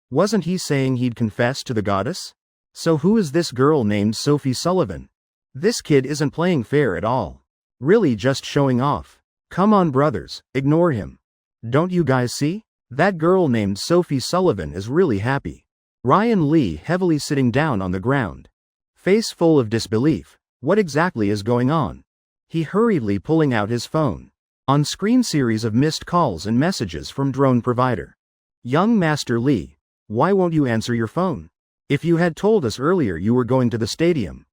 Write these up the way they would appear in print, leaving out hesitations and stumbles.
Wasn't he saying he'd confess to the goddess? So who is this girl named Sophie Sullivan? This kid isn't playing fair at all. Really just showing off. Come on brothers, ignore him. Don't you guys see? That girl named Sophie Sullivan is really happy. Ryan Lee heavily sitting down on the ground. Face full of disbelief. What exactly is going on? He hurriedly pulling out his phone. On screen series of missed calls and messages from drone provider. Young Master Lee, why won't you answer your phone? If you had told us earlier you were going to the stadium,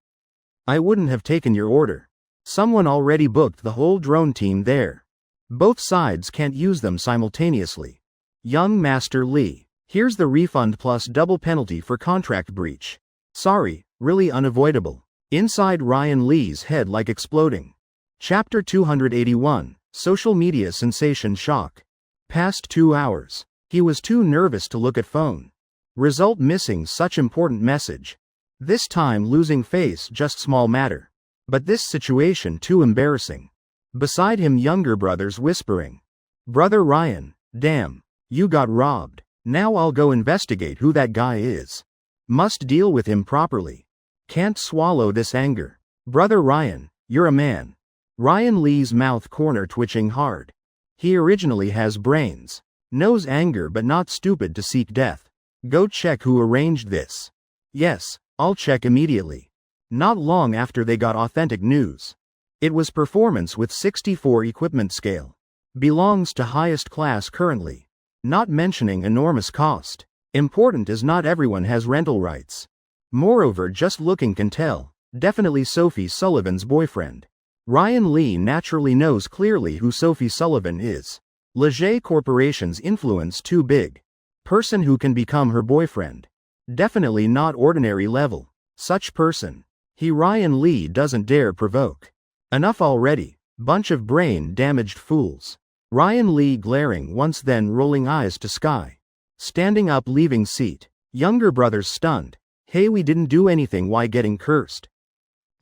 I wouldn't have taken your order. Someone already booked the whole drone team there. Both sides can't use them simultaneously. Young Master Lee, here's the refund plus double penalty for contract breach. Sorry, really unavoidable. Inside Ryan Lee's head like exploding. Chapter 281, Social Media Sensation Shock. Past 2 hours. He was too nervous to look at phone. Result missing such important message. This time losing face just small matter. But this situation too embarrassing. Beside him younger brothers whispering. Brother Ryan, damn, you got robbed. Now I'll go investigate who that guy is. Must deal with him properly. Can't swallow this anger. Brother Ryan, you're a man. Ryan Lee's mouth corner twitching hard. He originally has brains. Knows anger but not stupid to seek death. Go check who arranged this. Yes, I'll check immediately. Not long after they got authentic news. It was performance with 64 equipment scale. Belongs to highest class currently. Not mentioning enormous cost. Important is not everyone has rental rights. Moreover just looking can tell. Definitely Sophie Sullivan's boyfriend. Ryan Lee naturally knows clearly who Sophie Sullivan is. Leger Corporation's influence too big. Person who can become her boyfriend. Definitely not ordinary level. Such person. He Ryan Lee doesn't dare provoke. Enough already. Bunch of brain-damaged fools. Ryan Lee glaring once then rolling eyes to sky. Standing up leaving seat. Younger brothers stunned. Hey we didn't do anything why getting cursed?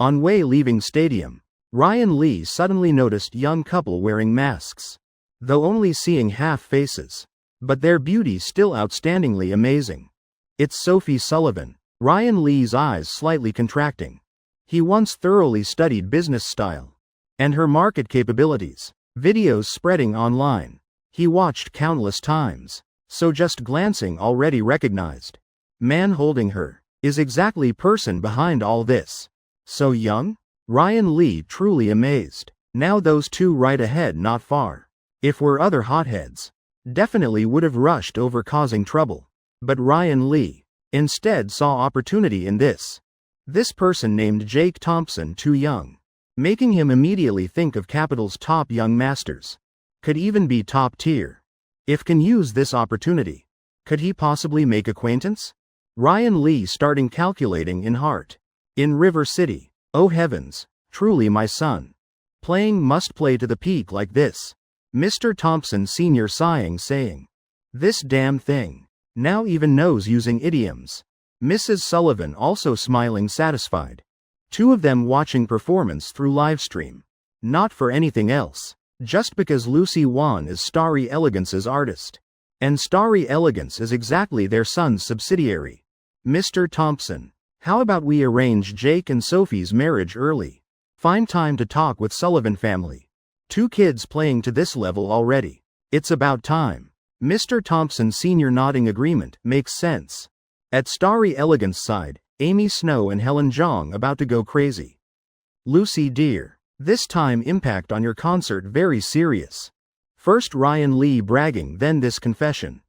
On way leaving stadium. Ryan Lee suddenly noticed young couple wearing masks. Though only seeing half faces. But their beauty still outstandingly amazing. It's Sophie Sullivan. Ryan Lee's eyes slightly contracting. He once thoroughly studied business style. And her market capabilities. Videos spreading online. He watched countless times. So just glancing already recognized. Man holding her. Is exactly person behind all this. So young? Ryan Lee truly amazed. Now those two right ahead not far. If were other hotheads. Definitely would have rushed over causing trouble. But Ryan Lee instead saw opportunity in this. This person named Jake Thompson too young. Making him immediately think of Capital's top young masters. Could even be top tier. If can use this opportunity. Could he possibly make acquaintance? Ryan Lee starting calculating in heart. In River City. Oh heavens, truly my son. Playing must play to the peak like this. Mr. Thompson Sr. sighing saying. This damn thing. Now even knows using idioms. Mrs. Sullivan also smiling satisfied. Two of them watching performance through livestream. Not for anything else. Just because Lucy Wan is Starry Elegance's artist. And Starry Elegance is exactly their son's subsidiary. Mr. Thompson. How about we arrange Jake and Sophie's marriage early? Find time to talk with Sullivan family. Two kids playing to this level already. It's about time. Mr. Thompson Sr. nodding agreement makes sense. At Starry Elegance side, Amy Snow and Helen Jong about to go crazy. Lucy dear. This time impact on your concert very serious. First Ryan Lee bragging then this confession.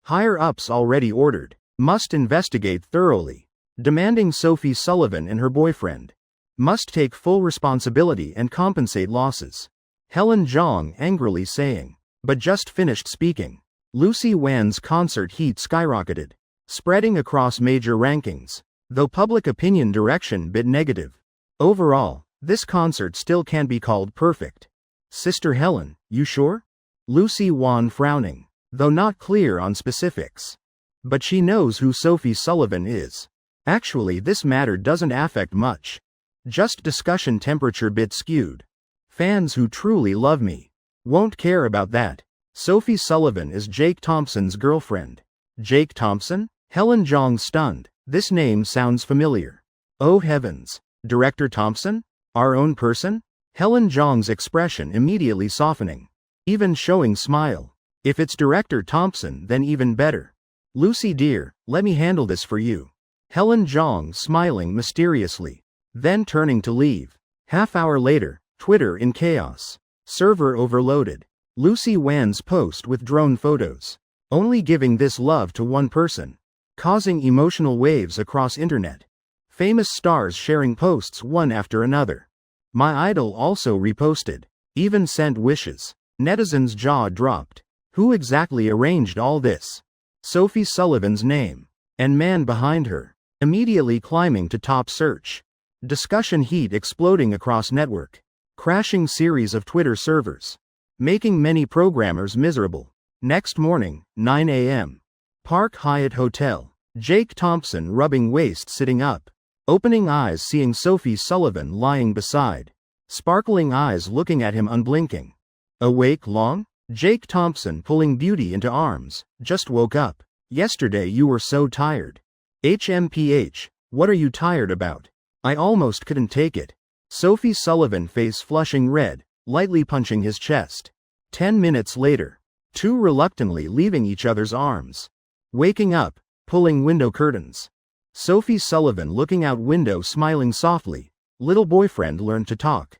Higher ups already ordered. Must investigate thoroughly. Demanding Sophie Sullivan and her boyfriend. Must take full responsibility and compensate losses. Helen Jong angrily saying. But just finished speaking. Lucy Wan's concert heat skyrocketed. Spreading across major rankings. Though public opinion direction bit negative. Overall, this concert still can be called perfect. Sister Helen, you sure? Lucy Wan frowning. Though not clear on specifics. But she knows who Sophie Sullivan is. Actually this matter doesn't affect much. Just discussion temperature bit skewed. Fans who truly love me won't care about that. Sophie Sullivan is Jake Thompson's girlfriend. Jake Thompson? Helen Jong stunned. This name sounds familiar. Oh heavens. Director Thompson? Our own person? Helen Jong's expression immediately softening. Even showing smile. If it's Director Thompson, then even better. Lucy dear, let me handle this for you. Helen Jong smiling mysteriously. Then turning to leave. Half-hour later, Twitter in chaos. Server overloaded. Lucy Wan's post with drone photos. Only giving this love to one person. Causing emotional waves across internet. Famous stars sharing posts one after another. My idol also reposted. Even sent wishes. Netizens' jaw dropped. Who exactly arranged all this? Sophie Sullivan's name. And man behind her. Immediately climbing to top search. Discussion heat exploding across network. Crashing series of Twitter servers. Making many programmers miserable. Next morning, 9 a.m. Park Hyatt Hotel. Jake Thompson rubbing waist sitting up. Opening eyes seeing Sophie Sullivan lying beside. Sparkling eyes looking at him unblinking. Awake long? Jake Thompson pulling Beauty into arms. Just woke up. Yesterday you were so tired. HMPH, what are you tired about? I almost couldn't take it. Sophie Sullivan face flushing red, lightly punching his chest. 10 minutes later. Two reluctantly leaving each other's arms. Waking up, pulling window curtains. Sophie Sullivan looking out window smiling softly. Little boyfriend learned to talk.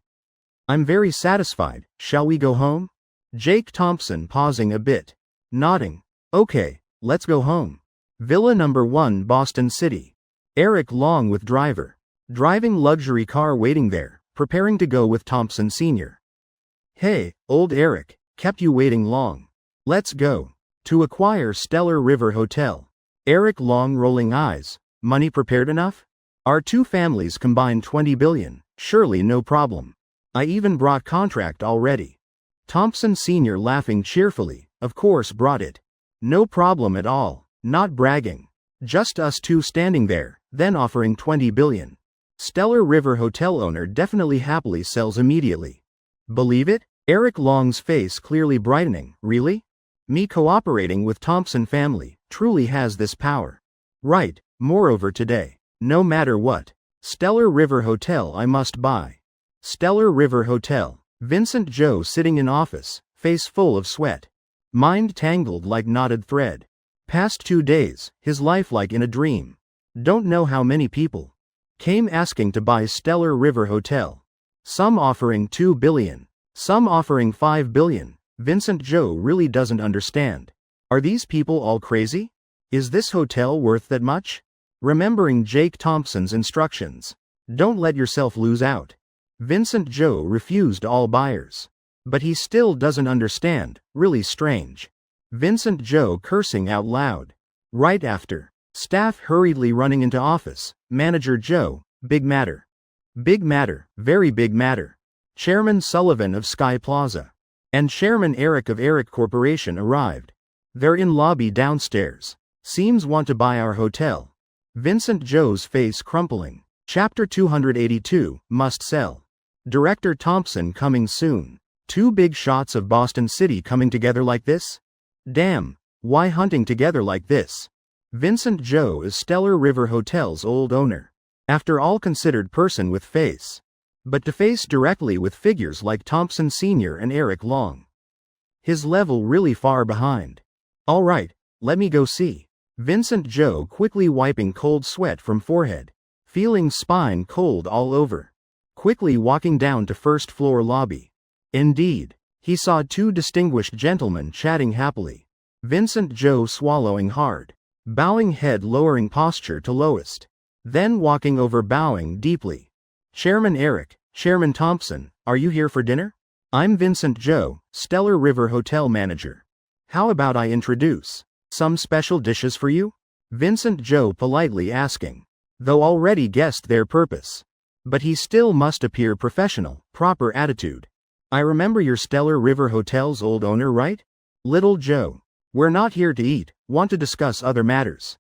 I'm very satisfied, shall we go home? Jake Thompson pausing a bit. Nodding. Okay, let's go home. Villa number 1 Boston City. Eric Long with driver. Driving luxury car waiting there, preparing to go with Thompson Sr. Hey, old Eric, kept you waiting long. Let's go. To acquire Stellar River Hotel. Eric Long rolling eyes. Money prepared enough? Our two families combined 20 billion, surely no problem. I even brought contract already. Thompson Sr. laughing cheerfully, of course brought it. No problem at all, not bragging. Just us two standing there, then offering 20 billion. Stellar River Hotel owner definitely happily sells immediately. Believe it? Eric Long's face clearly brightening. Really? Me cooperating with Thompson family, truly has this power. Right, moreover today. No matter what. Stellar River Hotel I must buy. Stellar River Hotel. Vincent Joe sitting in office, face full of sweat. Mind tangled like knotted thread. Past 2 days, his life like in a dream. Don't know how many people came asking to buy Stellar River Hotel. Some offering 2 billion. Some offering 5 billion. Vincent Joe really doesn't understand. Are these people all crazy? Is this hotel worth that much? Remembering Jake Thompson's instructions. Don't let yourself lose out. Vincent Joe refused all buyers. But he still doesn't understand, really strange. Vincent Joe cursing out loud. Right after. Staff hurriedly running into office. Manager Joe, big matter. Big matter, very big matter. Chairman Sullivan of Sky Plaza. And Chairman Eric of Eric Corporation arrived. They're in lobby downstairs. Seems want to buy our hotel. Vincent Joe's face crumpling. Chapter 282, must sell. Director Thompson coming soon. 2 big shots of Boston City coming together like this? Damn, why hunting together like this? Vincent Joe is Stellar River Hotel's old owner. After all considered person with face. But to face directly with figures like Thompson Sr. and Eric Long. His level really far behind. Alright, let me go see. Vincent Joe quickly wiping cold sweat from forehead. Feeling spine cold all over. Quickly walking down to first floor lobby. Indeed, he saw 2 distinguished gentlemen chatting happily. Vincent Joe swallowing hard. Bowing head lowering posture to lowest. Then walking over bowing deeply. Chairman Eric, Chairman Thompson, are you here for dinner? I'm Vincent Joe, Stellar River Hotel manager. How about I introduce some special dishes for you? Vincent Joe politely asking. Though already guessed their purpose. But he still must appear professional, proper attitude. I remember you're Stellar River Hotel's old owner, right? Little Joe. We're not here to eat, want to discuss other matters.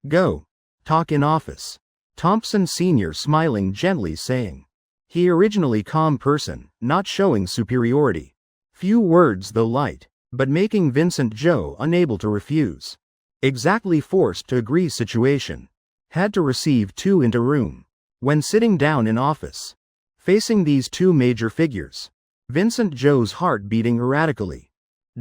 Go. Talk in office. Thompson Sr. smiling gently saying. He originally calm person, not showing superiority. Few words though light, but making Vincent Joe unable to refuse. Exactly forced to agree situation. Had to receive two into room. When sitting down in office. Facing these two major figures. Vincent Joe's heart beating erratically.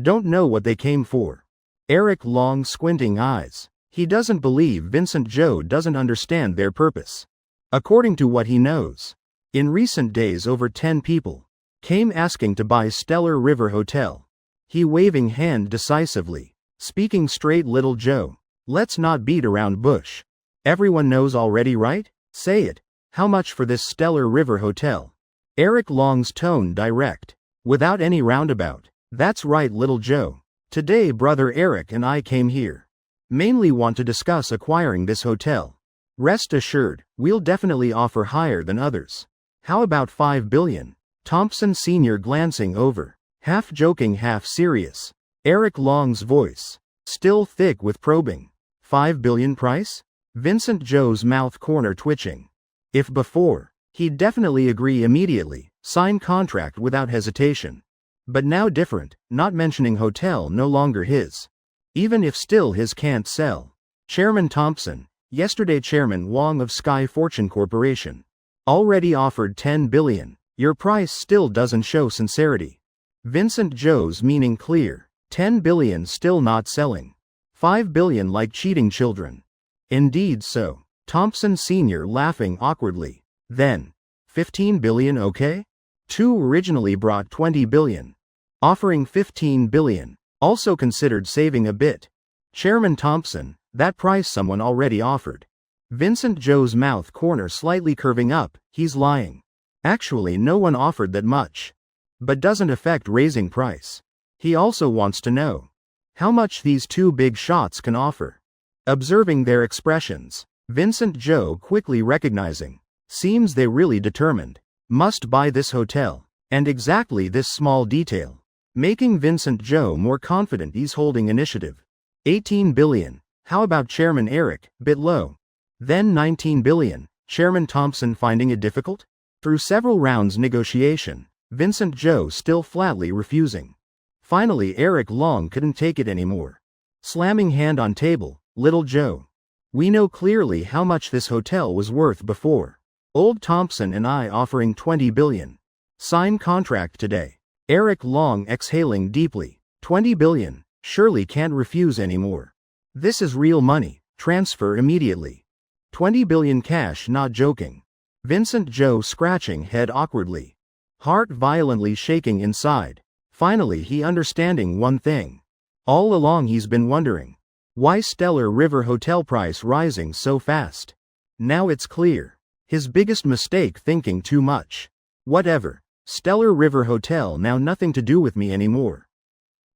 Don't know what they came for. Eric long squinting eyes. He doesn't believe Vincent Joe doesn't understand their purpose. According to what he knows. In recent days over 10 people came asking to buy Stellar River Hotel. He waving hand decisively. Speaking straight, little Joe. Let's not beat around bush. Everyone knows already, right? Say it. How much for this Stellar River Hotel? Eric Long's tone direct. Without any roundabout. That's right, little Joe. Today brother Eric and I came here. Mainly want to discuss acquiring this hotel. Rest assured, we'll definitely offer higher than others. How about 5 billion? Thompson Sr. glancing over. Half joking, half serious. Eric Long's voice. Still thick with probing. 5 billion price? Vincent Joe's mouth corner twitching. If before, he'd definitely agree immediately, sign contract without hesitation. But now different, not mentioning hotel no longer his. Even if still his can't sell. Chairman Thompson, yesterday Chairman Wong of Sky Fortune Corporation. Already offered 10 billion, your price still doesn't show sincerity. Vincent Joe's meaning clear, 10 billion still not selling. 5 billion like cheating children. Indeed so. Thompson Sr. laughing awkwardly. Then, 15 billion okay? Two originally brought 20 billion. Offering 15 billion, also considered saving a bit. Chairman Thompson, that price someone already offered. Vincent Joe's mouth corner slightly curving up, he's lying. Actually no one offered that much. But doesn't affect raising price. He also wants to know how much these two big shots can offer. Observing their expressions, Vincent Joe quickly recognizing. Seems they really determined. Must buy this hotel. And exactly this small detail. Making Vincent Joe more confident he's holding initiative. 18 billion. How about Chairman Eric, bit low. Then 19 billion. Chairman Thompson finding it difficult? Through several rounds negotiation, Vincent Joe still flatly refusing. Finally Eric Long couldn't take it anymore. Slamming hand on table, little Joe. We know clearly how much this hotel was worth before. Old Thompson and I offering 20 billion. Sign contract today. Eric Long exhaling deeply. 20 billion, surely can't refuse anymore. This is real money, transfer immediately. 20 billion cash, not joking. Vincent Joe scratching head awkwardly. Heart violently shaking inside. Finally he understanding one thing. All along he's been wondering. Why Stellar River Hotel price rising so fast? Now it's clear. His biggest mistake thinking too much. Whatever. Stellar River Hotel now nothing to do with me anymore.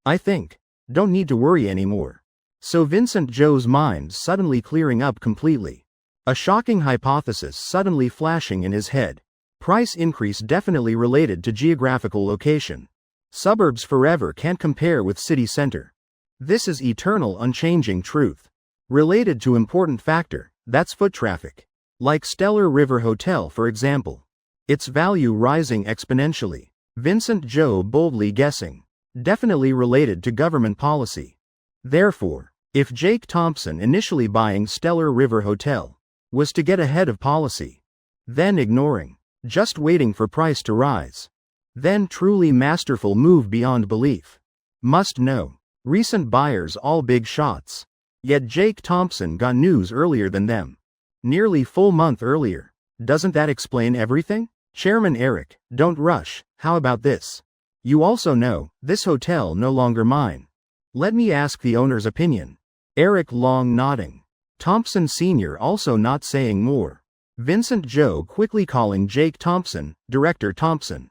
I think. Don't need to worry anymore. So Vincent Joe's mind suddenly clearing up completely. A shocking hypothesis suddenly flashing in his head. Price increase definitely related to geographical location. Suburbs forever can't compare with city center. This is eternal unchanging truth. Related to important factor, that's foot traffic. Like Stellar River Hotel for example. Its value rising exponentially. Vincent Joe boldly guessing. Definitely related to government policy. Therefore, if Jake Thompson initially buying Stellar River Hotel was to get ahead of policy, then ignoring, just waiting for price to rise, then truly masterful move beyond belief. Must know. Recent buyers all big shots. Yet Jake Thompson got news earlier than them. Nearly full month earlier. Doesn't that explain everything? Chairman Eric, don't rush, how about this? You also know, this hotel no longer mine. Let me ask the owner's opinion. Eric Long nodding. Thompson Sr. also not saying more. Vincent Joe quickly calling Jake Thompson, Director Thompson.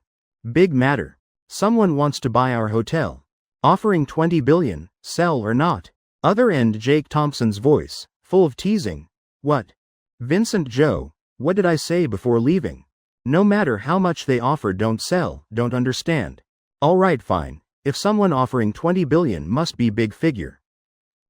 Big matter. Someone wants to buy our hotel. Offering 20 billion, sell or not. Other end Jake Thompson's voice, full of teasing. What? Vincent Joe, what did I say before leaving? No matter how much they offer, don't sell, don't understand. Alright, fine. If someone offering 20 billion must be big figure.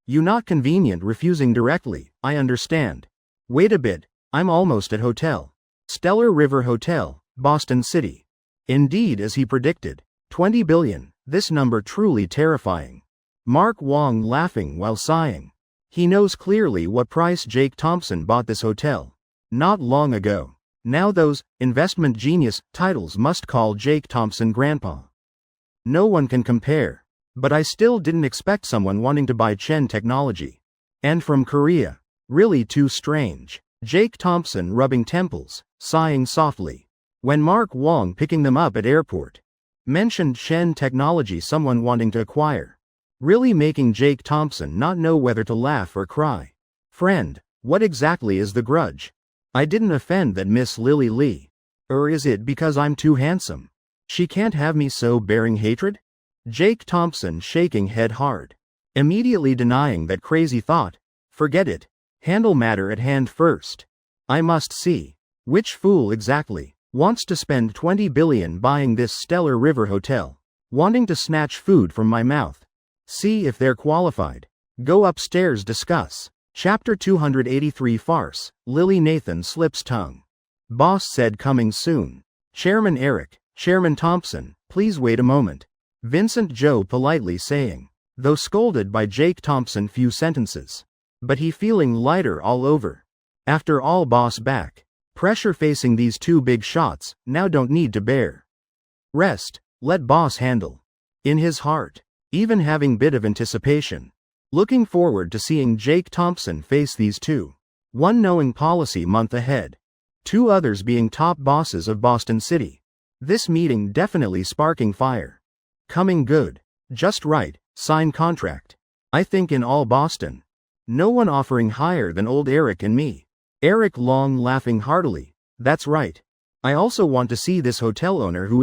You not convenient refusing directly, I understand. Wait a bit, I'm almost at hotel. Stellar River Hotel, Boston City. Indeed, as he predicted. 20 billion, this number truly terrifying. Mark Wong laughing while sighing. He knows clearly what price Jake Thompson bought this hotel. Not long ago. Now those investment genius titles must call Jake Thompson grandpa. No one can compare. But I still didn't expect someone wanting to buy Chen Technology. And from Korea. Really too strange. Jake Thompson rubbing temples, sighing softly. When Mark Wong picking them up at airport mentioned Chen Technology, someone wanting to acquire. Really making Jake Thompson not know whether to laugh or cry. Friend, what exactly is the grudge? I didn't offend that Miss Lily Lee. Or is it because I'm too handsome? She can't have me, so bearing hatred? Jake Thompson shaking head hard. Immediately denying that crazy thought. Forget it. Handle matter at hand first. I must see. Which fool exactly wants to spend 20 billion buying this stellar river hotel? Wanting to snatch food from my mouth. See if they're qualified. Go upstairs, discuss. Chapter 283 Farce. Lily Nathan slips tongue. Boss said coming soon. Chairman Eric, Chairman Thompson, please wait a moment. Vincent Joe politely saying. Though scolded by Jake Thompson few sentences. But he feeling lighter all over. After all, boss back. Pressure facing these two big shots, now don't need to bear. Rest, let boss handle. In his heart. Even having bit of anticipation. Looking forward to seeing Jake Thompson face these two. One knowing policy month ahead. Two others being top bosses of Boston City. This meeting definitely sparking fire. Coming good. Just right, sign contract. I think in all Boston. No one offering higher than old Eric and me. Eric Long laughing heartily. That's right. I also want to see this hotel owner who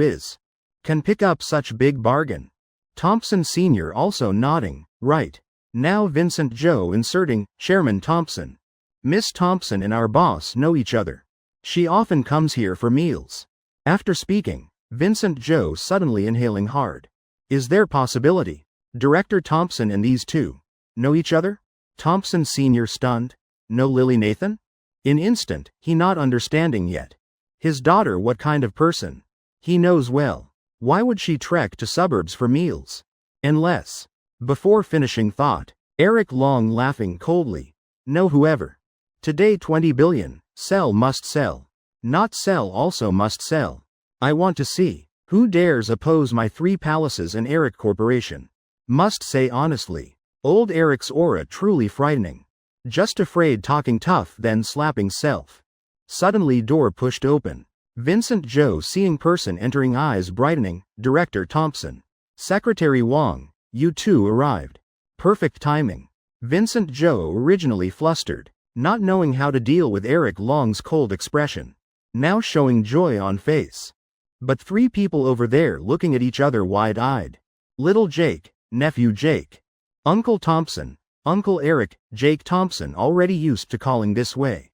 can pick up such big bargain. Thompson Sr. also nodding. Right. Now Vincent Joe inserting, Chairman Thompson. Miss Thompson and our boss know each other. She often comes here for meals. After speaking, Vincent Joe suddenly inhaling hard. Is there possibility? Director Thompson and these two know each other? Thompson Sr. stunned. Know Lily Nathan? In instant, he not understanding yet. His daughter, what kind of person? He knows well. Why would she trek to suburbs for meals? Unless. Before finishing thought, Eric Long laughing coldly. No, whoever. Today 20 billion, sell must sell. Not sell also must sell. I want to see. Who dares oppose my 3 palaces and Eric Corporation? Must say honestly. Old Eric's aura truly frightening. Just afraid talking tough then slapping self. Suddenly door pushed open. Vincent Joe seeing person entering, eyes brightening. Director Thompson. Secretary Wong, you two arrived. Perfect timing. Vincent Joe originally flustered, not knowing how to deal with Eric Long's cold expression. Now showing joy on face. But 3 people over there looking at each other wide-eyed. Little Jake, nephew Jake. Uncle Thompson, Uncle Eric, Jake Thompson already used to calling this way.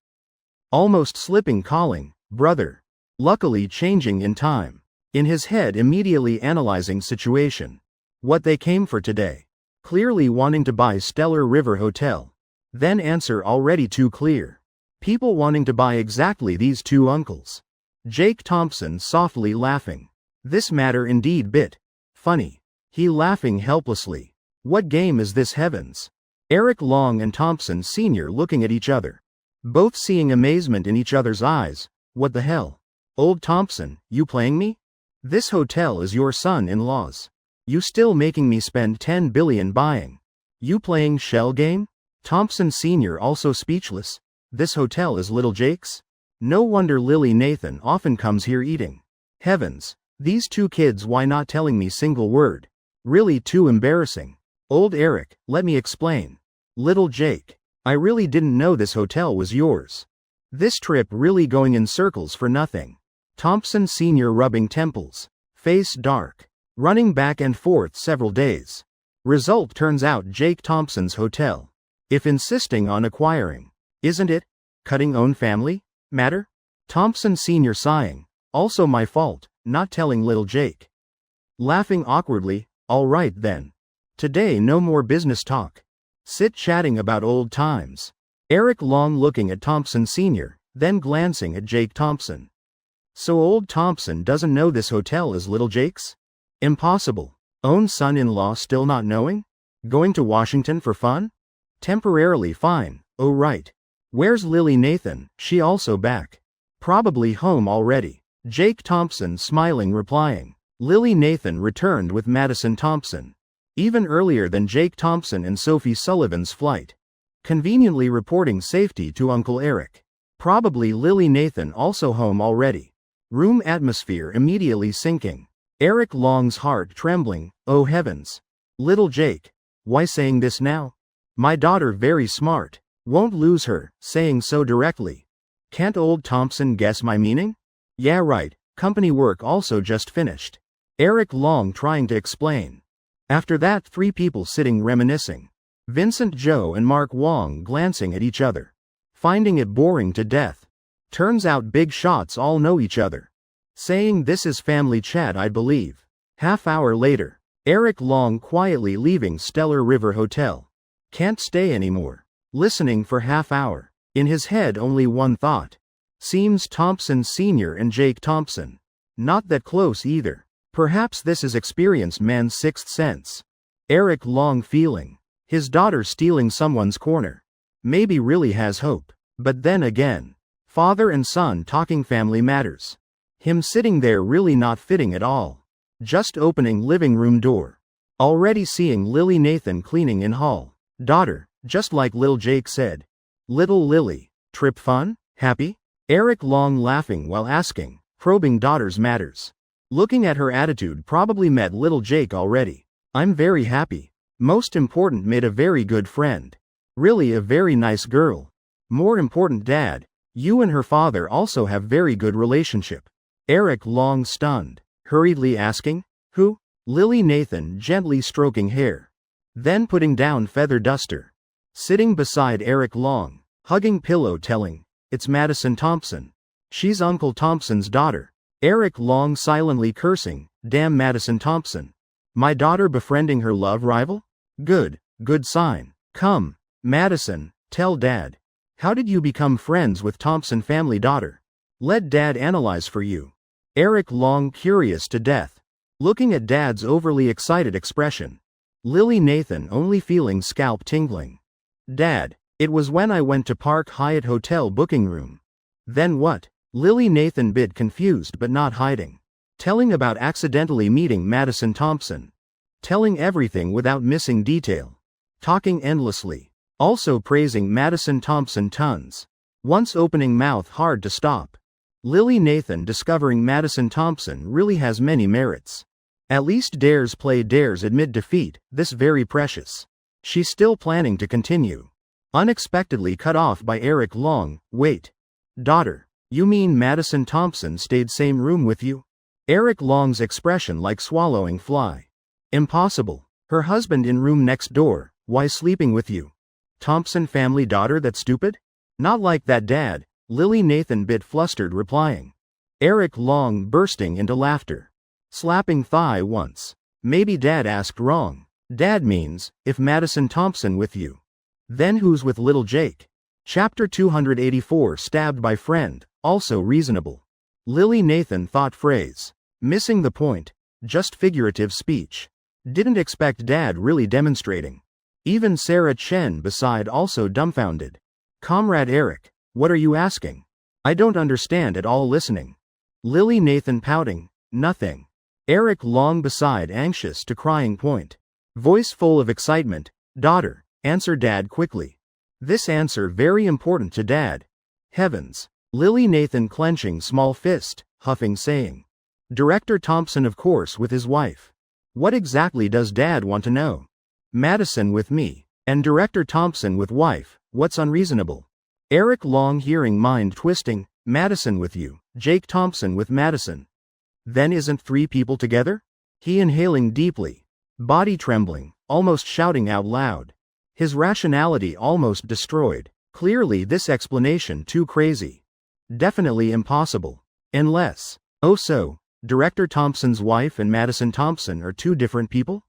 Almost slipping calling, brother. Luckily changing in time. In his head immediately analyzing situation. What they came for today. Clearly wanting to buy Stellar River Hotel. Then answer already too clear. People wanting to buy exactly these 2 uncles. Jake Thompson softly laughing. This matter indeed bit funny. He laughing helplessly. What game is this, heavens? Eric Long and Thompson Sr. looking at each other. Both seeing amazement in each other's eyes. What the hell? Old Thompson, you playing me? This hotel is your son-in-law's. You still making me spend 10 billion buying. You playing shell game? Thompson Sr. also speechless. This hotel is little Jake's? No wonder Lily Nathan often comes here eating. Heavens, these 2 kids, why not telling me single word? Really too embarrassing. Old Eric, let me explain. Little Jake, I really didn't know this hotel was yours. This trip really going in circles for nothing. Thompson Sr. rubbing temples. Face dark. Running back and forth several days. Result turns out Jake Thompson's hotel. If insisting on acquiring. Isn't it? Cutting own family? Matter? Thompson Sr. sighing. Also my fault, not telling little Jake. Laughing awkwardly, all right then. Today no more business talk. Sit chatting about old times. Eric Long looking at Thompson Sr., then glancing at Jake Thompson. So old Thompson doesn't know this hotel is little Jake's? Impossible. Own son-in-law still not knowing? Going to Washington for fun? Temporarily fine, oh right. Where's Lily Nathan, she also back? Probably home already. Jake Thompson smiling replying. Lily Nathan returned with Madison Thompson. Even earlier than Jake Thompson and Sophie Sullivan's flight. Conveniently reporting safety to Uncle Eric. Probably Lily Nathan also home already. Room atmosphere immediately sinking. Eric Long's heart trembling, oh heavens. Little Jake. Why saying this now? My daughter very smart. Won't lose her, saying so directly. Can't old Thompson guess my meaning? Yeah right, company work also just finished. Eric Long trying to explain. After that 3 people sitting reminiscing. Vincent Joe and Mark Wong glancing at each other. Finding it boring to death. Turns out big shots all know each other. Saying this is family chat I believe. Half hour later. Eric Long quietly leaving Stellar River Hotel. Can't stay anymore. Listening for half hour. In his head only one thought. Seems Thompson Sr. and Jake Thompson. Not that close either. Perhaps this is experienced man's sixth sense. Eric Long feeling. His daughter stealing someone's corner. Maybe really has hope. But then again. Father and son talking family matters. Him sitting there really not fitting at all. Just opening living room door. Already seeing Lily Nathan cleaning in hall. Daughter, just like Lil Jake said. Little Lily, trip fun? Happy? Eric Long laughing while asking, probing daughter's matters. Looking at her attitude probably met Little Jake already. I'm very happy. Most important made a very good friend. Really a very nice girl. More important dad, you and her father also have very good relationship. Eric Long stunned. Hurriedly asking, who? Lily Nathan gently stroking hair. Then putting down feather duster. Sitting beside Eric Long, hugging pillow telling, it's Madison Thompson. She's Uncle Thompson's daughter. Eric Long silently cursing, damn Madison Thompson. My daughter befriending her love rival? Good sign. Come, Madison, tell dad. How did you become friends with Thompson family daughter? Let dad analyze for you. Eric Long curious to death. Looking at dad's overly excited expression. Lily Nathan only feeling scalp tingling. Dad, it was when I went to Park Hyatt Hotel booking room. Then what? Lily Nathan bit confused but not hiding. Telling about accidentally meeting Madison Thompson. Telling everything without missing detail. Talking endlessly. Also praising Madison Thompson tons. Once opening mouth hard to stop. Lily Nathan discovering Madison Thompson really has many merits. At least dares play dares admit defeat, this very precious. She's still planning to continue. Unexpectedly cut off by Eric Long, wait. Daughter, you mean Madison Thompson stayed same room with you? Eric Long's expression like swallowing fly. Impossible. Her husband in room next door, why sleeping with you? Thompson family daughter that stupid? Not like that dad. Lily Nathan bit flustered replying. Eric Long bursting into laughter. Slapping thigh once. Maybe dad asked wrong. Dad means, if Madison Thompson with you. Then who's with little Jake? Chapter 284 stabbed by friend, also reasonable. Lily Nathan thought phrase. Missing the point. Just figurative speech. Didn't expect dad really demonstrating. Even Sarah Chen beside also dumbfounded. Comrade Eric. What are you asking? I don't understand at all listening. Lily Nathan pouting, nothing. Eric Long beside anxious to crying point. Voice full of excitement, daughter, answer dad quickly. This answer very important to dad. Heavens. Lily Nathan clenching small fist, huffing saying. Director Thompson of course with his wife. What exactly does dad want to know? Madison with me, and Director Thompson with wife, what's unreasonable? Eric Long hearing mind twisting, Madison with you, Jake Thompson with Madison. Then isn't 3 people together? He inhaling deeply. Body trembling, almost shouting out loud. His rationality almost destroyed. Clearly this explanation too crazy. Definitely impossible. Unless, oh so, Director Thompson's wife and Madison Thompson are 2 different people?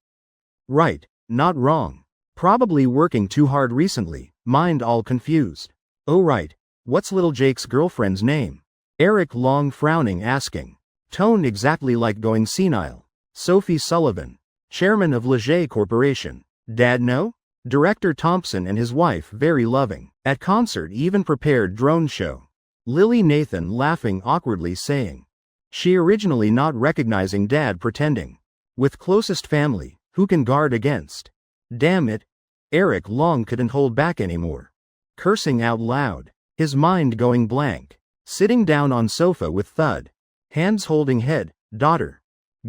Right, not wrong. Probably working too hard recently, mind all confused. Oh right, what's little Jake's girlfriend's name? Eric Long frowning asking. Tone exactly like going senile. Sophie Sullivan. Chairman of Leger Corporation. Dad know? Director Thompson and his wife very loving. At concert even prepared drone show. Lily Nathan laughing awkwardly saying. She originally not recognizing dad pretending. With closest family, who can guard against? Damn it. Eric Long couldn't hold back anymore. Cursing out loud. His mind going blank. Sitting down on sofa with thud. Hands holding head. Daughter.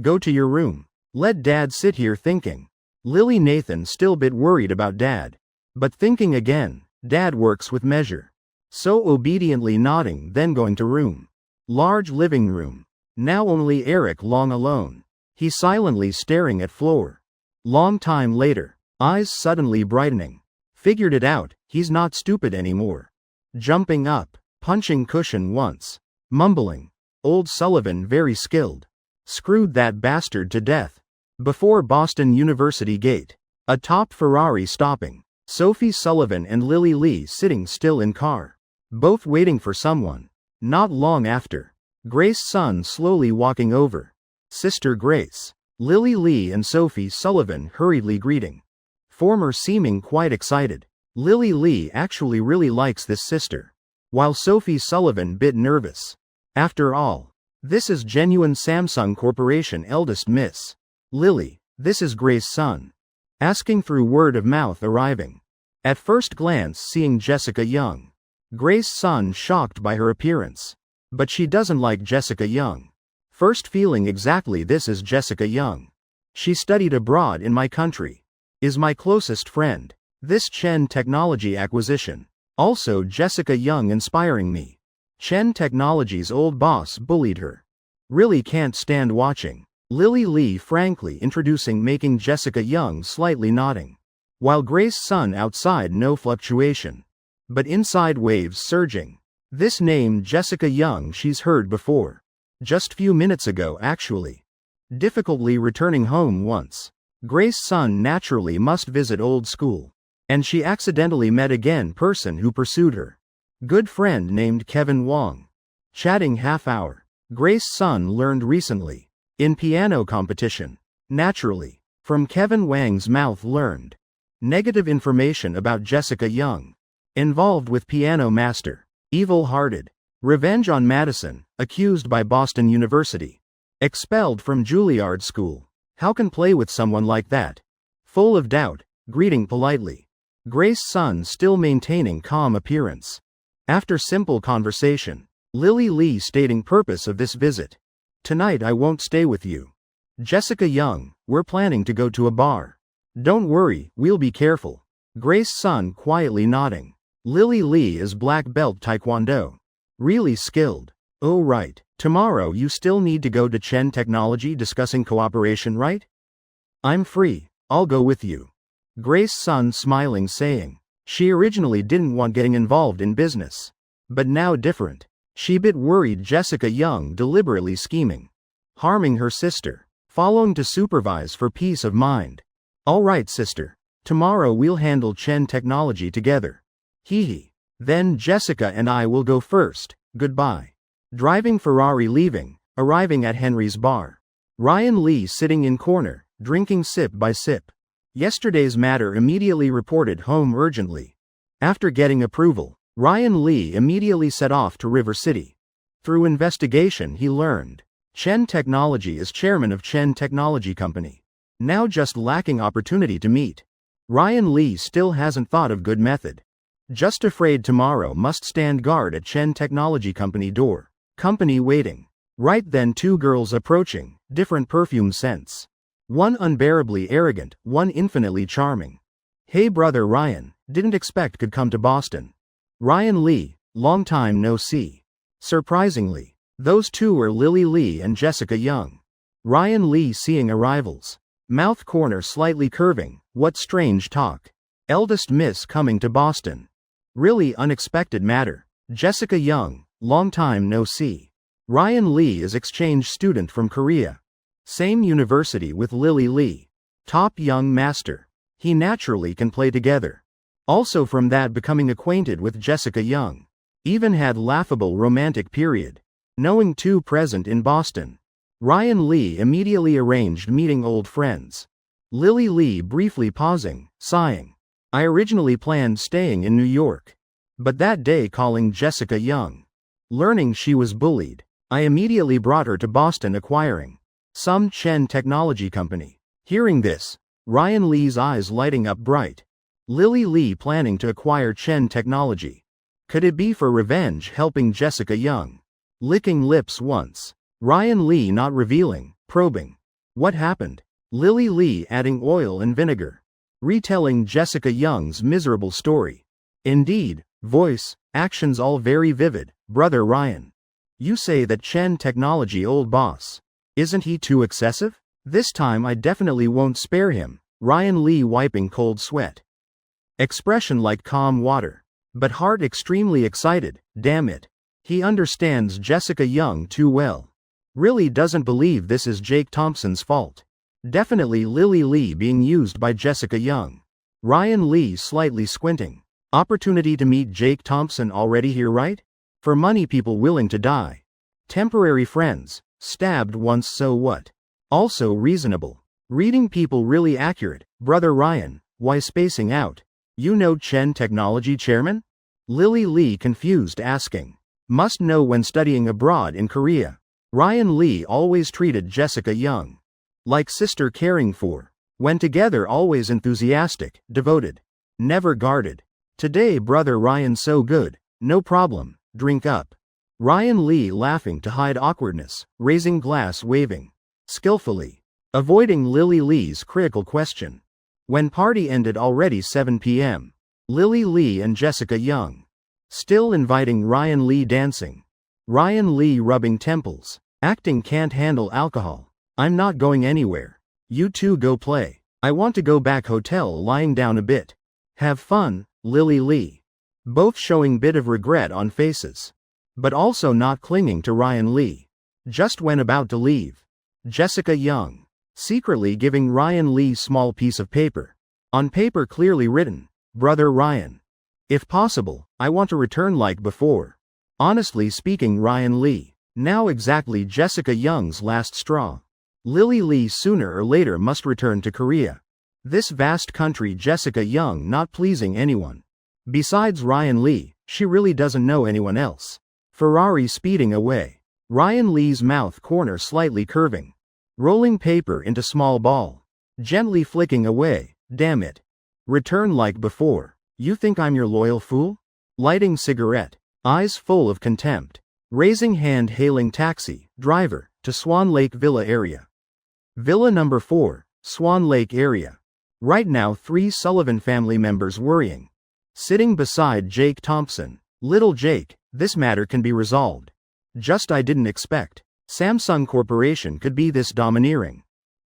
Go to your room. Let dad sit here thinking. Lily Nathan still bit worried about dad. But thinking again, dad works with measure. So obediently nodding then going to room. Large living room. Now only Eric Long alone. He silently staring at floor. Long time later. Eyes suddenly brightening. Figured it out, he's not stupid anymore. Jumping up. Punching cushion once. Mumbling. Old Sullivan very skilled. Screwed that bastard to death. Before Boston University gate. A top Ferrari stopping. Sophie Sullivan and Lily Lee sitting still in car. Both waiting for someone. Not long after. Grace's son slowly walking over. Sister Grace. Lily Lee and Sophie Sullivan hurriedly greeting. Former seeming quite excited. Lily Lee actually really likes this sister. While Sophie Sullivan bit nervous. After all, this is genuine Samsung Corporation eldest miss. Lily, this is Grace's son. Asking through word of mouth arriving. At first glance seeing Jessica Young. Grace's son shocked by her appearance. But she doesn't like Jessica Young. First feeling exactly this is Jessica Young. She studied abroad in my country. Is my closest friend. This Chen Technology acquisition. Also Jessica Young inspiring me. Chen Technology's old boss bullied her. Really can't stand watching. Lily Lee frankly introducing making Jessica Young slightly nodding. While Grace's son outside no fluctuation. But inside waves surging. This name Jessica Young she's heard before. Just few minutes ago actually. Difficultly returning home once. Grace's son naturally must visit old school. And she accidentally met again person who pursued her. Good friend named Kevin Wong. Chatting half hour. Grace's son learned recently. In piano competition. Naturally. From Kevin Wang's mouth learned. Negative information about Jessica Young. Involved with piano master. Evil-hearted. Revenge on Madison. Accused by Boston University. Expelled from Juilliard School. How can play with someone like that? Full of doubt. Greeting politely. Grace's son still maintaining calm appearance. After simple conversation. Lily Lee stating purpose of this visit. Tonight I won't stay with you. Jessica Young, we're planning to go to a bar. Don't worry, we'll be careful. Grace's son quietly nodding. Lily Lee is black belt taekwondo. Really skilled. Oh right, tomorrow you still need to go to Chen Technology discussing cooperation right? I'm free, I'll go with you. Grace's son smiling saying. She originally didn't want getting involved in business. But now different. She bit worried Jessica Young deliberately scheming. Harming her sister. Following to supervise for peace of mind. Alright sister. Tomorrow we'll handle Chen Technology together. Hee hee. Then Jessica and I will go first, goodbye. Driving Ferrari leaving, arriving at Henry's bar. Ryan Lee sitting in corner, drinking sip by sip. Yesterday's matter immediately reported home urgently. After getting approval, Ryan Lee immediately set off to River City. Through investigation he learned. Chen Technology is chairman of Chen Technology Company. Now just lacking opportunity to meet. Ryan Lee still hasn't thought of good method. Just afraid tomorrow must stand guard at Chen Technology Company door. Company waiting. Right then two girls approaching, different perfume scents. One unbearably arrogant, one infinitely charming. Hey brother Ryan, didn't expect could come to Boston. Ryan Lee, long time no see. Surprisingly, those two are Lily Lee and Jessica Young. Ryan Lee seeing arrivals. Mouth corner slightly curving, what strange talk. Eldest miss coming to Boston. Really unexpected matter. Jessica Young, long time no see. Ryan Lee is exchange student from Korea. Same university with Lily Lee. Top young master. He naturally can play together. Also from that becoming acquainted with Jessica Young. Even had laughable romantic period. Knowing two present in Boston. Ryan Lee immediately arranged meeting old friends. Lily Lee briefly pausing, sighing. I originally planned staying in New York. But that day calling Jessica Young. Learning she was bullied, I immediately brought her to Boston acquiring some Chen technology company. Hearing this, Ryan Lee's eyes lighting up bright. Lily Lee planning to acquire Chen technology. Could it be for revenge helping Jessica Young? Licking lips once. Ryan Lee not revealing, probing. What happened? Lily Lee adding oil and vinegar. Retelling Jessica Young's miserable story. Indeed, voice, actions all very vivid, brother Ryan. You say that Chen technology old boss. Isn't he too excessive? This time I definitely won't spare him. Ryan Lee wiping cold sweat. Expression like calm water. But heart extremely excited, damn it. He understands Jessica Young too well. Really doesn't believe this is Jake Thompson's fault. Definitely Lily Lee being used by Jessica Young. Ryan Lee slightly squinting. Opportunity to meet Jake Thompson already here, right? For money people willing to die. Temporary friends, stabbed once so what? Also reasonable. Reading people really accurate, brother Ryan, why spacing out? You know Chen Technology Chairman? Lily Lee confused asking. Must know when studying abroad in Korea. Ryan Lee always treated Jessica Young like sister caring for. When together always enthusiastic, devoted. Never guarded. Today brother Ryan so good, no problem, drink up. Ryan Lee laughing to hide awkwardness, raising glass waving. Skillfully. Avoiding Lily Lee's critical question. When party ended already 7 p.m. Lily Lee and Jessica Young. Still inviting Ryan Lee dancing. Ryan Lee rubbing temples. Acting can't handle alcohol. I'm not going anywhere. You two go play. I want to go back hotel lying down a bit. Have fun, Lily Lee. Both showing bit of regret on faces. But also not clinging to Ryan Lee. Just when about to leave. Jessica Young. Secretly giving Ryan Lee small piece of paper. On paper clearly written, brother Ryan. If possible, I want to return like before. Honestly speaking Ryan Lee. Now exactly Jessica Young's last straw. Lily Lee sooner or later must return to Korea. This vast country Jessica Young not pleasing anyone. Besides Ryan Lee, she really doesn't know anyone else. Ferrari speeding away. Ryan Lee's mouth corner slightly curving. Rolling paper into small ball. Gently flicking away, damn it. Return like before. You think I'm your loyal fool? Lighting cigarette. Eyes full of contempt. Raising hand hailing taxi, driver, to Swan Lake Villa area. Villa number 4, Swan Lake area. Right now 3 Sullivan family members worrying. Sitting beside Jake Thompson. Little Jake, this matter can be resolved. Just I didn't expect. Samsung Corporation could be this domineering.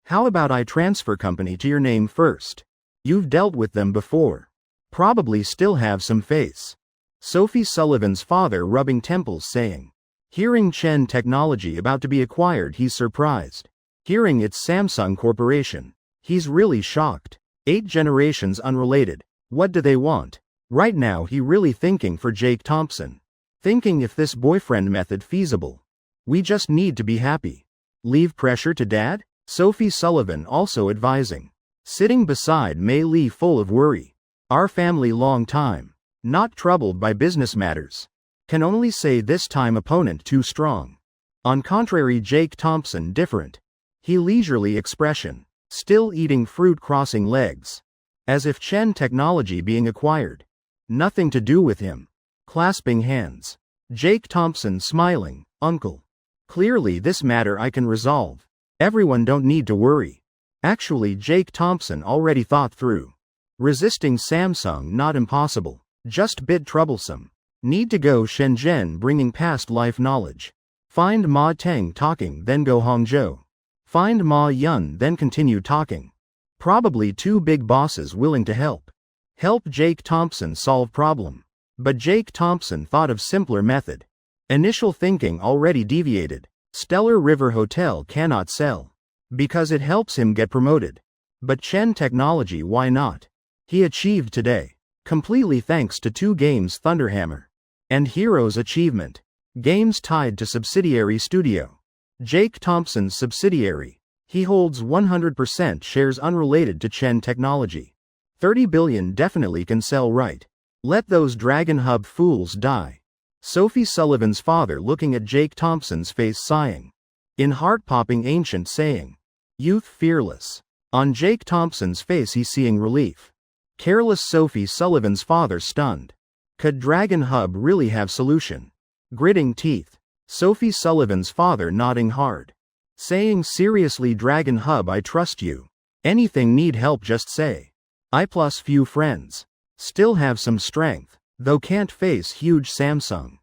How about I transfer company to your name first? You've dealt with them before. Probably still have some face. Sophie Sullivan's father rubbing temples saying. Hearing Chen Technology about to be acquired he's surprised. Hearing it's Samsung Corporation. He's really shocked. 8 generations unrelated. What do they want? Right now he really thinking for Jake Thompson. Thinking if this boyfriend method feasible. We just need to be happy. Leave pressure to dad? Sophie Sullivan also advising. Sitting beside Mei Lee full of worry. Our family long time. Not troubled by business matters. Can only say this time opponent too strong. On contrary Jake Thompson different. He leisurely expression. Still eating fruit crossing legs. As if Chen Technology being acquired. Nothing to do with him. Clasping hands. Jake Thompson smiling, uncle. Clearly this matter I can resolve. Everyone don't need to worry. Actually Jake Thompson already thought through. Resisting Samsung not impossible. Just bit troublesome. Need to go Shenzhen bringing past life knowledge. Find Ma Teng talking then go Hangzhou. Find Ma Yun then continue talking. Probably 2 big bosses willing to help. Help Jake Thompson solve problem. But Jake Thompson thought of simpler method. Initial thinking already deviated. Stellar River Hotel cannot sell. Because it helps him get promoted. But Chen Technology why not? He achieved today. Completely thanks to 2 games Thunderhammer. And Heroes achievement. Games tied to subsidiary studio. Jake Thompson's subsidiary. He holds 100% shares unrelated to Chen Technology. 30 billion definitely can sell, right? Let those Dragon Hub fools die. Sophie Sullivan's father looking at Jake Thompson's face sighing. In heart-popping ancient saying. Youth fearless. On Jake Thompson's face he seeing relief. Careless Sophie Sullivan's father stunned. Could Dragon Hub really have solution? Gritting teeth. Sophie Sullivan's father nodding hard. Saying seriously, Dragon Hub, I trust you. Anything need help just say. I plus few friends. Still have some strength, though can't face huge Samsung.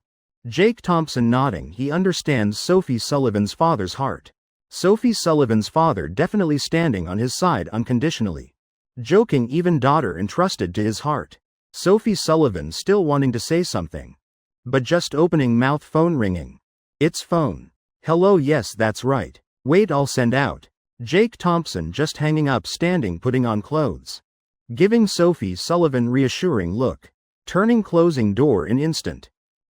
Jake Thompson nodding, he understands Sophie Sullivan's father's heart. Sophie Sullivan's father definitely standing on his side unconditionally. Joking, even daughter entrusted to his heart. Sophie Sullivan still wanting to say something. But just opening mouth, phone ringing. It's phone. Hello, yes that's right. Wait, I'll send out. Jake Thompson just hanging up, standing, putting on clothes. Giving Sophie Sullivan reassuring look. Turning, closing door in instant.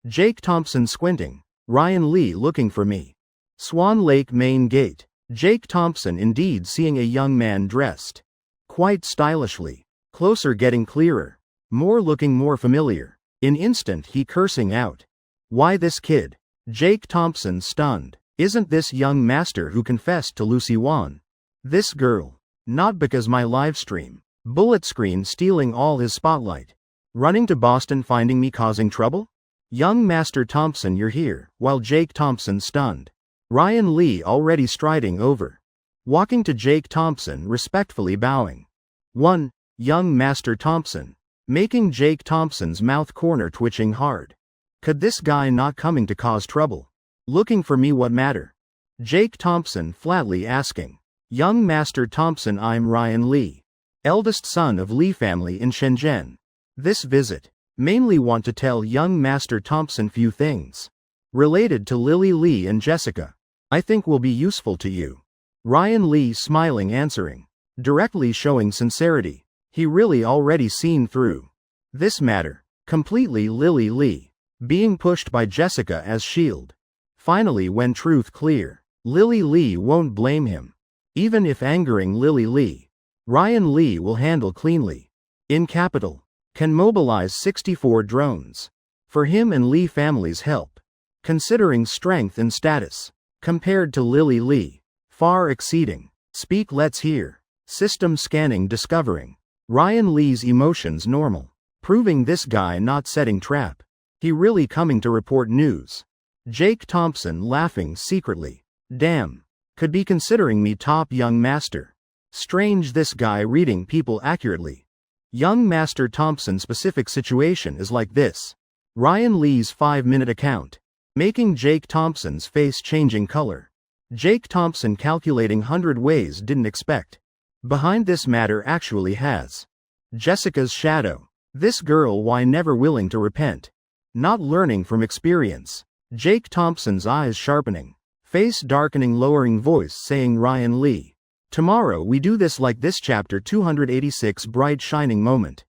Jake Thompson squinting. Ryan Lee looking for me. Swan Lake main gate. Jake Thompson indeed seeing a young man dressed quite stylishly. Closer, getting clearer. More looking more familiar. In instant he cursing out. Why this kid? Jake Thompson stunned. Isn't this young master who confessed to Lucy Wan? This girl. Not because my live stream. Bullet screen stealing all his spotlight. Running to Boston, finding me, causing trouble? Young Master Thompson, you're here. While Jake Thompson stunned. Ryan Lee already striding over. Walking to Jake Thompson, respectfully bowing. 1. Young Master Thompson. Making Jake Thompson's mouth corner twitching hard. Could this guy not coming to cause trouble? Looking for me, what matter? Jake Thompson flatly asking. Young Master Thompson, I'm Ryan Lee. Eldest son of Lee family in Shenzhen. This visit. Mainly want to tell young Master Thompson few things. Related to Lily Lee and Jessica. I think will be useful to you. Ryan Lee smiling answering. Directly showing sincerity. He really already seen through this matter. Completely Lily Lee. Being pushed by Jessica as shield. Finally when truth clear. Lily Lee won't blame him. Even if angering Lily Lee. Ryan Lee will handle cleanly. In capital. Can mobilize 64 drones. For him and Lee family's help. Considering strength and status. Compared to Lily Lee. Far exceeding. Speak, let's hear. System scanning, discovering. Ryan Lee's emotions normal. Proving this guy not setting trap. He really coming to report news. Jake Thompson laughing secretly. Damn. Could be considering me top young master. Strange this guy reading people accurately. Young Master Thompson specific situation is like this. Ryan Lee's 5-minute account. Making Jake Thompson's face changing color. Jake Thompson calculating 100 ways didn't expect. Behind this matter actually has. Jessica's shadow. This girl why never willing to repent. Not learning from experience. Jake Thompson's eyes sharpening. Face darkening, lowering voice saying Ryan Lee. Tomorrow we do this like this. Chapter 286 Bright shining moment.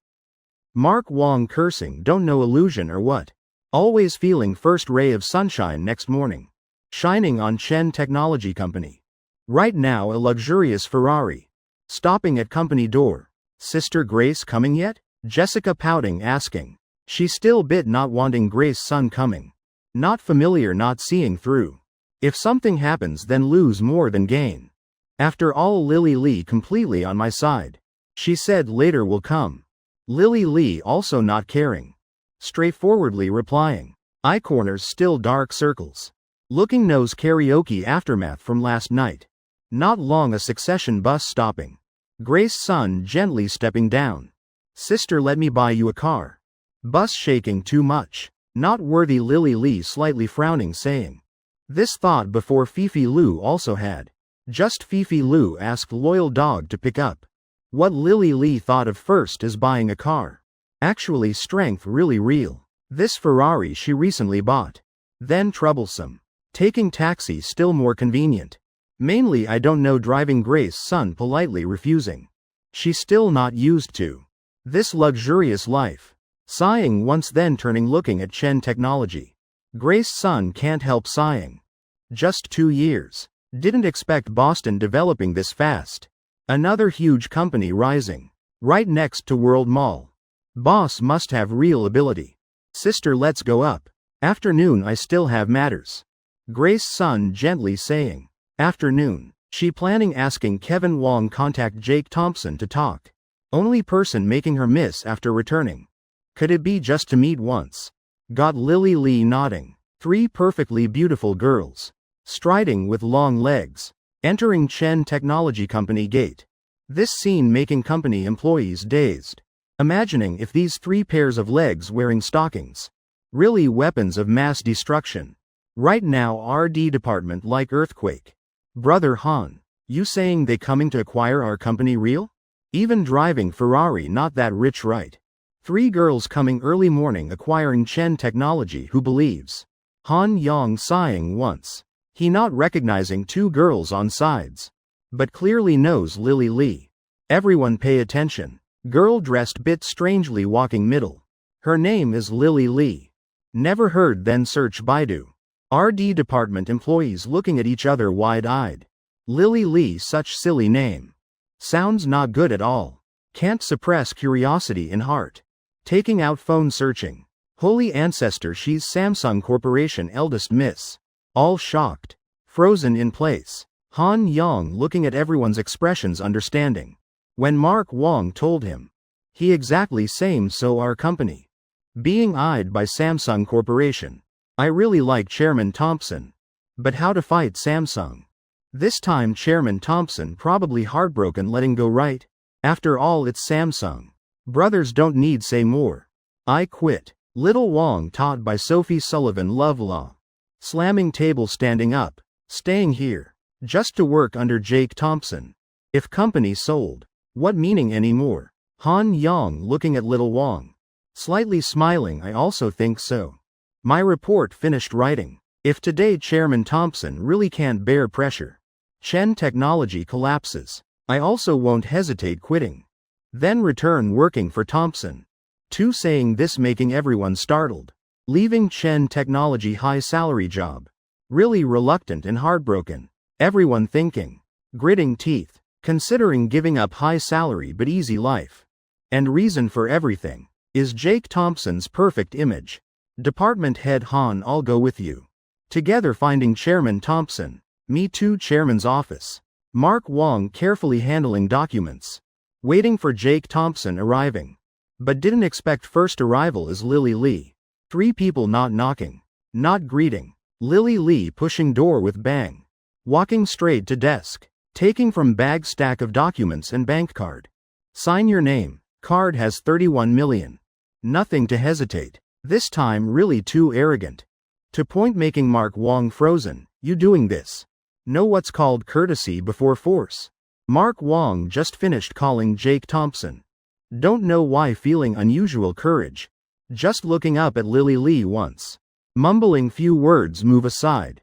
Mark Wong cursing, don't know illusion or what. Always feeling first ray of sunshine next morning. Shining on Chen Technology Company. Right now a luxurious Ferrari. Stopping at company door. Sister Grace coming yet? Jessica pouting asking. She still bit not wanting Grace son coming. Not familiar, not seeing through. If something happens then lose more than gain. After all Lily Lee completely on my side. She said later will come. Lily Lee also not caring. Straightforwardly replying. Eye corners still dark circles. Looking nose karaoke aftermath from last night. Not long a succession bus stopping. Grace son gently stepping down. Sister let me buy you a car. Bus shaking too much. Not worthy Lily Lee slightly frowning saying. This thought before Fifi Lu also had. Just Fifi Lu asked loyal dog to pick up. What Lily Lee thought of first is buying a car. Actually strength really real. This Ferrari she recently bought. Then troublesome. Taking taxi still more convenient. Mainly I don't know driving Grace son politely refusing. She still not used to this luxurious life. Sighing once then turning looking at Chen Technology. Grace son can't help sighing. Just 2 years. Didn't expect Boston developing this fast. Another huge company rising. Right next to World Mall. Boss must have real ability. Sister, let's go up. Afternoon, I still have matters. Grace's son gently saying. Afternoon. She planning asking Kevin Wong contact Jake Thompson to talk. Only person making her miss after returning. Could it be just to meet once? Got Lily Lee nodding. 3 perfectly beautiful girls. Striding with long legs. Entering Chen Technology Company gate. This scene making company employees dazed. Imagining if these 3 pairs of legs wearing stockings. Really weapons of mass destruction. Right now RD department like earthquake. Brother Han, you saying they coming to acquire our company real? Even driving Ferrari not that rich, right? 3 girls coming early morning acquiring Chen Technology, who believes? Han Yang sighing once. He not recognizing 2 girls on sides. But clearly knows Lily Lee. Everyone pay attention. Girl dressed bit strangely walking middle. Her name is Lily Lee. Never heard, then search Baidu. RD department employees looking at each other wide-eyed. Lily Lee, such silly name. Sounds not good at all. Can't suppress curiosity in heart. Taking out phone searching. Holy ancestor, she's Samsung Corporation eldest miss. All shocked. Frozen in place. Han Yang looking at everyone's expressions understanding. When Mark Wong told him. He exactly same, so our company. Being eyed by Samsung Corporation. I really like Chairman Thompson. But how to fight Samsung? This time Chairman Thompson probably heartbroken letting go, right? After all, it's Samsung. Brothers don't need say more. I quit. Little Wong taught by Sophie Sullivan love law. Slamming table standing up. Staying here. Just to work under Jake Thompson. If company sold. What meaning anymore? Han Yang looking at Little Wong. Slightly smiling, I also think so. My report finished writing. If today Chairman Thompson really can't bear pressure. Chen Technology collapses. I also won't hesitate quitting. Then return working for Thompson. 2 saying this making everyone startled. Leaving Chen Technology high salary job. Really reluctant and heartbroken. Everyone thinking. Gritting teeth. Considering giving up high salary but easy life. And reason for everything. Is Jake Thompson's perfect image. Department head Han, I'll go with you. Together finding Chairman Thompson. Me too, Chairman's office. Mark Wong carefully handling documents. Waiting for Jake Thompson arriving. But didn't expect first arrival is Lily Lee. 3 people not knocking. Not greeting. Lily Lee pushing door with bang. Walking straight to desk. Taking from bag stack of documents and bank card. Sign your name. Card has 31 million. Nothing to hesitate. This time really too arrogant. To point making Mark Wong frozen. You doing this? Know what's called courtesy before force. Mark Wong just finished calling Jake Thompson. Don't know why feeling unusual courage. Just looking up at Lily Lee once. Mumbling few words, move aside.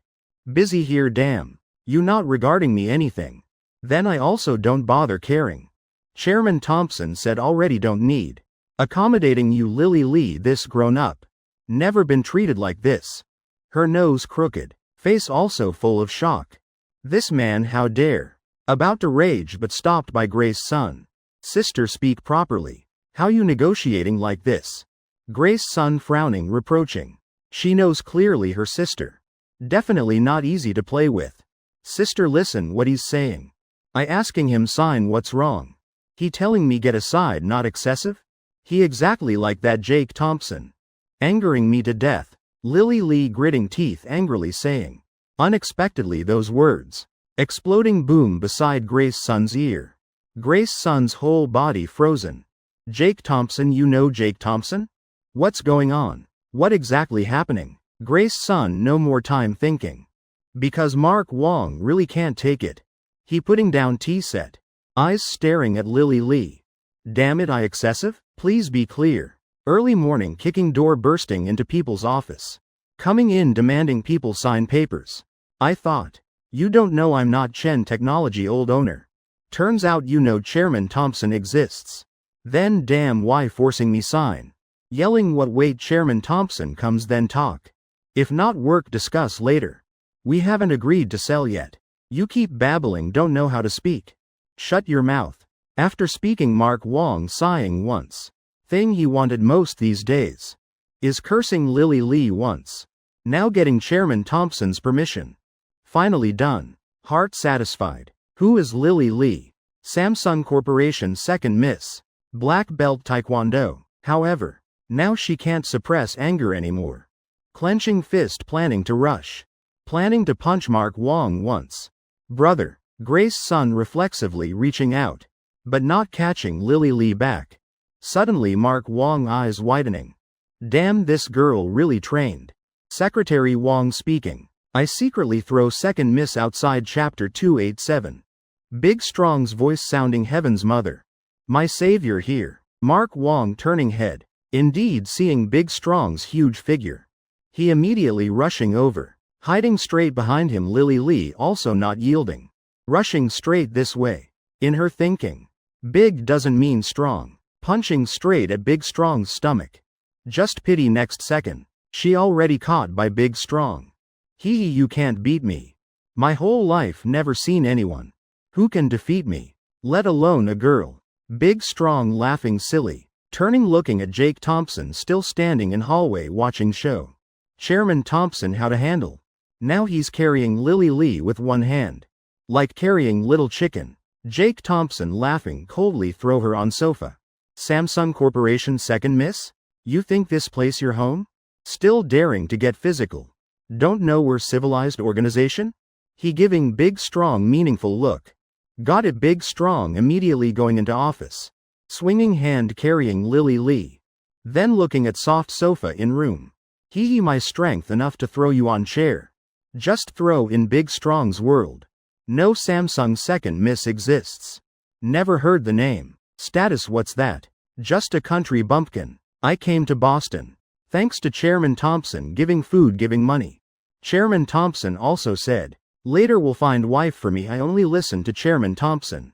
Busy here, damn. You not regarding me anything. Then I also don't bother caring. Chairman Thompson said already don't need. Accommodating you, Lily Lee, this grown up. Never been treated like this. Her nose crooked. Face also full of shock. This man, how dare. About to rage but stopped by Grace's son. Sister, speak properly. How you negotiating like this? Grace's son frowning, reproaching. She knows clearly her sister. Definitely not easy to play with. Sister, listen what he's saying. I asking him sign, what's wrong? He telling me get aside, not excessive? He exactly like that Jake Thompson. Angering me to death. Lily Lee gritting teeth angrily saying. Unexpectedly those words. Exploding boom beside Grace's son's ear. Grace's son's whole body frozen. Jake Thompson, you know Jake Thompson? What's going on? What exactly happening? Grace's son no more time thinking. Because Mark Wong really can't take it. He putting down tea set. Eyes staring at Lily Lee. Damn it, I excessive? Please be clear. Early morning kicking door bursting into people's office. Coming in demanding people sign papers. I thought. You don't know I'm not Chen Technology old owner. Turns out you know Chairman Thompson exists. Then damn why forcing me sign. Yelling what, wait, Chairman Thompson comes then talk. If not work discuss later. We haven't agreed to sell yet. You keep babbling, don't know how to speak. Shut your mouth. After speaking, Mark Wong sighing once. Thing he wanted most these days is cursing Lily Lee once. Now getting Chairman Thompson's permission. Finally done. Heart satisfied. Who is Lily Lee? Samsung Corporation's second Miss. Black belt Taekwondo. However, now she can't suppress anger anymore. Clenching fist, planning to rush. Planning to punch Mark Wong once. Brother. Grace's son reflexively reaching out, but not catching Lily Lee back. Suddenly Mark Wong eyes widening. Damn, this girl really trained. Secretary Wong speaking. I secretly throw second miss outside chapter 287. Big Strong's voice sounding Heaven's mother. My savior here. Mark Wong turning head. Indeed seeing Big Strong's huge figure. He immediately rushing over. Hiding straight behind him, Lily Lee also not yielding. Rushing straight this way. In her thinking. Big doesn't mean strong. Punching straight at Big Strong's stomach. Just pity next second. She already caught by Big Strong. Hee, you can't beat me. My whole life never seen anyone who can defeat me, let alone a girl. Big Strong laughing silly, turning looking at Jake Thompson still standing in hallway watching show. Chairman Thompson how to handle. Now he's carrying Lily Lee with one hand. Like carrying little chicken. Jake Thompson laughing coldly throw her on sofa. Samsung Corporation second miss? You think this place your home? Still daring to get physical. Don't know we're civilized organization? He giving Big Strong meaningful look. Got it. Big Strong immediately going into office. Swinging hand carrying Lily Lee. Then looking at soft sofa in room. Hee, my strength enough to throw you on chair. Just throw in Big Strong's world. No Samsung second miss exists. Never heard the name. Status what's that? Just a country bumpkin. I came to Boston. Thanks to Chairman Thompson giving food giving money. Chairman Thompson also said, later will find wife for me. I only listen to Chairman Thompson.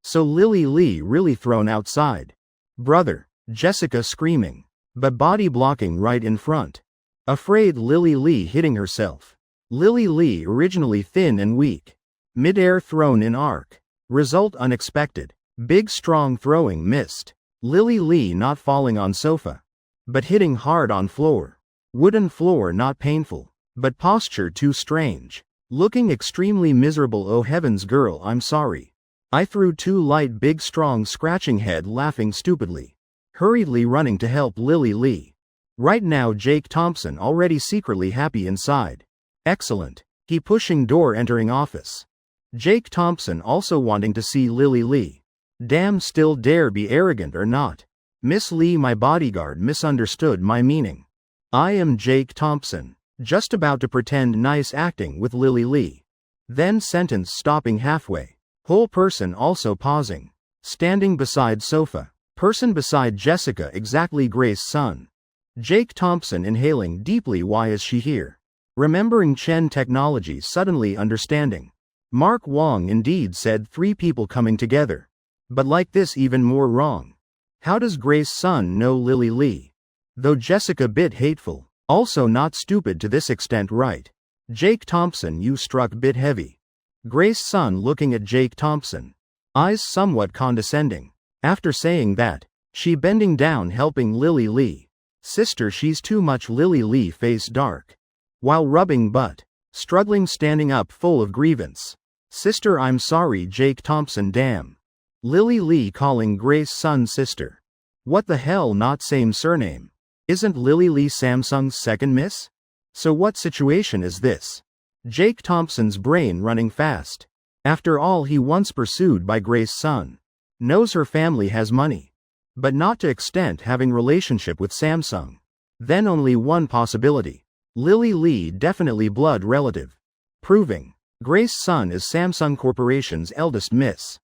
So Lily Lee really thrown outside. Brother. Jessica screaming. But body blocking right in front. Afraid Lily Lee hitting herself. Lily Lee originally thin and weak. Mid-air thrown in arc. Result unexpected. Big Strong throwing missed. Lily Lee not falling on sofa. But hitting hard on floor. Wooden floor not painful. But posture too strange. Looking extremely miserable. Oh heavens girl, I'm sorry. I threw too light. Big Strong scratching head laughing stupidly. Hurriedly running to help Lily Lee. Right now Jake Thompson already secretly happy inside. Excellent. He pushing door entering office. Jake Thompson also wanting to see Lily Lee. Damn, still dare be arrogant or not. Miss Lee, my bodyguard misunderstood my meaning. I am Jake Thompson. Just about to pretend nice acting with Lily Lee. Then sentence stopping halfway. Whole person also pausing. Standing beside sofa. Person beside Jessica exactly Grace's son. Jake Thompson inhaling deeply. Why is she here? Remembering Chen technology suddenly understanding. Mark Wong indeed said 3 people coming together. But like this even more wrong. How does Grace's son know Lily Lee? Though Jessica bit hateful. Also not stupid to this extent, right? Jake Thompson, you struck bit heavy. Grace's son looking at Jake Thompson. Eyes somewhat condescending. After saying that, she bending down helping Lily Lee. Sister, she's too much. Lily Lee face dark. While rubbing butt. Struggling standing up full of grievance. Sister, I'm sorry. Jake Thompson, damn. Lily Lee calling Grace's son sister. What the hell, not same surname. Isn't Lily Lee Samsung's second miss? So what situation is this? Jake Thompson's brain running fast. After all, he once pursued by Grace's son. Knows her family has money. But not to extent having relationship with Samsung. Then only one possibility. Lily Lee definitely blood relative. Proving. Grace's son is Samsung Corporation's eldest miss.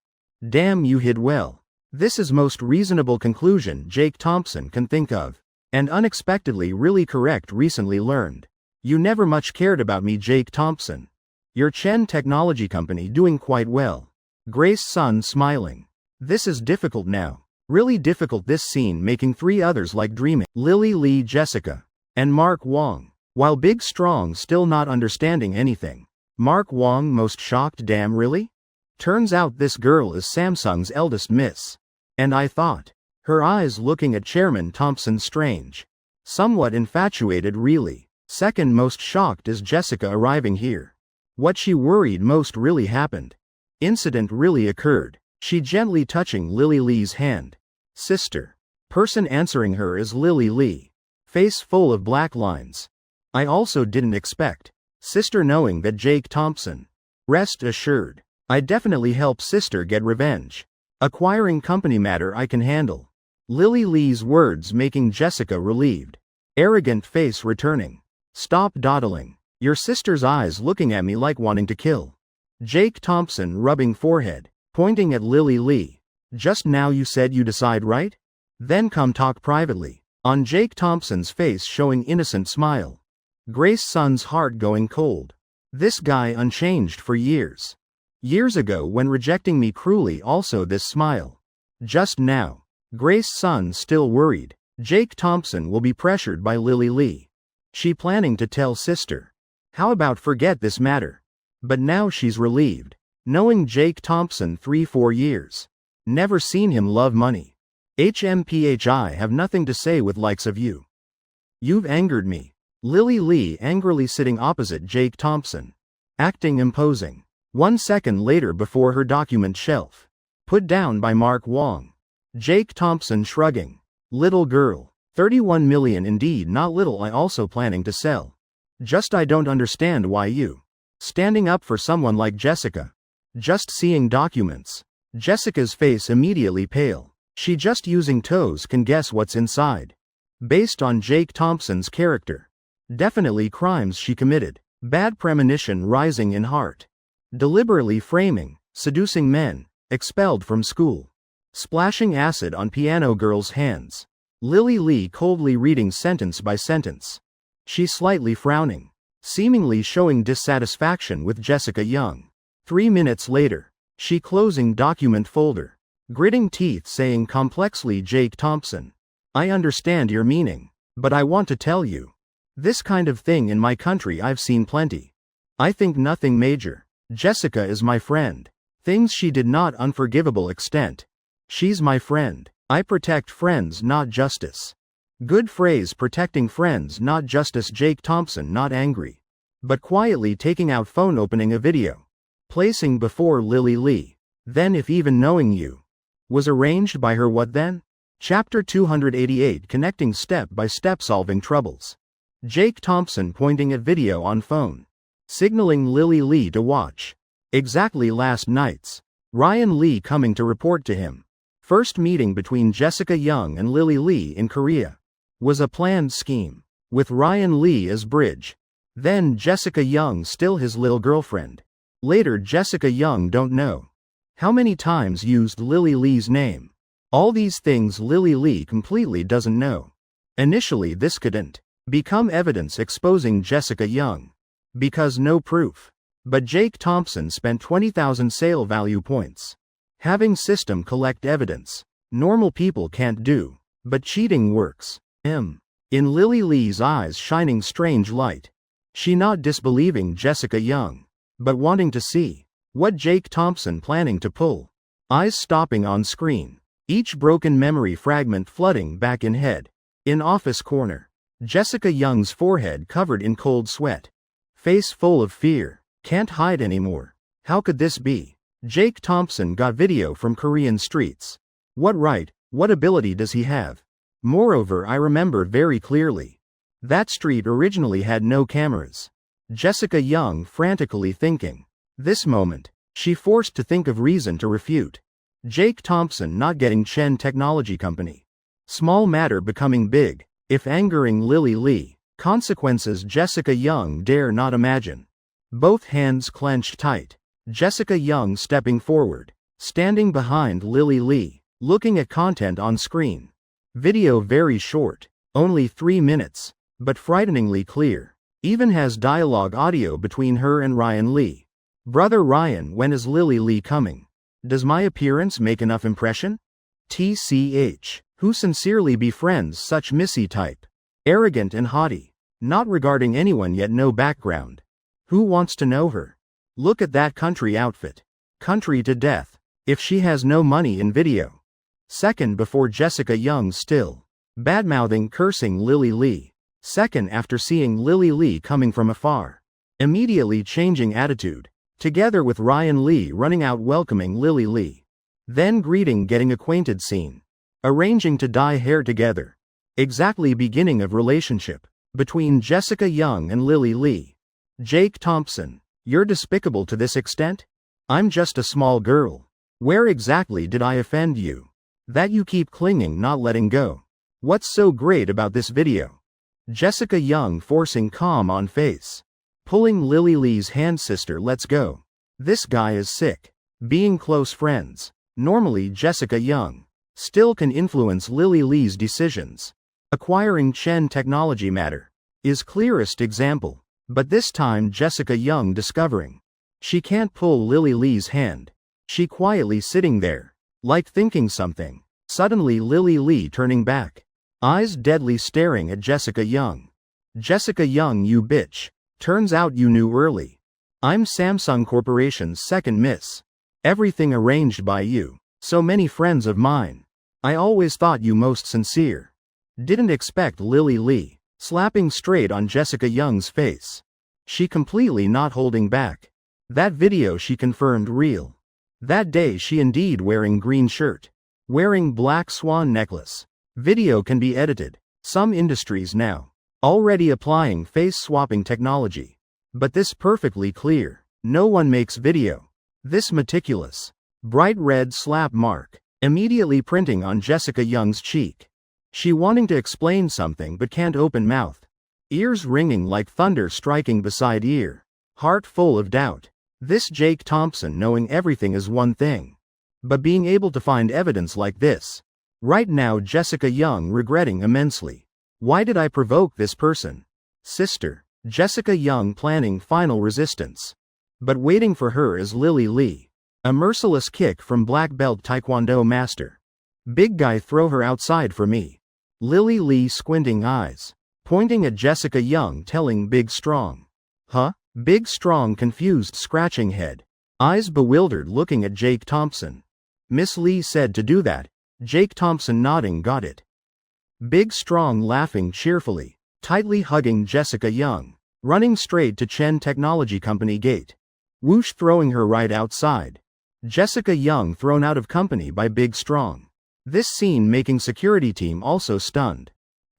Damn, you hid well. This is most reasonable conclusion Jake Thompson can think of. And unexpectedly really correct. Recently learned. You never much cared about me, Jake Thompson. Your Chen technology company doing quite well. Grace's son smiling. This is difficult now. Really difficult. This scene making 3 others like dreaming. Lily Lee, Jessica. And Mark Wong. While Big Strong still not understanding anything. Mark Wong most shocked. Damn, really? Turns out this girl is Samsung's eldest miss. And I thought. Her eyes looking at Chairman Thompson strange. Somewhat infatuated really. Second most shocked is Jessica arriving here. What she worried most really happened. Incident really occurred. She gently touching Lily Lee's hand. Sister. Person answering her is Lily Lee. Face full of black lines. I also didn't expect. Sister knowing that Jake Thompson. Rest assured. I definitely help sister get revenge. Acquiring company matter I can handle. Lily Lee's words making Jessica relieved. Arrogant face returning. Stop dawdling. Your sister's eyes looking at me like wanting to kill. Jake Thompson rubbing forehead, pointing at Lily Lee. Just now you said you decide right? Then come talk privately. On Jake Thompson's face showing innocent smile. Grace Sun's heart going cold. This guy unchanged for years. Years ago when rejecting me cruelly also this smile. Just now. Grace Sun still worried. Jake Thompson will be pressured by Lily Lee. She planning to tell sister. How about forget this matter? But now she's relieved. Knowing Jake Thompson 3-4 years. Never seen him love money. HMPHI have nothing to say with likes of you. You've angered me. Lily Lee angrily sitting opposite Jake Thompson. Acting imposing. 1 second later before her document shelf. Put down by Mark Wong. Jake Thompson shrugging. Little girl. 31 million indeed not little I also planning to sell. Just I don't understand why you. Standing up for someone like Jessica. Just seeing documents. Jessica's face immediately pale. She just using toes can guess what's inside. Based on Jake Thompson's character. Definitely crimes she committed. Bad premonition rising in heart. Deliberately framing, seducing men, expelled from school. Splashing acid on piano girl's hands. Lily Lee coldly reading sentence by sentence. She slightly frowning. Seemingly showing dissatisfaction with Jessica Young. 3 minutes later. She closing document folder. Gritting teeth saying complexly Jake Thompson. I understand your meaning. But I want to tell you. This kind of thing in my country I've seen plenty. I think nothing major. Jessica is my friend. Things she did not unforgivable extent. She's my friend. I protect friends not justice. Good phrase protecting friends not justice Jake Thompson not angry. But quietly taking out phone opening a video. Placing before Lily Lee. Then if even knowing you. Was arranged by her what then? Chapter 288 connecting step by step solving troubles. Jake Thompson pointing at video on phone. Signaling Lily Lee to watch. Exactly last night's. Ryan Lee coming to report to him. First meeting between Jessica Young and Lily Lee in Korea. Was a planned scheme. With Ryan Lee as bridge. Then Jessica Young still his little girlfriend. Later Jessica Young don't know. How many times used Lily Lee's name. All these things Lily Lee completely doesn't know. Initially this couldn't become evidence exposing Jessica Young. Because no proof. But Jake Thompson spent 20,000 sale value points. Having system collect evidence. Normal people can't do. But cheating works. In Lily Lee's eyes shining strange light. She not disbelieving Jessica Young. But wanting to see. What Jake Thompson planning to pull. Eyes stopping on screen. Each broken memory fragment flooding back in head. In office corner. Jessica Young's forehead covered in cold sweat. Face full of fear. Can't hide anymore. How could this be? Jake Thompson got video from Korean streets. What right, what ability does he have? Moreover I remember very clearly. That street originally had no cameras. Jessica Young frantically thinking. This moment, she forced to think of reason to refute. Jake Thompson not getting Chen Technology Company. Small matter becoming big, if angering Lily Lee. Consequences Jessica Young dare not imagine. Both hands clenched tight. Jessica Young stepping forward. Standing behind Lily Lee. Looking at content on screen. Video very short. Only 3 minutes. But frighteningly clear. Even has dialogue audio between her and Ryan Lee. Brother Ryan, when is Lily Lee coming? Does my appearance make enough impression? TCH. Who sincerely befriends such Missy type? Arrogant and haughty. Not regarding anyone yet no background. Who wants to know her? Look at that country outfit. Country to death. If she has no money in video. Second before Jessica Young still. Badmouthing cursing Lily Lee. Second after seeing Lily Lee coming from afar. Immediately changing attitude. Together with Ryan Lee running out welcoming Lily Lee. Then greeting getting acquainted scene. Arranging to dye hair together. Exactly beginning of relationship. Between Jessica Young and Lily Lee. Jake Thompson. You're despicable to this extent? I'm just a small girl. Where exactly did I offend you? That you keep clinging not letting go. What's so great about this video? Jessica Young forcing calm on face. Pulling Lily Lee's hand sister let's go. This guy is sick. Being close friends. Normally Jessica Young. Still can influence Lily Lee's decisions. Acquiring Chen technology matter. Is clearest example. But this time Jessica Young discovering. She can't pull Lily Lee's hand. She quietly sitting there. Like thinking something. Suddenly Lily Lee turning back. Eyes deadly staring at Jessica Young. Jessica Young you bitch. Turns out you knew early. I'm Samsung Corporation's second miss. Everything arranged by you. So many friends of mine. I always thought you most sincere. Didn't expect Lily Lee. Slapping straight on Jessica Young's face. She completely not holding back. That video she confirmed real. That day she indeed wearing green shirt. Wearing black swan necklace. Video can be edited. Some industries now. Already applying face swapping technology. But this perfectly clear. No one makes video. This meticulous. Bright red slap mark. Immediately printing on Jessica Young's cheek. She wanting to explain something but can't open mouth. Ears ringing like thunder striking beside ear. Heart full of doubt. This Jake Thompson knowing everything is one thing. But being able to find evidence like this. Right now Jessica Young regretting immensely. Why did I provoke this person? Sister. Jessica Young planning final resistance. But waiting for her is Lily Lee. A merciless kick from black belt taekwondo master. Big guy throw her outside for me. Lily Lee squinting eyes. Pointing at Jessica Young telling Big Strong. Huh? Big Strong confused scratching head. Eyes bewildered looking at Jake Thompson. Miss Lee said to do that. Jake Thompson nodding got it. Big Strong laughing cheerfully. Tightly hugging Jessica Young. Running straight to Chen Technology Company gate. Whoosh throwing her right outside. Jessica Young thrown out of company by Big Strong. This scene making security team also stunned.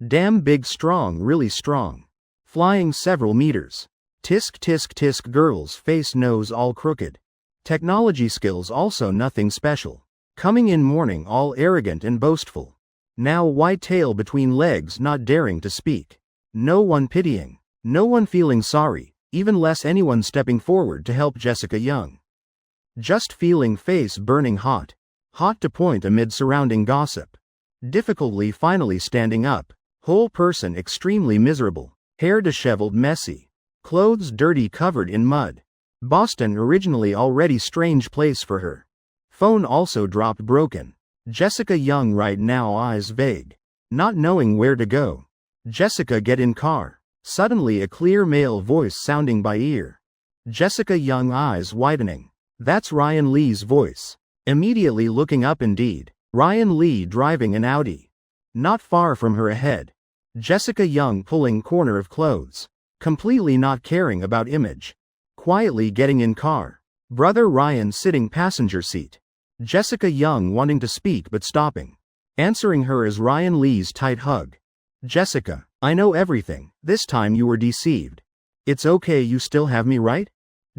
Damn Big Strong really strong. Flying several meters. Tisk tisk tisk girl's face nose all crooked. Technology skills also nothing special. Coming in morning all arrogant and boastful. Now white tail between legs not daring to speak. No one pitying. No one feeling sorry, even less anyone stepping forward to help Jessica Young. Just feeling face burning hot. Hot to point amid surrounding gossip. Difficultly finally standing up. Whole person extremely miserable. Hair disheveled messy. Clothes dirty covered in mud. Boston originally already strange place for her. Phone also dropped broken. Jessica Young right now eyes vague. Not knowing where to go. Jessica get in car. Suddenly a clear male voice sounding by ear. Jessica Young eyes widening. That's Ryan Lee's voice. Immediately looking up indeed. Ryan Lee driving an Audi. Not far from her ahead. Jessica Young pulling corner of clothes. Completely not caring about image. Quietly getting in car. Brother Ryan sitting passenger seat. Jessica Young wanting to speak but stopping. Answering her is Ryan Lee's tight hug. Jessica, I know everything. This time you were deceived. It's okay, you still have me, right?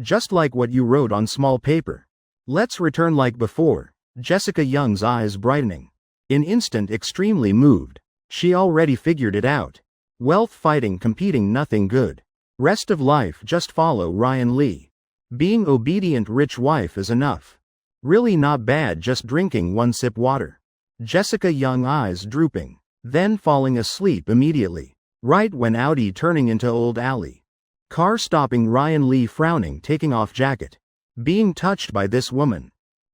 Just like what you wrote on small paper. Let's return like before. Jessica Young's eyes brightening. In instant extremely moved. She already figured it out. Wealth fighting competing nothing good. Rest of life just follow Ryan Lee. Being obedient rich wife is enough. Really not bad just drinking one sip water. Jessica Young eyes drooping. Then falling asleep immediately. Right when Audi turning into old alley. Car stopping Ryan Lee frowning taking off jacket. Being touched by this woman.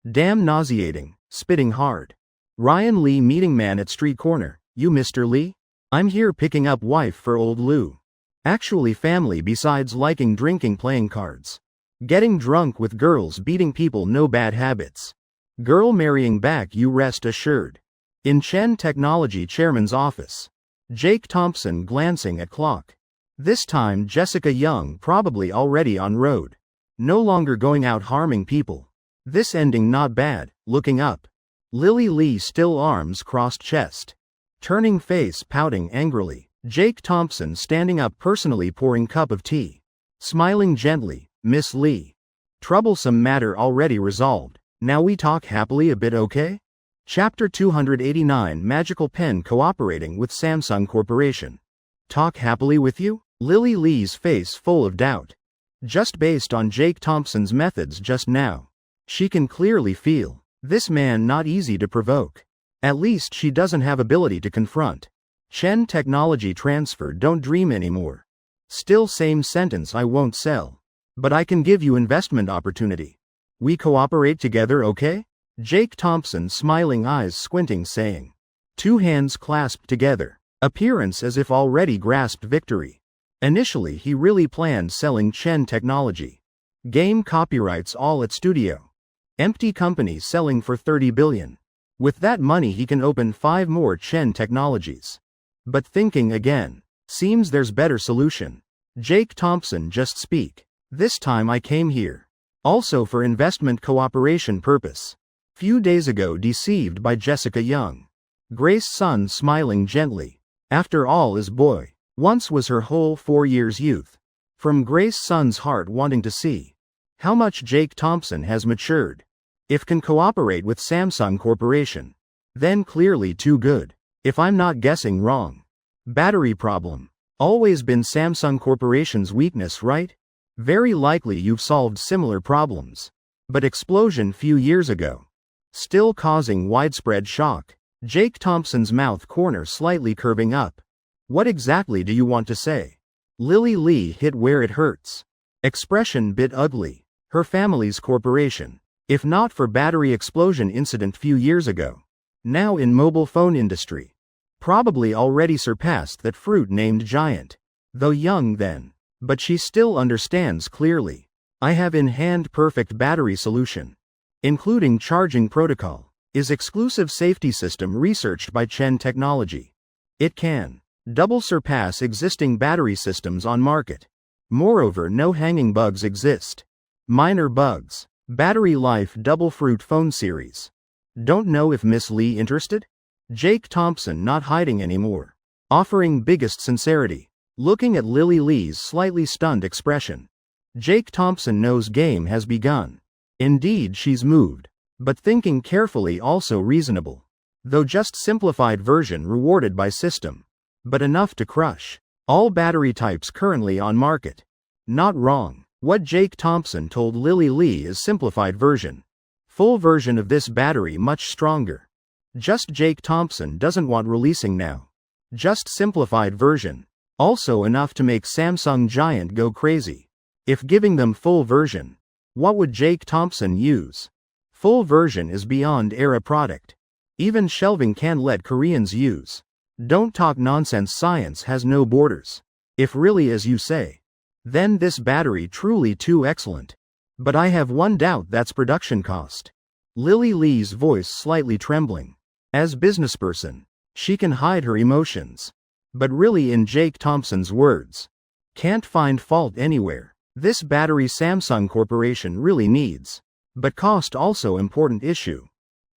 Damn nauseating, spitting hard. Ryan Lee meeting man at street corner. You Mr. Lee? I'm here picking up wife for old Lou. Actually family besides liking drinking playing cards. Getting drunk with girls beating people, no bad habits. Girl marrying back, you rest assured. In Chen Technology chairman's office. Jake Thompson glancing at clock. This time Jessica Young probably already on road. No longer going out harming people. This ending not bad, looking up. Lily Lee still arms crossed chest. Turning face pouting angrily. Jake Thompson standing up personally pouring cup of tea. Smiling gently, Miss Lee. Troublesome matter already resolved. Now we talk happily a bit, okay? Chapter 289 Magical Pen cooperating with Samsung Corporation. Talk happily with you? Lily Lee's face full of doubt. Just based on Jake Thompson's methods just now. She can clearly feel. This man not easy to provoke. At least she doesn't have ability to confront. Chen Technology transfer, don't dream anymore. Still same sentence, I won't sell. But I can give you investment opportunity. We cooperate together, okay? Jake Thompson smiling eyes squinting saying. Two hands clasped together. Appearance as if already grasped victory. Initially he really planned selling Chen Technology. Game copyrights all at studio. Empty company selling for 30 billion. With that money he can open 5 more Chen Technologies. But thinking again. Seems there's better solution. Jake Thompson just speak. This time I came here. Also for investment cooperation purpose. Few days ago deceived by Jessica Young. Grace son smiling gently. After all is boy. Once was her whole 4 years youth. From Grace son's heart wanting to see. How much Jake Thompson has matured. If can cooperate with Samsung Corporation. Then clearly too good. If I'm not guessing wrong. Battery problem. Always been Samsung Corporation's weakness, right? Very likely you've solved similar problems. But explosion few years ago. Still causing widespread shock. Jake Thompson's mouth corner slightly curving up. What exactly do you want to say? Lily Lee hit where it hurts. Expression bit ugly. Her family's corporation. If not for battery explosion incident few years ago. Now in mobile phone industry. Probably already surpassed that fruit named Giant. Though young then. But she still understands clearly. I have in hand perfect battery solution. Including charging protocol. Is exclusive safety system researched by Chen Technology. It can double surpass existing battery systems on market. Moreover, no hanging bugs exist. Minor bugs. Battery life double fruit phone series. Don't know if Miss Lee interested? Jake Thompson not hiding anymore. Offering biggest sincerity. Looking at Lily Lee's slightly stunned expression. Jake Thompson knows game has begun. Indeed she's moved. But thinking carefully also reasonable. Though just simplified version rewarded by system. But enough to crush. All battery types currently on market. Not wrong. What Jake Thompson told Lily Lee is simplified version. Full version of this battery much stronger. Just Jake Thompson doesn't want releasing now. Just simplified version. Also enough to make Samsung Giant go crazy. If giving them full version. What would Jake Thompson use? Full version is beyond era product. Even shelving can let Koreans use. Don't talk nonsense, science has no borders. If really as you say. Then this battery truly too excellent. But I have one doubt, that's production cost. Lily Lee's voice slightly trembling. As businessperson, she can hide her emotions. But really in Jake Thompson's words. Can't find fault anywhere. This battery Samsung Corporation really needs. But cost also important issue.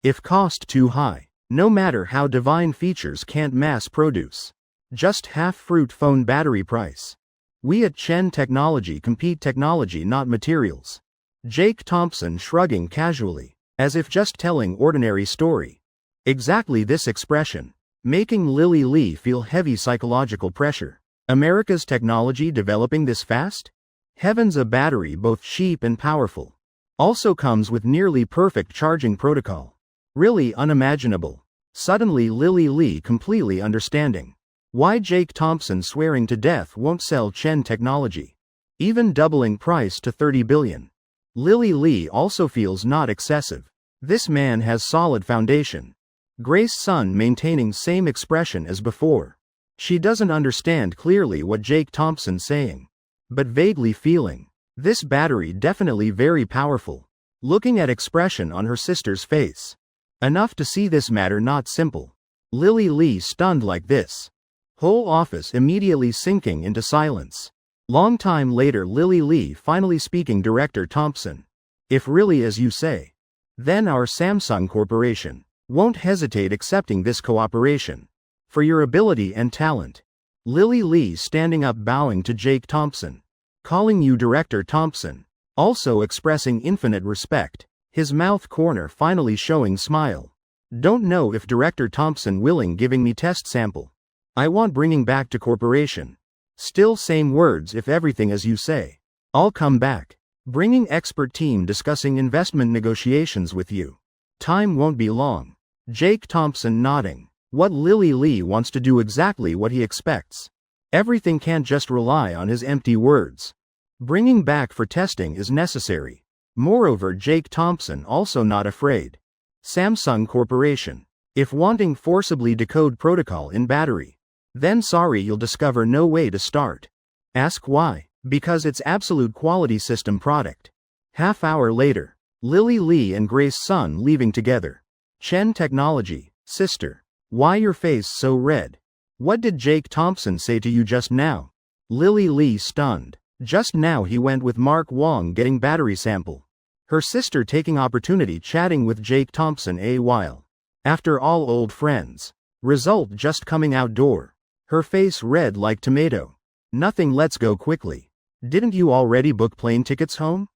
If cost too high, no matter how divine features can't mass produce. Just half fruit phone battery price. We at Chen Technology compete technology not materials. Jake Thompson shrugging casually, as if just telling ordinary story. Exactly this expression, making Lily Lee feel heavy psychological pressure. America's technology developing this fast? Heavens, a battery both cheap and powerful. Also comes with nearly perfect charging protocol. Really unimaginable. Suddenly Lily Lee completely understanding. Why Jake Thompson swearing to death won't sell Chen Technology. Even doubling price to 30 billion. Lily Lee also feels not excessive. This man has solid foundation. Grace Sun maintaining same expression as before. She doesn't understand clearly what Jake Thompson saying. But vaguely feeling. This battery definitely very powerful. Looking at expression on her sister's face. Enough to see this matter not simple. Lily Lee stunned like this. Whole office immediately sinking into silence. Long time later Lily Lee finally speaking Director Thompson. If really as you say, then our Samsung Corporation won't hesitate accepting this cooperation. For your ability and talent. Lily Lee standing up bowing to Jake Thompson. Calling you Director Thompson. Also expressing infinite respect. His mouth corner finally showing smile. Don't know if Director Thompson willing giving me test sample. I want bringing back to corporation. Still same words if everything as you say. I'll come back. Bringing expert team discussing investment negotiations with you. Time won't be long. Jake Thompson nodding. What Lily Lee wants to do exactly what he expects. Everything can't just rely on his empty words. Bringing back for testing is necessary. Moreover Jake Thompson also not afraid. Samsung Corporation. If wanting forcibly decode protocol in battery. Then sorry you'll discover no way to start. Ask why. Because it's absolute quality system product. Half hour later. Lily Lee and Grace Sun leaving together. Chen Technology. Sister. Why your face so red? What did Jake Thompson say to you just now? Lily Lee stunned. Just now he went with Mark Wong getting battery sample. Her sister taking opportunity chatting with Jake Thompson a while. After all old friends. Result just coming outdoor. Her face red like tomato. Nothing let's go quickly. Didn't you already book plane tickets home?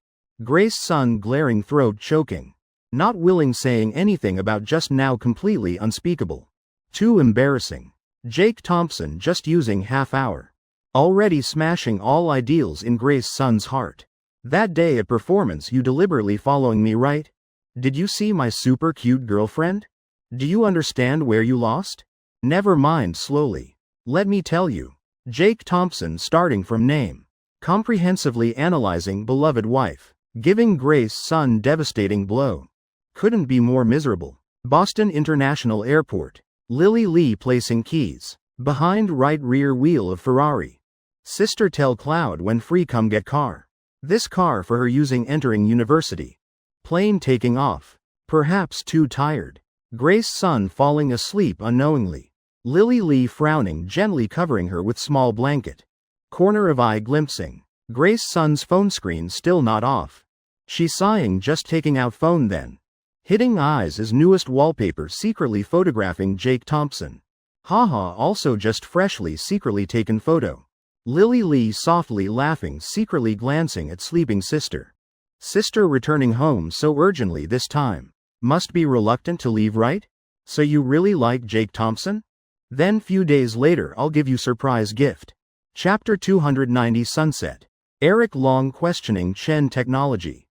Grace Sun glaring throat choking. Not willing saying anything about just now completely unspeakable. Too embarrassing. Jake Thompson just using half hour. Already smashing all ideals in Grace Sun's heart. That day at performance you deliberately following me right? Did you see my super cute girlfriend? Do you understand where you lost? Never mind slowly. Let me tell you. Jake Thompson starting from name. Comprehensively analyzing beloved wife. Giving Grace Sun devastating blow. Couldn't be more miserable. Boston International Airport. Lily Lee placing keys. Behind right rear wheel of Ferrari. Sister tell Cloud when free come get car. This car for her using entering university. Plane taking off. Perhaps too tired. Grace Sun falling asleep unknowingly. Lily Lee frowning gently covering her with small blanket. Corner of eye glimpsing. Grace Sun's phone screen still not off. She sighing just taking out phone then. Hitting eyes as newest wallpaper secretly photographing Jake Thompson. Haha also just freshly secretly taken photo. Lily Lee softly laughing secretly glancing at sleeping sister. Sister returning home so urgently this time. Must be reluctant to leave right? So you really like Jake Thompson? Then few days later I'll give you surprise gift. Chapter 290 Sunset. Eric Long questioning Chen Technology.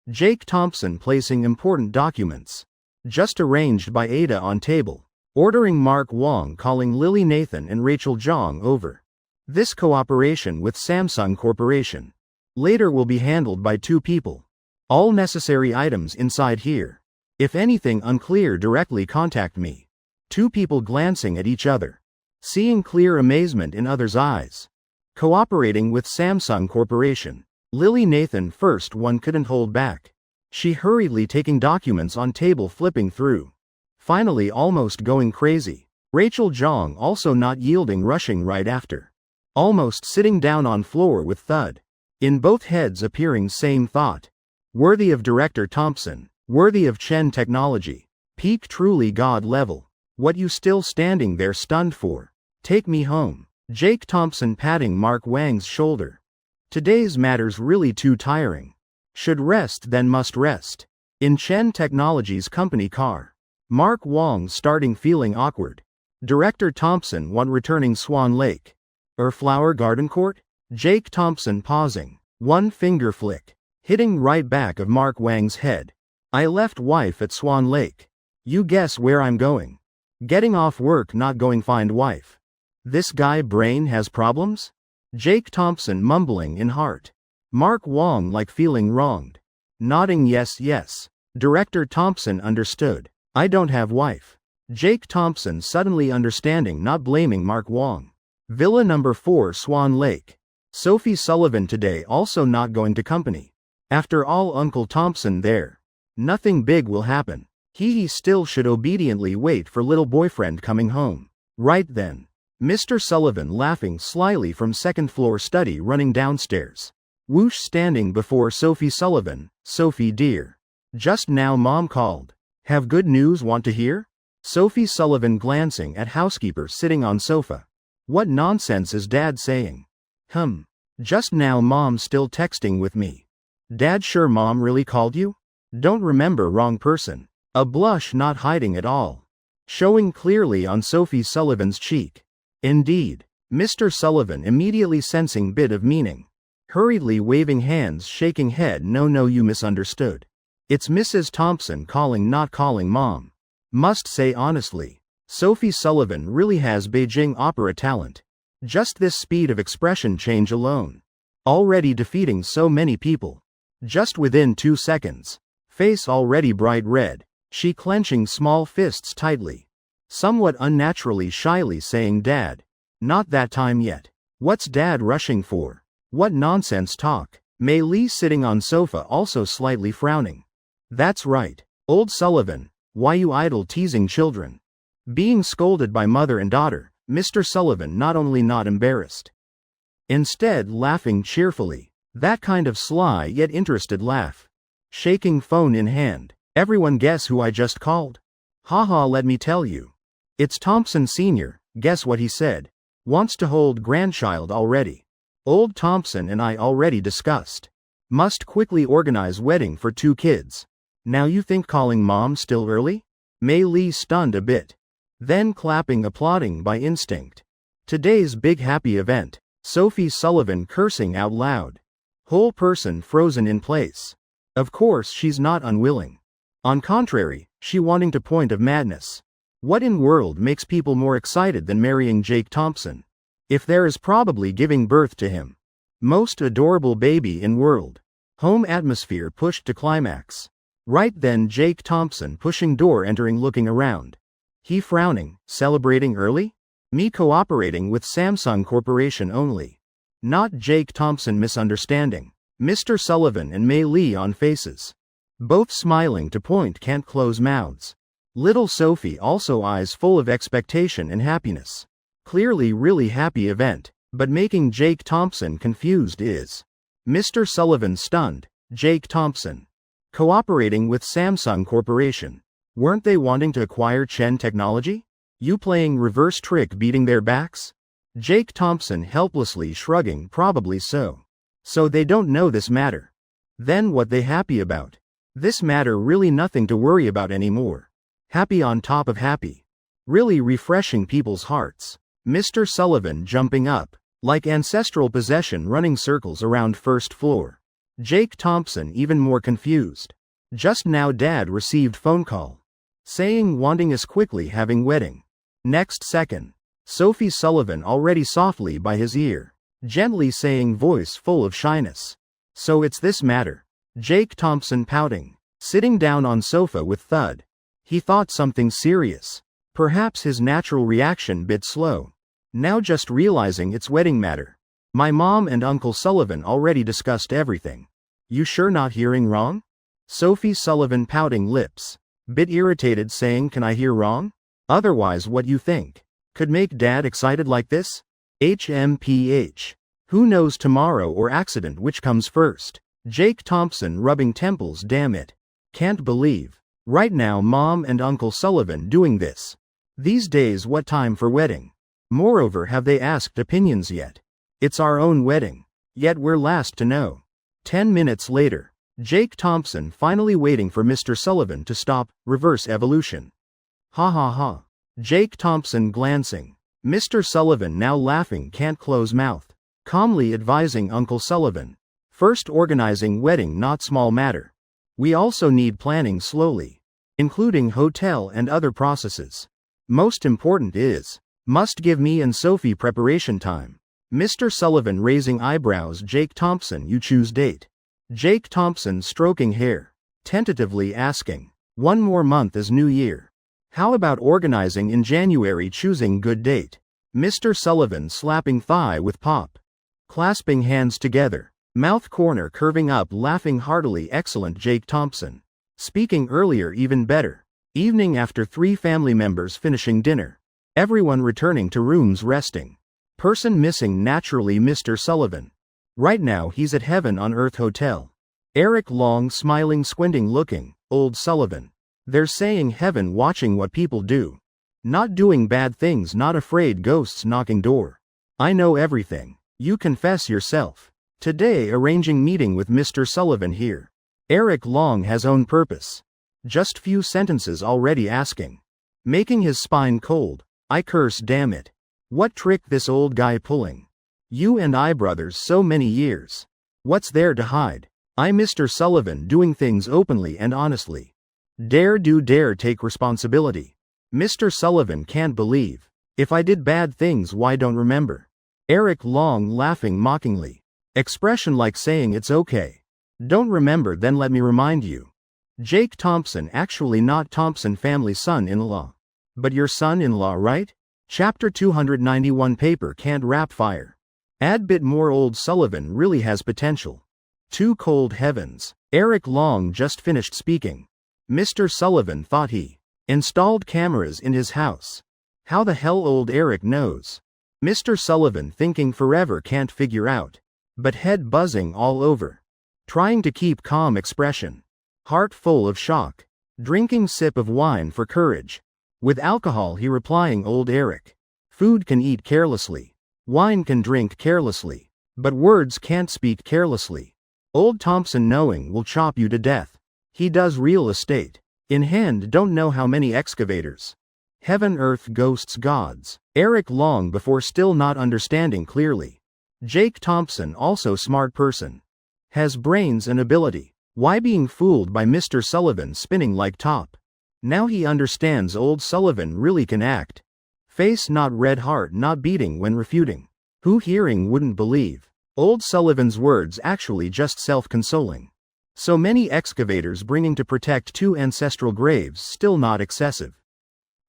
Jake Thompson placing important documents. Just arranged by Ada on table. Ordering Mark Wong calling Lily Nathan and Rachel Zhang over. This cooperation with Samsung Corporation. Later will be handled by two people. All necessary items inside here. If anything unclear directly contact me. Two people glancing at each other. Seeing clear amazement in others' eyes. Cooperating with Samsung Corporation. Lily Nathan first one couldn't hold back. She hurriedly taking documents on table flipping through. Finally almost going crazy. Rachel Zhang also not yielding rushing right after. Almost sitting down on floor with thud. In both heads appearing same thought. Worthy of Director Thompson. Worthy of Chen Technology. Peak truly God level. What you still standing there stunned for? Take me home. Jake Thompson patting Mark Wang's shoulder. Today's matters really too tiring. Should rest then must rest. In Chen Technology's company car. Mark Wong starting feeling awkward. Director Thompson want returning Swan Lake. Flower Garden Court? Jake Thompson pausing. One finger flick. Hitting right back of Mark Wang's head. I left wife at Swan Lake. You guess where I'm going. Getting off work not going find wife. This guy brain has problems? Jake Thompson mumbling in heart. Mark Wong like feeling wronged. Nodding yes yes. Director Thompson understood. I don't have wife. Jake Thompson suddenly understanding not blaming Mark Wong. Villa number 4 Swan Lake. Sophie Sullivan today also not going to company. After all, Uncle Thompson there. Nothing big will happen. He still should obediently wait for little boyfriend coming home. Right then. Mr. Sullivan laughing slyly from second floor study running downstairs. Whoosh standing before Sophie Sullivan. Sophie dear. Just now mom called. Have good news want to hear? Sophie Sullivan glancing at housekeeper sitting on sofa. What nonsense is dad saying? Just now mom still texting with me. Dad sure mom really called you? Don't remember wrong person. A blush not hiding at all. Showing clearly on Sophie Sullivan's cheek. Indeed. Mr. Sullivan immediately sensing bit of meaning. Hurriedly waving hands shaking head no you misunderstood. It's Mrs. Thompson calling not calling mom. Must say honestly. Sophie Sullivan really has Beijing opera talent. Just this speed of expression change alone. Already defeating so many people. Just within 2 seconds. Face already bright red. She clenching small fists tightly. Somewhat unnaturally shyly saying Dad. Not that time yet. What's Dad rushing for? What nonsense talk? Mei Li sitting on sofa also slightly frowning. That's right. Old Sullivan. Why you idle teasing children? Being scolded by mother and daughter, Mr. Sullivan not only not embarrassed. Instead laughing cheerfully. That kind of sly yet interested laugh. Shaking phone in hand. Everyone guess who I just called? Haha, let me tell you. It's Thompson Sr., guess what he said? Wants to hold grandchild already. Old Thompson and I already discussed. Must quickly organize wedding for 2 kids. Now you think calling mom still early? Mei Li stunned a bit. Then clapping applauding by instinct. Today's big happy event. Sophie Sullivan cursing out loud. Whole person frozen in place. Of course she's not unwilling. On contrary, she wanting to point of madness. What in world makes people more excited than marrying Jake Thompson? If there is probably giving birth to him. Most adorable baby in world. Home atmosphere pushed to climax. Right then Jake Thompson pushing door entering looking around. He frowning, celebrating early? Me cooperating with Samsung Corporation only. Not Jake Thompson misunderstanding. Mr. Sullivan and Mei Li on faces. Both smiling to point can't close mouths. Little Sophie also eyes full of expectation and happiness. Clearly really happy event, but making Jake Thompson confused is. Mr. Sullivan stunned. Jake Thompson. Cooperating with Samsung Corporation. Weren't they wanting to acquire Chen Technology? You playing reverse trick beating their backs? Jake Thompson helplessly shrugging probably so. So they don't know this matter. Then what they happy about? This matter really nothing to worry about anymore. Happy on top of happy. Really refreshing people's hearts. Mr. Sullivan jumping up, like ancestral possession running circles around first floor. Jake Thompson even more confused. Just now dad received phone call. Saying wanting us quickly having wedding. Next second. Sophie Sullivan already softly by his ear. Gently saying voice full of shyness. So it's this matter. Jake Thompson pouting. Sitting down on sofa with thud. He thought something serious. Perhaps his natural reaction bit slow. Now just realizing it's wedding matter. My mom and Uncle Sullivan already discussed everything. You sure not hearing wrong? Sophie Sullivan pouting lips. Bit irritated saying can I hear wrong? Otherwise what you think? Could make dad excited like this? HMPH. Who knows tomorrow or accident which comes first? Jake Thompson rubbing temples damn it. Can't believe. Right now mom and Uncle Sullivan doing this. These days what time for wedding? Moreover have they asked opinions yet? It's our own wedding. Yet we're last to know. 10 minutes later. Jake Thompson finally waiting for Mr. Sullivan to stop, reverse evolution. Ha ha ha. Jake Thompson glancing. Mr. Sullivan now laughing can't close mouth. Calmly advising Uncle Sullivan. First organizing wedding not small matter. We also need planning slowly. Including hotel and other processes. Most important is. Must give me and Sophie preparation time. Mr. Sullivan raising eyebrows. Jake Thompson you choose date. Jake Thompson stroking hair. Tentatively asking. 1 more month is New Year. How about organizing in January choosing good date? Mr. Sullivan slapping thigh with pop. Clasping hands together. Mouth corner curving up, laughing heartily. Excellent, Jake Thompson. Speaking earlier, even better. Evening after 3 family members finishing dinner. Everyone returning to rooms resting. Person missing, naturally Mr. Sullivan. Right now he's at Heaven on Earth Hotel. Eric Long smiling, squinting, looking. Old Sullivan. They're saying heaven, watching what people do. Not doing bad things, not afraid ghosts knocking door. I know everything. You confess yourself. Today arranging meeting with Mr. Sullivan here. Eric Long has own purpose. Just few sentences already asking. Making his spine cold. I curse, damn it. What trick this old guy pulling? You and I brothers so many years. What's there to hide? I Mr. Sullivan doing things openly and honestly. Dare do, dare take responsibility. Mr. Sullivan can't believe. If I did bad things, why don't remember? Eric Long laughing mockingly. Expression like saying it's okay. Don't remember, then let me remind you. Jake Thompson, actually not Thompson family son-in-law. But your son-in-law, right? Chapter 291. Paper can't rap fire. Add bit more. Old Sullivan really has potential. Two cold heavens. Eric Long just finished speaking. Mr. Sullivan thought he installed cameras in his house. How the hell old Eric knows? Mr. Sullivan thinking forever, can't figure out. But head buzzing all over. Trying to keep calm expression. Heart full of shock. Drinking sip of wine for courage. With alcohol he replying, old Eric. Food can eat carelessly. Wine can drink carelessly. But words can't speak carelessly. Old Thompson knowing will chop you to death. He does real estate. In hand, don't know how many excavators. Heaven, earth, ghosts, gods. Eric Long before still not understanding clearly. Jake Thompson also smart person. Has brains and ability. Why being fooled by Mr. Sullivan spinning like top? Now he understands old Sullivan really can act. Face not red, heart not beating when refuting. Who hearing wouldn't believe. Old Sullivan's words actually just self-consoling. So many excavators bringing to protect 2 ancestral graves, still not excessive.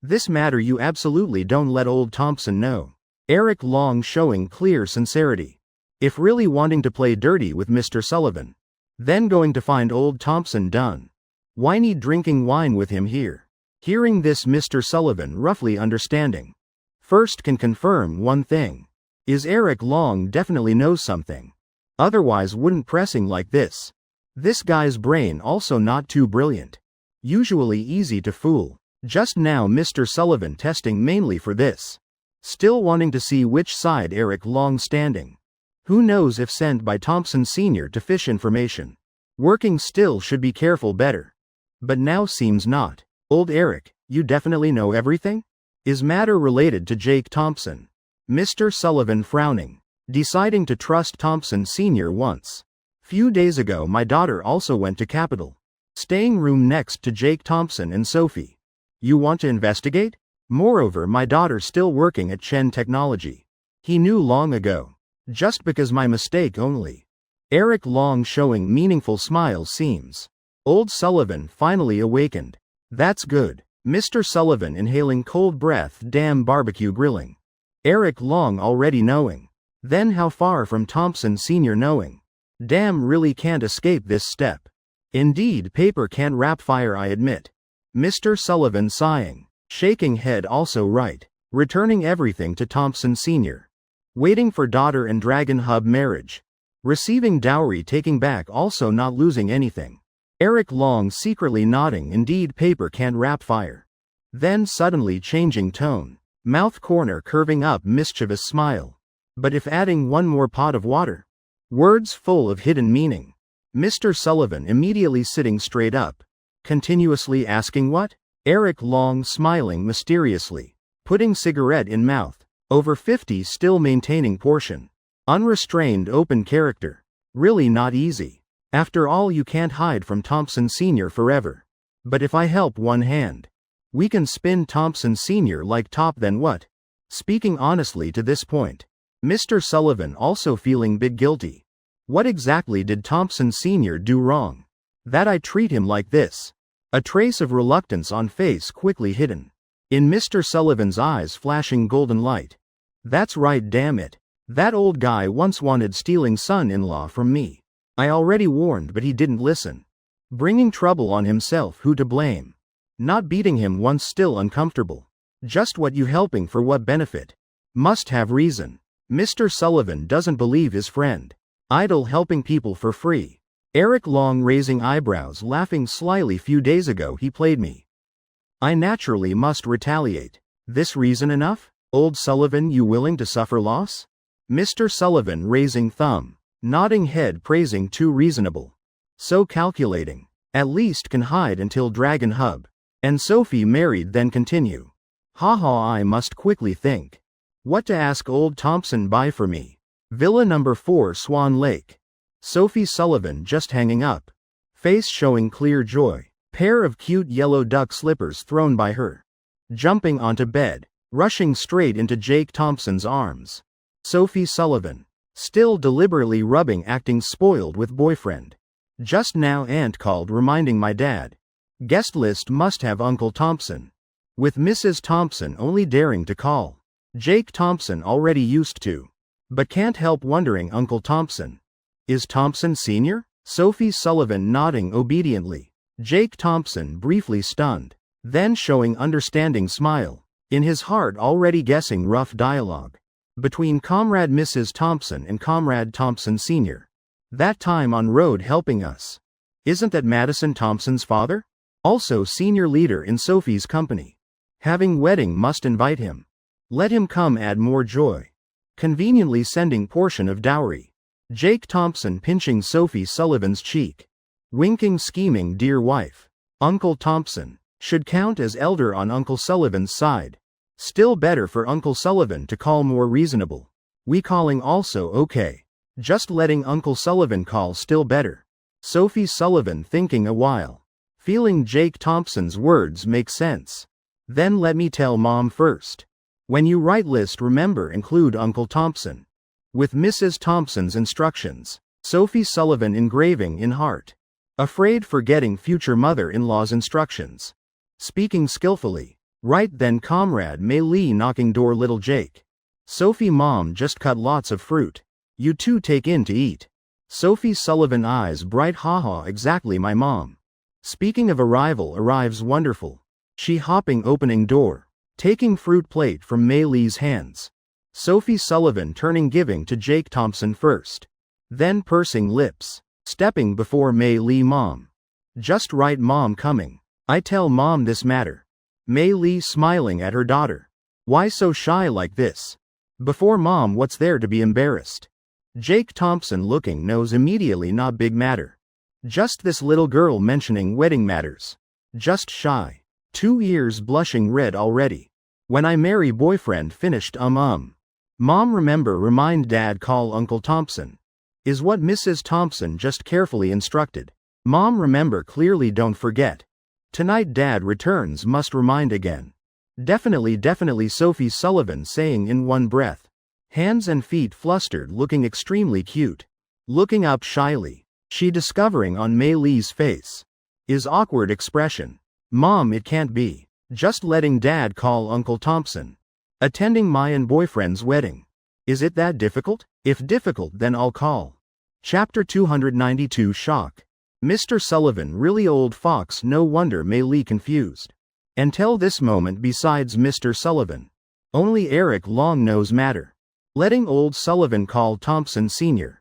This matter you absolutely don't let old Thompson know. Eric Long showing clear sincerity. If really wanting to play dirty with Mr. Sullivan, then going to find old Thompson done. Why need drinking wine with him here? Hearing this, Mr. Sullivan roughly understanding. First can confirm one thing. Is Eric Long definitely knows something. Otherwise wouldn't pressing like this. This guy's brain also not too brilliant. Usually easy to fool. Just now Mr. Sullivan testing mainly for this. Still wanting to see which side Eric Long standing. Who knows if sent by Thompson Sr. to fish information. Working still should be careful better. But now seems not. Old Eric, you definitely know everything? Is matter related to Jake Thompson? Mr. Sullivan frowning. Deciding to trust Thompson Sr. once. Few days ago my daughter also went to Capitol. Staying room next to Jake Thompson and Sophie. You want to investigate? Moreover, my daughter still working at Chen Technology. He knew long ago. Just because my mistake only. Eric Long showing meaningful smile seems. Old Sullivan finally awakened. That's good. Mr. Sullivan inhaling cold breath, damn barbecue grilling. Eric Long already knowing. Then how far from Thompson Sr. knowing. Damn, really can't escape this step. Indeed, paper can't rap fire, I admit. Mr. Sullivan sighing. Shaking head, also right. Returning everything to Thompson Sr. Waiting for daughter and Dragon Hub marriage. Receiving dowry, taking back, also not losing anything. Eric Long secretly nodding, indeed paper can't rap fire. Then suddenly changing tone. Mouth corner curving up, mischievous smile. But if adding one more pot of water? Words full of hidden meaning. Mr. Sullivan immediately sitting straight up. Continuously asking what? Eric Long smiling mysteriously. Putting cigarette in mouth. Over 50 still maintaining portion. Unrestrained open character. Really not easy. After all, you can't hide from Thompson Sr. forever. But if I help one hand, we can spin Thompson Sr. like top, then what? Speaking honestly to this point. Mr. Sullivan also feeling bit guilty. What exactly did Thompson Sr. do wrong? That I treat him like this? A trace of reluctance on face quickly hidden. In Mr. Sullivan's eyes flashing golden light. That's right, damn it. That old guy once wanted stealing son-in-law from me. I already warned but he didn't listen. Bringing trouble on himself, who to blame? Not beating him once, still uncomfortable. Just what you helping for, what benefit? Must have reason. Mr. Sullivan doesn't believe his friend. Idle, helping people for free. Eric Long raising eyebrows, laughing slyly. Few days ago he played me. I naturally must retaliate. This reason enough? Old Sullivan, you willing to suffer loss? Mr. Sullivan raising thumb. Nodding head, praising, too reasonable. So calculating. At least can hide until Dragon Hub. And Sophie married, then continue. Haha, I must quickly think. What to ask old Thompson buy for me. Villa number 4, Swan Lake. Sophie Sullivan just hanging up. Face showing clear joy. Pair of cute yellow duck slippers thrown by her. Jumping onto bed. Rushing straight into Jake Thompson's arms. Sophie Sullivan. Still deliberately rubbing, acting spoiled with boyfriend. Just now aunt called reminding my dad. Guest list must have Uncle Thompson. With Mrs. Thompson only daring to call. Jake Thompson already used to. But can't help wondering, Uncle Thompson. Is Thompson Sr.? Sophie Sullivan nodding obediently. Jake Thompson briefly stunned. Then showing understanding smile. In his heart already guessing rough dialogue. Between Comrade Mrs. Thompson and Comrade Thompson Sr. That time on road helping us. Isn't that Madison Thompson's father? Also senior leader in Sophie's company. Having wedding, must invite him. Let him come, add more joy. Conveniently sending portion of dowry. Jake Thompson pinching Sophie Sullivan's cheek. Winking, scheming, dear wife. Uncle Thompson. Should count as elder on Uncle Sullivan's side. Still better for Uncle Sullivan to call, more reasonable. We calling also okay. Just letting Uncle Sullivan call still better. Sophie Sullivan thinking a while. Feeling Jake Thompson's words make sense. Then let me tell mom first. When you write list, remember include Uncle Thompson. With Mrs. Thompson's instructions. Sophie Sullivan engraving in heart. Afraid forgetting future mother-in-law's instructions. Speaking skillfully. Right then Comrade Mei Lee knocking door, little Jake. Sophie mom just cut lots of fruit. You two take in to eat. Sophie Sullivan eyes bright, haha, exactly my mom. Speaking of arrival, arrives wonderful. She hopping, opening door. Taking fruit plate from Mei Lee's hands. Sophie Sullivan turning, giving to Jake Thompson first. Then pursing lips. Stepping before Mei Lee, mom. Just right mom coming. I tell mom this matter. Mei Lee smiling at her daughter. Why so shy like this? Before mom, what's there to be embarrassed? Jake Thompson looking, knows immediately, not big matter. Just this little girl mentioning wedding matters. Just shy. 2 ears blushing red already. When I marry boyfriend finished Mom remember, remind dad, call Uncle Thompson. Is what Mrs. Thompson just carefully instructed. Mom remember clearly, don't forget. Tonight dad returns, must remind again. Definitely Sophie Sullivan saying in one breath. Hands and feet flustered, looking extremely cute. Looking up shyly. She discovering on Mei Lee's face. Is awkward expression. Mom, it can't be. Just letting dad call Uncle Thompson. Attending my and boyfriend's wedding. Is it that difficult? If difficult, then I'll call. Chapter 292 Shock. Mr. Sullivan really old fox, no wonder Mei Lee confused. Until this moment, besides Mr. Sullivan. Only Eric Long knows matter. Letting old Sullivan call Thompson Sr.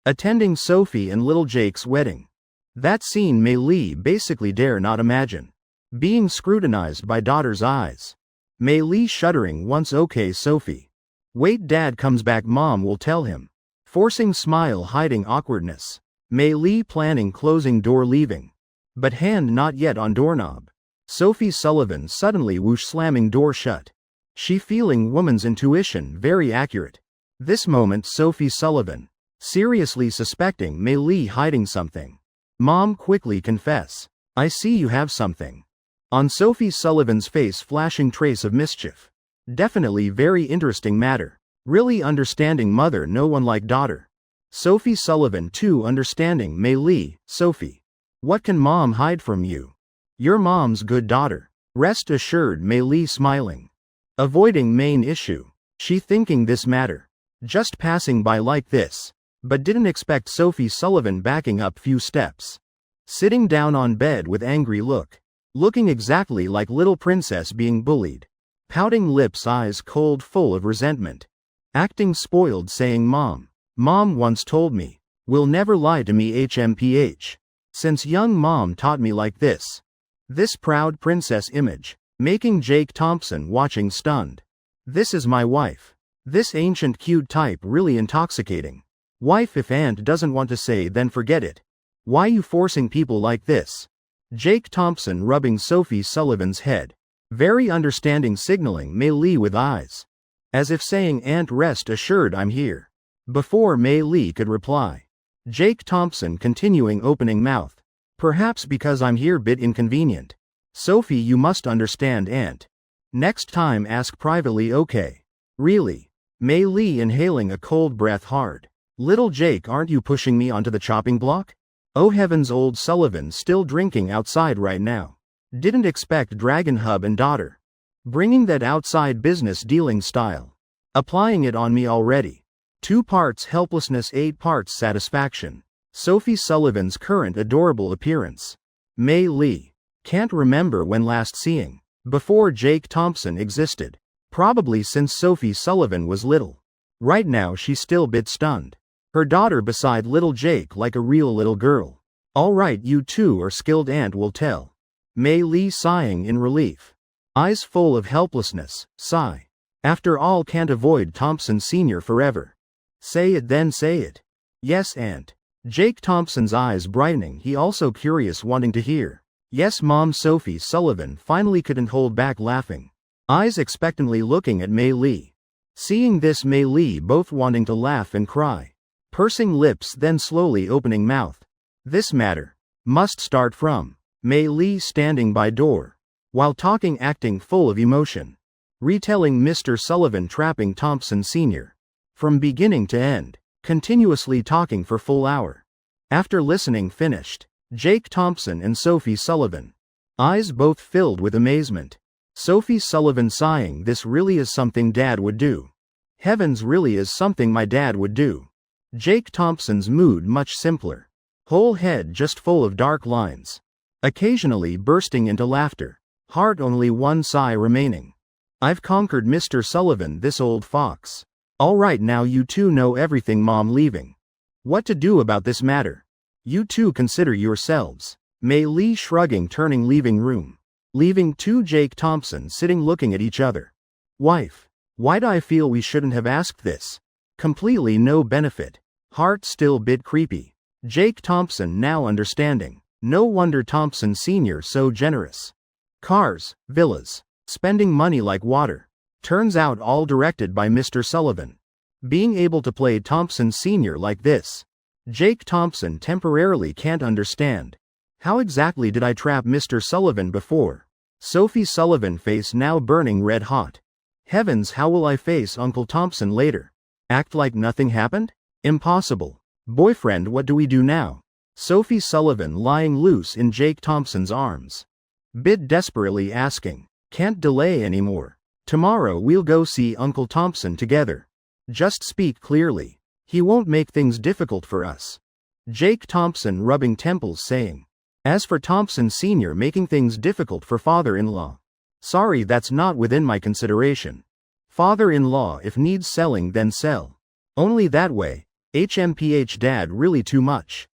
Attending Sophie and little Jake's wedding. That scene Mei Lee basically dare not imagine. Being scrutinized by daughter's eyes. Mei Lee shuddering once, okay Sophie. Wait dad comes back, mom will tell him. Forcing smile, hiding awkwardness. Mei Lee planning closing door, leaving. But hand not yet on doorknob. Sophie Sullivan suddenly whoosh, slamming door shut. She feeling woman's intuition very accurate. This moment Sophie Sullivan. Seriously suspecting Mei Lee hiding something. Mom quickly confess. I see you have something. On Sophie Sullivan's face flashing trace of mischief. Definitely very interesting matter. Really understanding mother, no one like daughter. Sophie Sullivan too understanding Mei Lee, Sophie. What can mom hide from you? Your mom's good daughter. Rest assured Mei Lee smiling. Avoiding main issue. She thinking this matter. Just passing by like this. But didn't expect Sophie Sullivan backing up few steps. Sitting down on bed with angry look. Looking exactly like little princess being bullied. Pouting lips, eyes cold, full of resentment. Acting spoiled, saying Mom once told me, will never lie to me HMPH. Since young Mom taught me like this. This proud princess image. Making Jake Thompson watching stunned. This is my wife. This ancient cute type really intoxicating. Wife, if aunt doesn't want to say then forget it. Why you forcing people like this? Jake Thompson rubbing Sophie Sullivan's head. Very understanding, signaling Mei Lee with eyes. As if saying aunt rest assured I'm here. Before Mei Lee could reply. Jake Thompson continuing opening mouth. Perhaps because I'm here bit inconvenient. Sophie, you must understand aunt. Next time ask privately, okay? Really? Mei Lee inhaling a cold breath hard. Little Jake, aren't you pushing me onto the chopping block? Oh heavens, old Sullivan still drinking outside right now. Didn't expect Dragon Hub and daughter. Bringing that outside business dealing style. Applying it on me already. 2 parts helplessness, 8 parts satisfaction. Sophie Sullivan's current adorable appearance. Mei Lee. Can't remember when last seeing. Before Jake Thompson existed. Probably since Sophie Sullivan was little. Right now she's still bit stunned. Her daughter beside little Jake like a real little girl. Alright, you two are skilled, aunt will tell. Mei Lee sighing in relief. Eyes full of helplessness, sigh. After all, can't avoid Thompson Sr. forever. Say it then, say it. Yes, aunt. Jake Thompson's eyes brightening, he also curious, wanting to hear. Yes, Mom. Sophie Sullivan finally couldn't hold back laughing. Eyes expectantly looking at Mei Lee. Seeing this, Mei Lee both wanting to laugh and cry. Pursing lips, then slowly opening mouth. This matter must start from Mei Lee standing by door. While talking, acting full of emotion. Retelling Mr. Sullivan trapping Thompson Sr. From beginning to end. Continuously talking for full hour. After listening finished. Jake Thompson and Sophie Sullivan. Eyes both filled with amazement. Sophie Sullivan sighing, this really is something Dad would do. Heavens, really is something my dad would do. Jake Thompson's mood much simpler. Whole head just full of dark lines. Occasionally bursting into laughter. Heart only one sigh remaining. I've conquered Mr. Sullivan, this old fox. Alright, now you two know everything. Mom leaving. What to do about this matter? You two consider yourselves. Mei Lee shrugging, turning, leaving room. Leaving 2 Jake Thompson sitting looking at each other. Wife. Why'd I feel we shouldn't have asked this? Completely no benefit. Heart still bit creepy. Jake Thompson now understanding. No wonder Thompson Sr. so generous. Cars, villas, spending money like water. Turns out all directed by Mr. Sullivan. Being able to play Thompson Sr. like this. Jake Thompson temporarily can't understand. How exactly did I trap Mr. Sullivan before? Sophie Sullivan face now burning red hot. Heavens, how will I face Uncle Thompson later? Act like nothing happened? Impossible. Boyfriend, what do we do now? Sophie Sullivan lying loose in Jake Thompson's arms. Bit desperately asking. Can't delay anymore. Tomorrow we'll go see Uncle Thompson together. Just speak clearly. He won't make things difficult for us. Jake Thompson rubbing temples saying. As for Thompson Sr. making things difficult for father-in-law. Sorry, that's not within my consideration. Father-in-law, if needs selling then sell. Only that way. HMPH Dad really too much.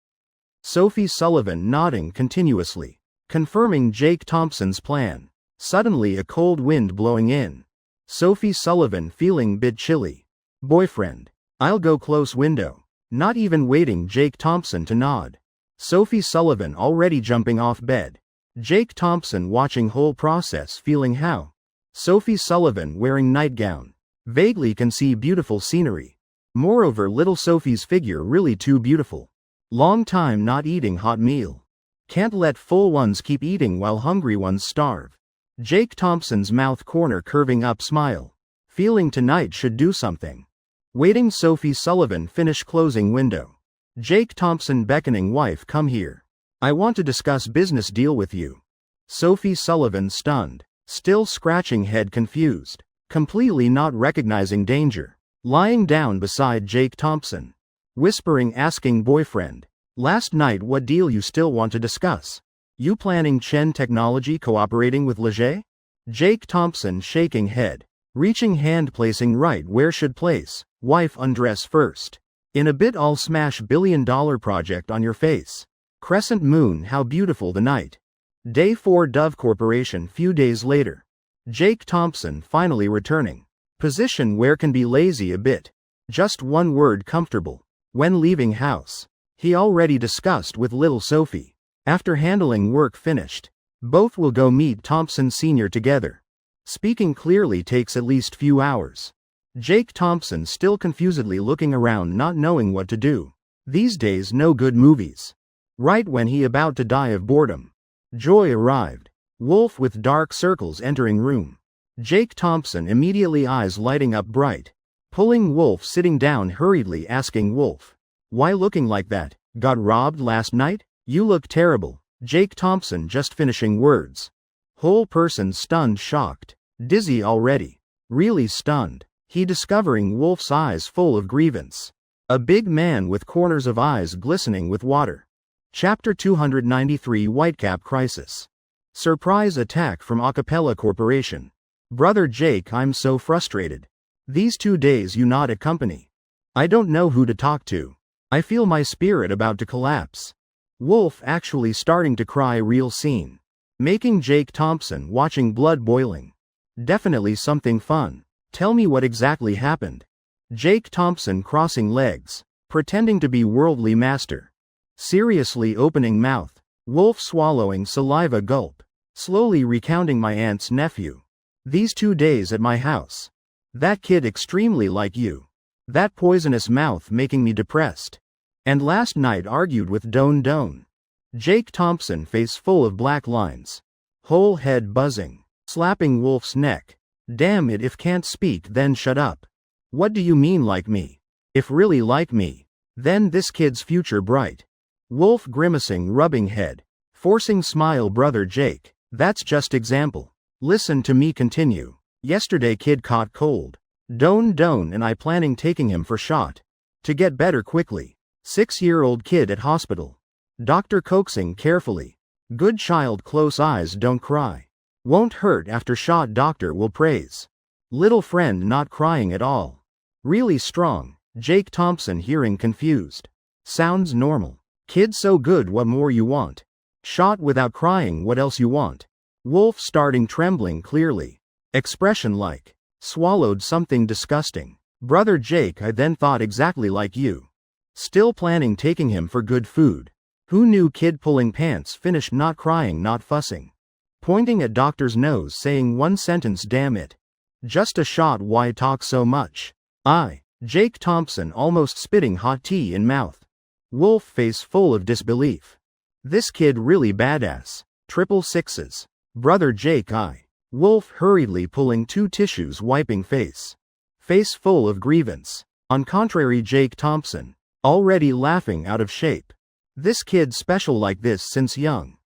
Sophie Sullivan nodding continuously. Confirming Jake Thompson's plan. Suddenly a cold wind blowing in. Sophie Sullivan feeling bit chilly. Boyfriend. I'll go close window. Not even waiting Jake Thompson to nod. Sophie Sullivan already jumping off bed. Jake Thompson watching whole process feeling how. Sophie Sullivan wearing nightgown. Vaguely can see beautiful scenery. Moreover, little Sophie's figure really too beautiful. Long time not eating hot meal. Can't let full ones keep eating while hungry ones starve. Jake Thompson's mouth corner curving up smile. Feeling tonight should do something. Waiting Sophie Sullivan finish closing window. Jake Thompson beckoning wife, come here. I want to discuss business deal with you. Sophie Sullivan stunned. Still scratching head confused. Completely not recognizing danger. lying down beside Jake Thompson. Whispering, asking boyfriend, last night what deal you still want to discuss? You planning Chen Technology cooperating with Leger? Jake Thompson shaking head. Reaching hand placing right where should place, wife undress first. In a bit I'll smash billion-dollar project on your face. Crescent moon how beautiful the night. Day 4 Dove Corporation few days later. Jake Thompson finally returning. Position where can be lazy a bit. Just one word comfortable. When leaving house. He already discussed with little Sophie. After handling work finished. Both will go meet Thompson Sr. together. Speaking clearly takes at least few hours. Jake Thompson still confusedly looking around not knowing what to do. These days no good movies. Right when he about to die of boredom. Joy arrived. Wolf with dark circles entering room. Jake Thompson immediately eyes lighting up bright. Pulling Wolf sitting down hurriedly asking Wolf. Why looking like that? Got robbed last night? You look terrible. Jake Thompson just finishing words. Whole person stunned shocked. Dizzy already. Really stunned. He discovering Wolf's eyes full of grievance. A big man with corners of eyes glistening with water. Chapter 293 Whitecap Crisis. Surprise attack from Acapella Corporation. Brother Jake, I'm so frustrated. These 2 days you not at company. I don't know who to talk to. I feel my spirit about to collapse. Wolf actually starting to cry real scene. Making Jake Thompson watching blood boiling. Definitely something fun. Tell me what exactly happened. Jake Thompson crossing legs. Pretending to be worldly master. Seriously opening mouth. Wolf swallowing saliva gulp. Slowly recounting my aunt's nephew. These 2 days at my house. That kid extremely like you. That poisonous mouth making me depressed. And last night argued with Don Don. Jake Thompson face full of black lines. Whole head buzzing. Slapping Wolf's neck. Damn it, if can't speak then shut up. What do you mean like me? If really like me, then this kid's future bright. Wolf grimacing rubbing head. Forcing smile brother Jake. That's just example. Listen to me continue. Yesterday kid caught cold. Don and I planning taking him for shot. To get better quickly. 6-year-old kid at hospital. Doctor coaxing carefully. Good child close eyes don't cry. Won't hurt after shot doctor will praise. Little friend not crying at all. Really strong. Jake Thompson hearing confused. Sounds normal. Kid so good what more you want? Shot without crying what else you want? Wolf starting trembling clearly. Expression like. Swallowed something disgusting. Brother Jake I then thought exactly like you. Still planning taking him for good food. Who knew kid pulling pants finished not crying not fussing. Pointing at doctor's nose saying one sentence damn it. Just a shot why talk so much? Jake Thompson almost spitting hot tea in mouth. Wolf face full of disbelief. This kid really badass. 666. Brother Jake Wolf hurriedly pulling 2 tissues wiping face. Face full of grievance. On contrary Jake Thompson. Already laughing out of shape. This kid special like this since young.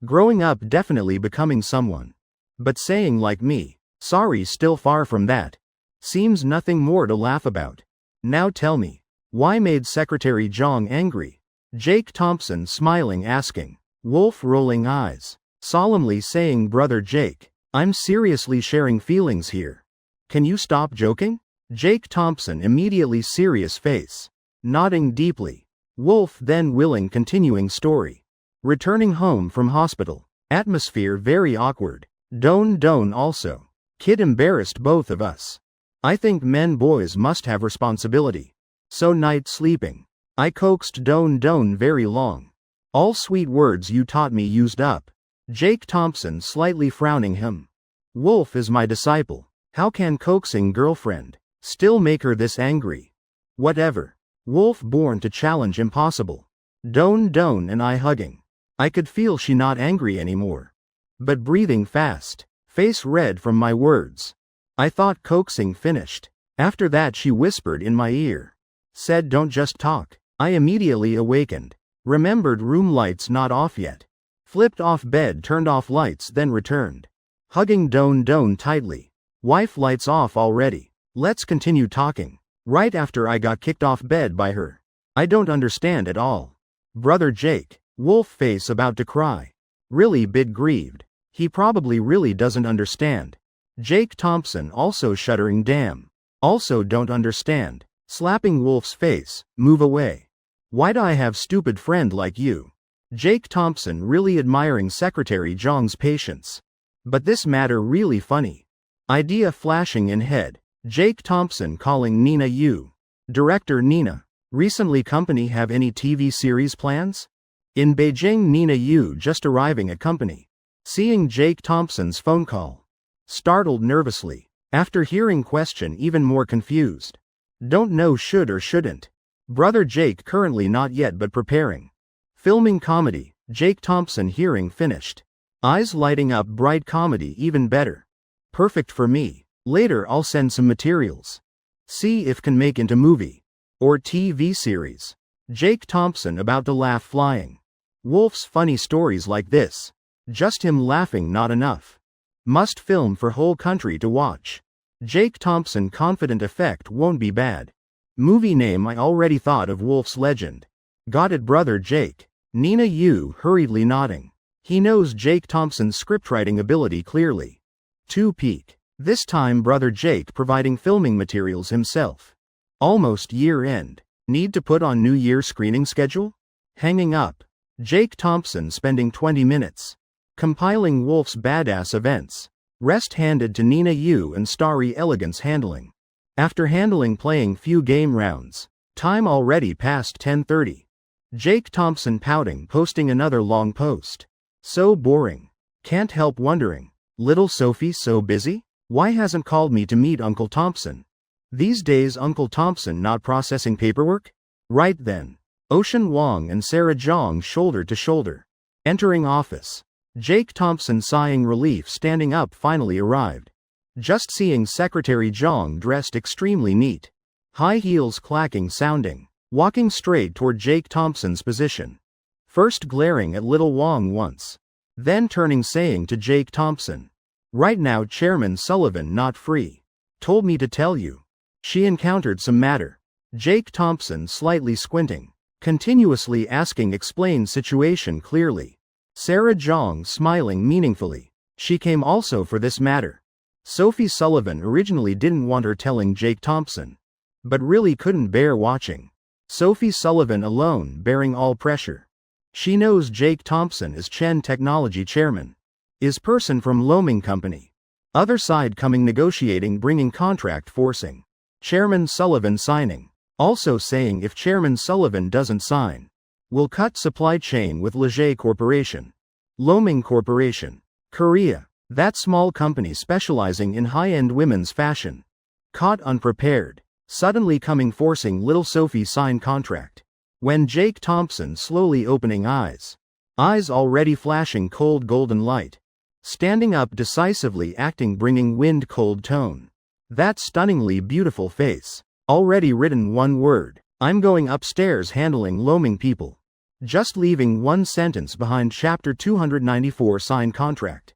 Growing up definitely becoming someone. But saying like me, sorry still far from that. Seems nothing more to laugh about. Now tell me, why made Secretary Jong angry? Jake Thompson smiling asking. Wolf rolling eyes. Solemnly saying brother Jake, I'm seriously sharing feelings here. Can you stop joking? Jake Thompson immediately serious face. Nodding deeply. Wolf then willing continuing story. Returning home from hospital. Atmosphere very awkward. Don also. Kid embarrassed both of us. I think men boys must have responsibility. So night sleeping. I coaxed Don very long. All sweet words you taught me used up. Jake Thompson slightly frowning him. Wolf is my disciple. How can coaxing girlfriend still make her this angry? Whatever. Wolf born to challenge impossible. Don and I hugging. I could feel she not angry anymore. But breathing fast. Face red from my words. I thought coaxing finished. After that she whispered in my ear. Said don't just talk. I immediately awakened. Remembered room lights not off yet. Flipped off bed turned off lights then returned. Hugging Don tightly. Wife lights off already. Let's continue talking. Right after I got kicked off bed by her. I don't understand at all. Brother Jake. Wolf face about to cry. Really bit grieved. He probably really doesn't understand. Jake Thompson also shuddering damn. Also don't understand. Slapping Wolf's face, move away. Why'd I have stupid friend like you? Jake Thompson really admiring Secretary Jong's patience. But this matter really funny. Idea flashing in head. Jake Thompson calling Nina Yu. Director Nina. Recently company have any TV series plans? In Beijing Nina Yu just arriving at company. Seeing Jake Thompson's phone call. Startled nervously. After hearing question even more confused. Don't know should or shouldn't. Brother Jake currently not yet but preparing. Filming comedy. Jake Thompson hearing finished. Eyes lighting up bright comedy even better. Perfect for me. Later I'll send some materials. See if can make into movie. Or TV series. Jake Thompson about to laugh flying. Wolf's funny stories like this. Just him laughing not enough. Must film for whole country to watch. Jake Thompson confident effect won't be bad. Movie name I already thought of Wolf's Legend. Got it brother Jake. Nina Yu hurriedly nodding. He knows Jake Thompson's scriptwriting ability clearly. 2 peak. This time brother Jake providing filming materials himself. Almost year end. Need to put on New Year screening schedule? Hanging up. Jake Thompson spending 20 minutes. Compiling Wolf's badass events. Rest handed to Nina Yu and starry elegance handling. After handling playing few game rounds. Time already past 10:30. Jake Thompson pouting posting another long post. So boring. Can't help wondering. Little Sophie so busy? Why hasn't called me to meet Uncle Thompson? These days Uncle Thompson not processing paperwork? Right then. Ocean Wong and Sarah Zhang shoulder to shoulder. Entering office. Jake Thompson sighing relief standing up finally arrived. Just seeing Secretary Zhang dressed extremely neat. High heels clacking sounding. Walking straight toward Jake Thompson's position. First glaring at little Wong once. Then turning saying to Jake Thompson. Right now Chairman Sullivan not free. Told me to tell you. She encountered some matter. Jake Thompson slightly squinting. Continuously asking explain situation clearly. Sarah Zhang smiling meaningfully. She came also for this matter. Sophie Sullivan originally didn't want her telling Jake Thompson. But really couldn't bear watching. Sophie Sullivan alone bearing all pressure. She knows Jake Thompson is Chen Technology chairman. Is person from Loaming Company. Other side coming negotiating bringing contract forcing. Chairman Sullivan signing. Also saying if Chairman Sullivan doesn't sign, will cut supply chain with Leger Corporation. Loaming Corporation. Korea. That small company specializing in high-end women's fashion. Caught unprepared. Suddenly coming forcing little Sophie sign contract. When Jake Thompson slowly opening eyes. Eyes already flashing cold golden light. Standing up decisively acting bringing wind cold tone. That stunningly beautiful face. Already written one word. I'm going upstairs handling Loaming people. Just leaving one sentence behind chapter 294 sign contract.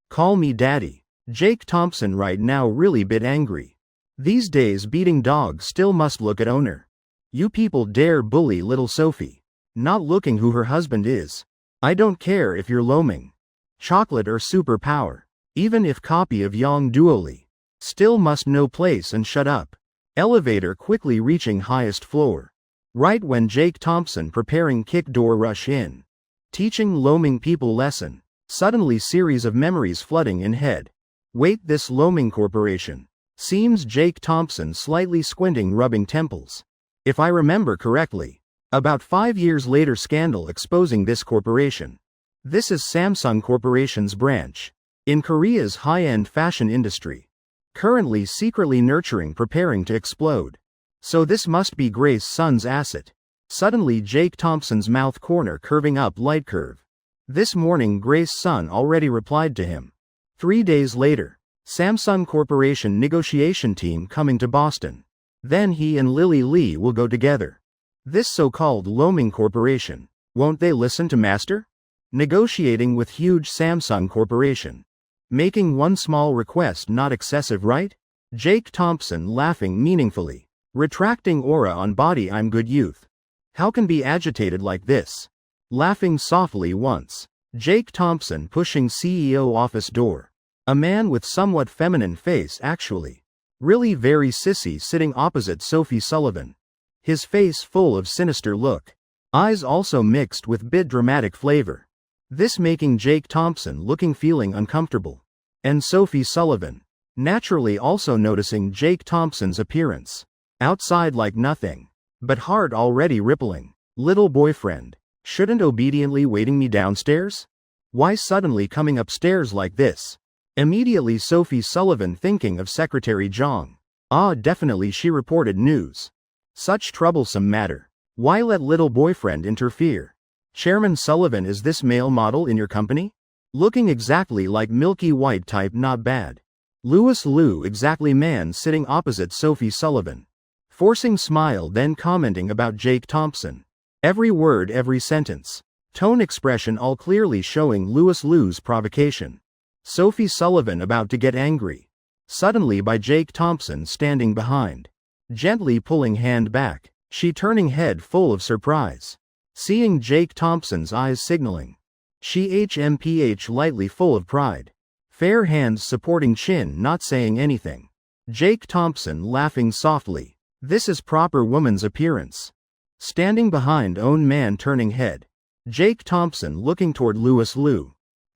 Call me daddy. Jake Thompson right now really bit angry. These days beating dogs still must look at owner. You people dare bully little Sophie. Not looking who her husband is. I don't care if you're Loaming. Chocolate or superpower. Even if copy of Yang Duoli. Still must know place and shut up. Elevator quickly reaching highest floor. Right when Jake Thompson preparing kick door rush in. Teaching Loaming people lesson. Suddenly series of memories flooding in head. Wait this Loaming Corporation. Seems Jake Thompson slightly squinting rubbing temples. If I remember correctly. About 5 years later scandal exposing this corporation. This is Samsung Corporation's branch. In Korea's high-end fashion industry. Currently secretly nurturing preparing to explode. So this must be Grace Sun's asset. Suddenly Jake Thompson's mouth corner curving up light curve. This morning Grace Sun already replied to him. 3 days later. Samsung Corporation negotiation team coming to Boston. Then he and Lily Lee will go together. This so-called Loaming Corporation. Won't they listen to Master? Negotiating with huge Samsung Corporation. Making one small request not excessive right? Jake Thompson laughing meaningfully. Retracting aura on body. I'm good youth. How can be agitated like this? Laughing softly once. Jake Thompson pushing CEO office door. A man with somewhat feminine face actually. Really very sissy sitting opposite Sophie Sullivan. His face full of sinister look. Eyes also mixed with bit dramatic flavor. This making Jake Thompson looking feeling uncomfortable. And Sophie Sullivan. Naturally also noticing Jake Thompson's appearance. Outside like nothing. But heart already rippling. Little boyfriend. Shouldn't obediently waiting me downstairs? Why suddenly coming upstairs like this? Immediately Sophie Sullivan thinking of Secretary Jong. Ah, definitely she reported news. Such troublesome matter. Why let little boyfriend interfere? Chairman Sullivan, is this male model in your company? Looking exactly like Milky White type, not bad. Louis Liu exactly man sitting opposite Sophie Sullivan. Forcing smile then commenting about Jake Thompson. Every word, every sentence. Tone expression all clearly showing Louis Liu's provocation. Sophie Sullivan about to get angry. Suddenly by Jake Thompson standing behind. Gently pulling hand back. She turning head full of surprise. Seeing Jake Thompson's eyes signaling. She hmph lightly full of pride. Fair hands supporting chin not saying anything. Jake Thompson laughing softly. This is proper woman's appearance. Standing behind own man turning head. Jake Thompson looking toward Louis Liu.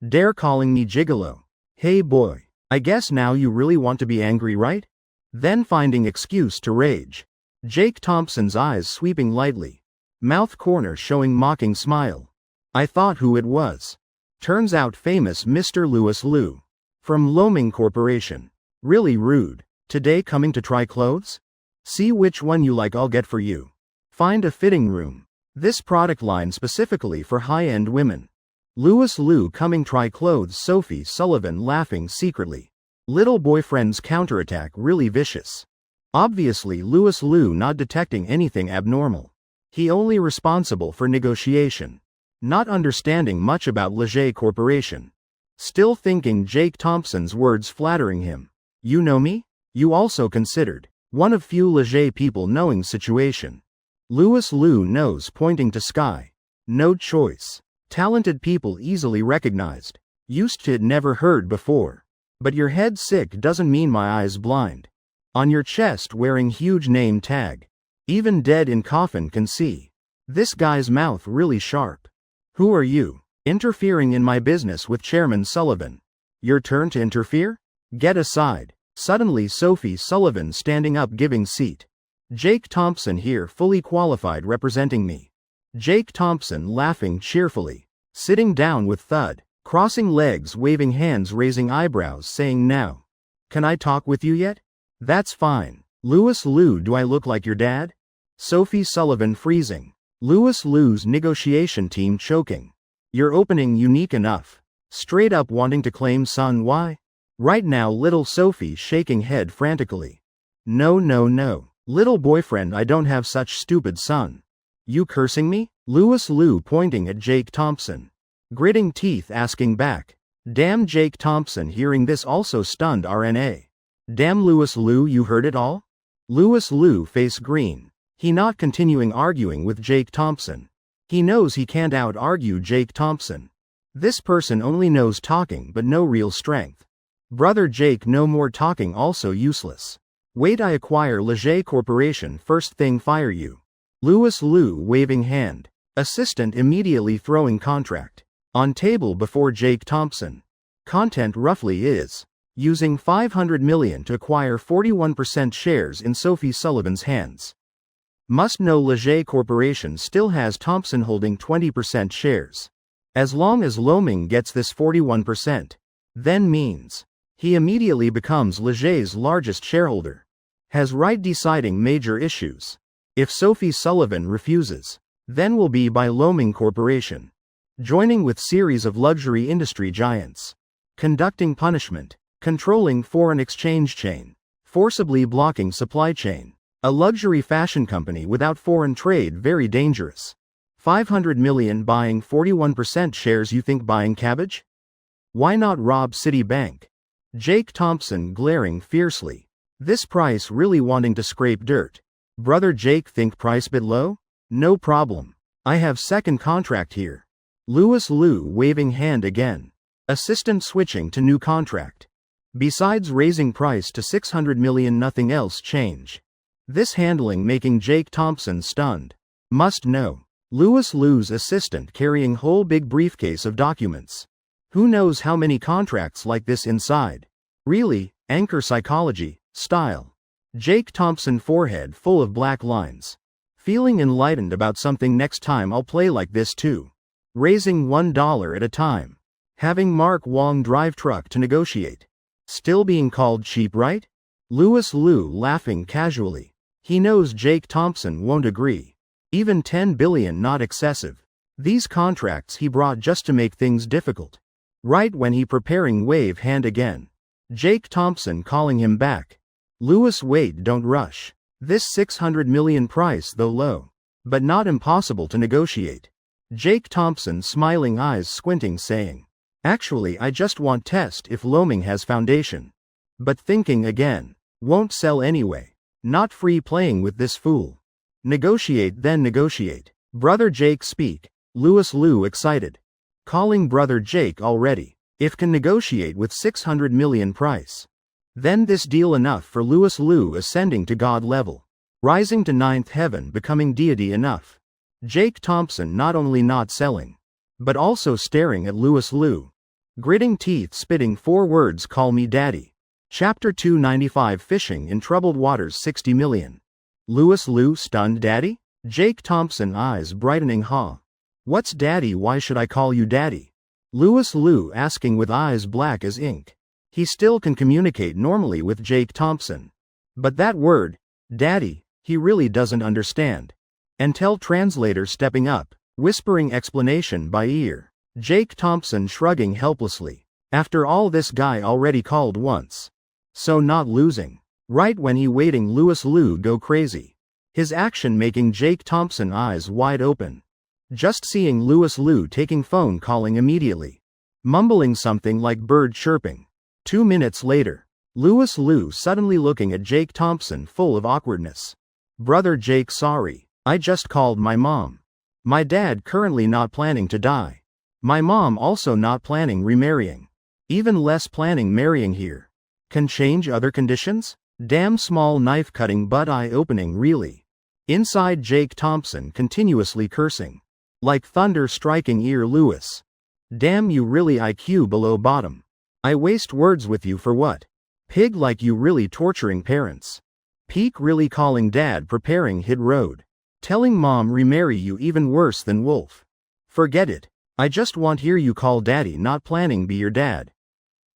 Dare calling me gigolo. Hey boy, I guess now you really want to be angry, right? Then finding excuse to rage. Jake Thompson's eyes sweeping lightly. Mouth corner showing mocking smile. I thought who it was. Turns out famous Mr. Louis Liu. From Loming Corporation. Really rude. Today coming to try clothes? See which one you like, I'll get for you. Find a fitting room. This product line specifically for high-end women. Louis Liu coming try clothes. Sophie Sullivan laughing secretly. Little boyfriend's counterattack really vicious. Obviously Louis Liu not detecting anything abnormal. He only responsible for negotiation. Not understanding much about Leger Corporation. Still thinking Jake Thompson's words flattering him. You know me? You also considered. One of few Leger people knowing situation. Louis Liu nose pointing to sky. No choice. Talented people easily recognized. Used to it, never heard before. But your head sick doesn't mean my eyes blind. On your chest wearing huge name tag. Even dead in coffin can see. This guy's mouth really sharp. Who are you? Interfering in my business with Chairman Sullivan. Your turn to interfere? Get aside. Suddenly Sophie Sullivan standing up giving seat. Jake Thompson here fully qualified representing me. Jake Thompson laughing cheerfully. Sitting down with thud. Crossing legs waving hands raising eyebrows saying now. Can I talk with you yet? That's fine. Louis Liu, do I look like your dad? Sophie Sullivan freezing. Louis Liu's negotiation team choking. Your opening unique enough. Straight up wanting to claim son. Why? Right now little Sophie shaking head frantically. No no no. Little boyfriend, I don't have such stupid son. You cursing me? Louis Liu pointing at Jake Thompson. Gritting teeth asking back. Damn, Jake Thompson hearing this also stunned RNA. Damn Louis Liu, you heard it all? Louis Liu face green. He not continuing arguing with Jake Thompson. He knows he can't out-argue Jake Thompson. This person only knows talking but no real strength. Brother Jake, no more talking, also useless. Wait, I acquire Leger Corporation first thing, fire you. Louis Liu waving hand. Assistant immediately throwing contract. On table before Jake Thompson. Content roughly is. Using 500 million to acquire 41% shares in Sophie Sullivan's hands. Must know Leger Corporation still has Thompson holding 20% shares. As long as Loming gets this 41%, then means he immediately becomes Leger's largest shareholder. Has right deciding major issues. If Sophie Sullivan refuses, then will be by Loming Corporation. Joining with series of luxury industry giants. Conducting punishment. Controlling foreign exchange chain. Forcibly blocking supply chain. A luxury fashion company without foreign trade, very dangerous. 500 million buying 41% shares. You think buying cabbage? Why not rob Citibank? Jake Thompson glaring fiercely. This price really wanting to scrape dirt. Brother Jake think price bit low? No problem. I have second contract here. Louis Liu waving hand again. Assistant switching to new contract. Besides raising price to 600 million, nothing else change. This handling making Jake Thompson stunned. Must know. Louis Liu's assistant carrying whole big briefcase of documents. Who knows how many contracts like this inside? Really, anchor psychology, style. Jake Thompson forehead full of black lines. Feeling enlightened about something, next time I'll play like this too. Raising $1 at a time. Having Mark Wong drive truck to negotiate. Still being called cheap, right? Louis Liu laughing casually. He knows Jake Thompson won't agree. Even 10 billion not excessive. These contracts he brought just to make things difficult. Right when he preparing wave hand again. Jake Thompson calling him back. Louis, wait, don't rush. This 600 million price though low. But not impossible to negotiate. Jake Thompson smiling, eyes squinting, saying, actually I just want test if Loaming has foundation. But thinking again. Won't sell anyway. Not free playing with this fool. Negotiate then negotiate. Brother Jake speak. Louis Liu excited. Calling brother Jake already. If can negotiate with 600 million price. Then this deal enough for Louis Liu ascending to God level. Rising to 9th heaven, becoming deity enough. Jake Thompson not only not selling. But also staring at Louis Liu. Gritting teeth, spitting 4 words, call me daddy. Chapter 295, Fishing in Troubled Waters, 60 million. Louis Liu stunned, daddy? Jake Thompson eyes brightening, huh? What's daddy, why should I call you daddy? Louis Liu asking with eyes black as ink. He still can communicate normally with Jake Thompson. But that word, daddy, he really doesn't understand. Until translator stepping up, whispering explanation by ear. Jake Thompson shrugging helplessly. After all, this guy already called once. So not losing. Right when he waiting, Louis Liu go crazy. His action making Jake Thompson eyes wide open. Just seeing Louis Liu taking phone calling immediately. Mumbling something like bird chirping. 2 minutes later. Louis Liu suddenly looking at Jake Thompson full of awkwardness. Brother Jake, sorry. I just called my mom. My dad currently not planning to die. My mom also not planning remarrying. Even less planning marrying here. Can change other conditions? Damn small knife cutting but eye opening really. Inside Jake Thompson continuously cursing. Like thunder striking ear, Louis. Damn you really IQ below bottom. I waste words with you for what? Pig, like you really torturing parents. Peak really calling dad preparing hit road. Telling mom remarry you even worse than wolf. Forget it. I just want hear you call daddy, not planning be your dad.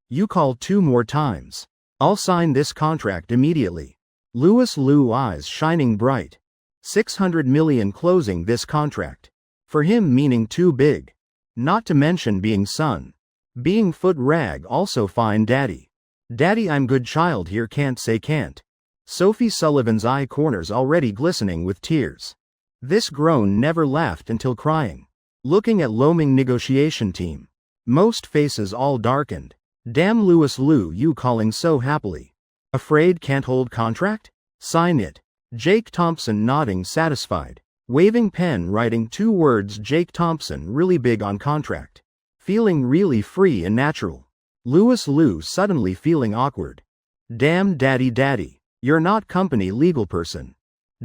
You call 2 more times. I'll sign this contract immediately. Louis Liu eyes shining bright. 600 million closing this contract. For him meaning too big. Not to mention being son. Being foot rag also fine daddy. Daddy, I'm good child here, can't say can't. Sophie Sullivan's eye corners already glistening with tears. This groan never laughed until crying. Looking at Loaming negotiation team. Most faces all darkened. Damn Louis Liu, you calling so happily. Afraid can't hold contract? Sign it. Jake Thompson nodding satisfied. Waving pen, writing 2 words. Jake Thompson really big on contract. Feeling really free and natural. Louis Liu suddenly feeling awkward. Damn daddy. You're not company legal person.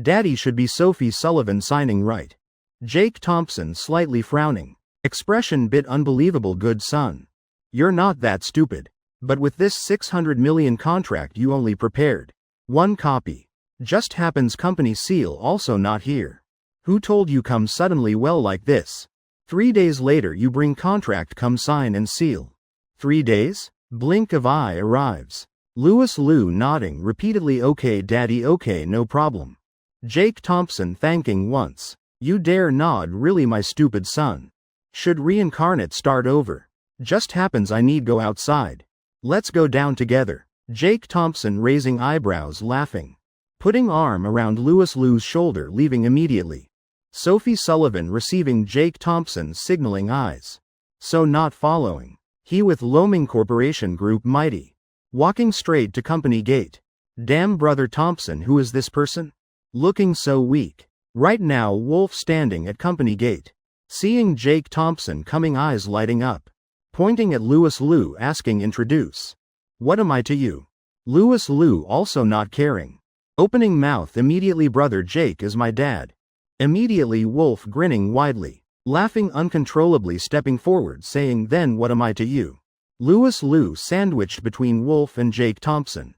Daddy should be Sophie Sullivan signing, right? Jake Thompson slightly frowning. Expression bit unbelievable, good son. You're not that stupid. But with this 600 million contract you only prepared 1 copy. Just happens company seal also not here. Who told you come suddenly well like this? 3 days later you bring contract, come sign and seal. 3 days? Blink of eye arrives. Louis Liu nodding repeatedly, okay daddy, okay no problem. Jake Thompson thanking once. You dare nod, really my stupid son. Should reincarnate start over. Just happens I need go outside. Let's go down together. Jake Thompson raising eyebrows laughing. Putting arm around Louis Liu's shoulder, leaving immediately. Sophie Sullivan receiving Jake Thompson signaling eyes. So not following. He with Loaming Corporation Group mighty. Walking straight to company gate. Damn brother Thompson, who is this person? Looking so weak. Right now Wolf standing at company gate. Seeing Jake Thompson coming, eyes lighting up. Pointing at Louis Liu, asking introduce. What am I to you? Louis Liu also not caring. Opening mouth immediately, brother Jake is my dad. Immediately Wolf grinning widely. Laughing uncontrollably, stepping forward saying, then what am I to you? Louis Liu sandwiched between Wolf and Jake Thompson.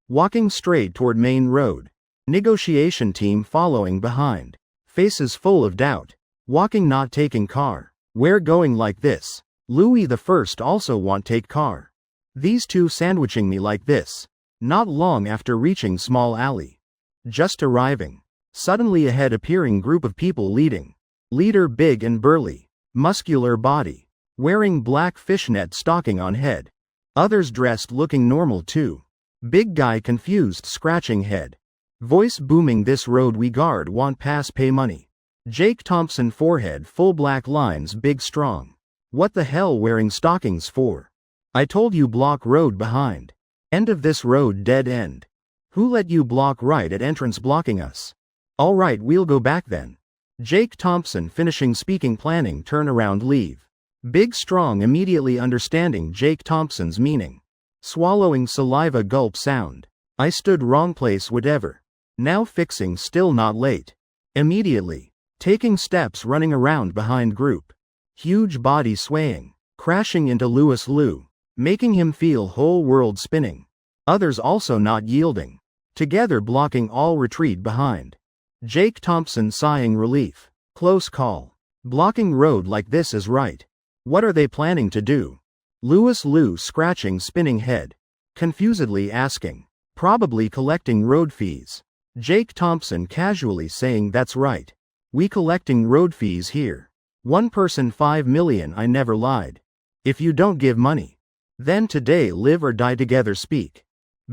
Walking straight toward main road. Negotiation team following behind. Faces full of doubt. Walking not taking car. Where going like this? Louis the first also want take car. These two sandwiching me like this. Not long after reaching small alley. Just arriving. Suddenly ahead appearing group of people leading. Leader big and burly. Muscular body. Wearing black fishnet stocking on head. Others dressed looking normal too. Big guy confused scratching head. Voice booming, this road we guard want pass pay money. Jake Thompson forehead full black lines, big strong. What the hell wearing stockings for? I told you block road behind. End of this road dead end. Who let you block right at entrance blocking us? Alright, we'll go back then. Jake Thompson finishing speaking, planning turn around leave. Big strong immediately understanding Jake Thompson's meaning. Swallowing saliva gulp sound. I stood wrong place whatever. Now fixing still not late. Immediately. Taking steps running around behind group. Huge body swaying. Crashing into Louis Liu. Making him feel whole world spinning. Others also not yielding. Together blocking all retreat behind. Jake Thompson sighing relief. Close call. Blocking road like this is right. What are they planning to do? Louis Liu scratching spinning head. Confusedly asking. Probably collecting road fees. Jake Thompson casually saying, that's right. We collecting road fees here. One person 5 million, I never lied. If you don't give money, then today live or die together speak.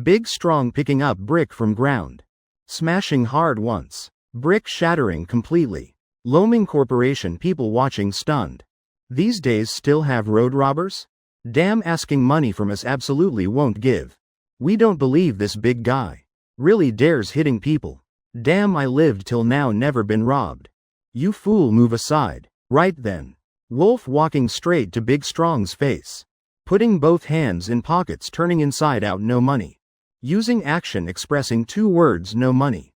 Big strong picking up brick from ground. Smashing hard once. Brick shattering completely. Loaming corporation people watching stunned. These days still have road robbers? Damn, asking money from us absolutely won't give. We don't believe this big guy. Really dares hitting people. Damn, I lived till now never been robbed. You fool, move aside. Right then. Wolf walking straight to Big Strong's face. Putting both hands in pockets, turning inside out, no money. Using action expressing 2 words, no money.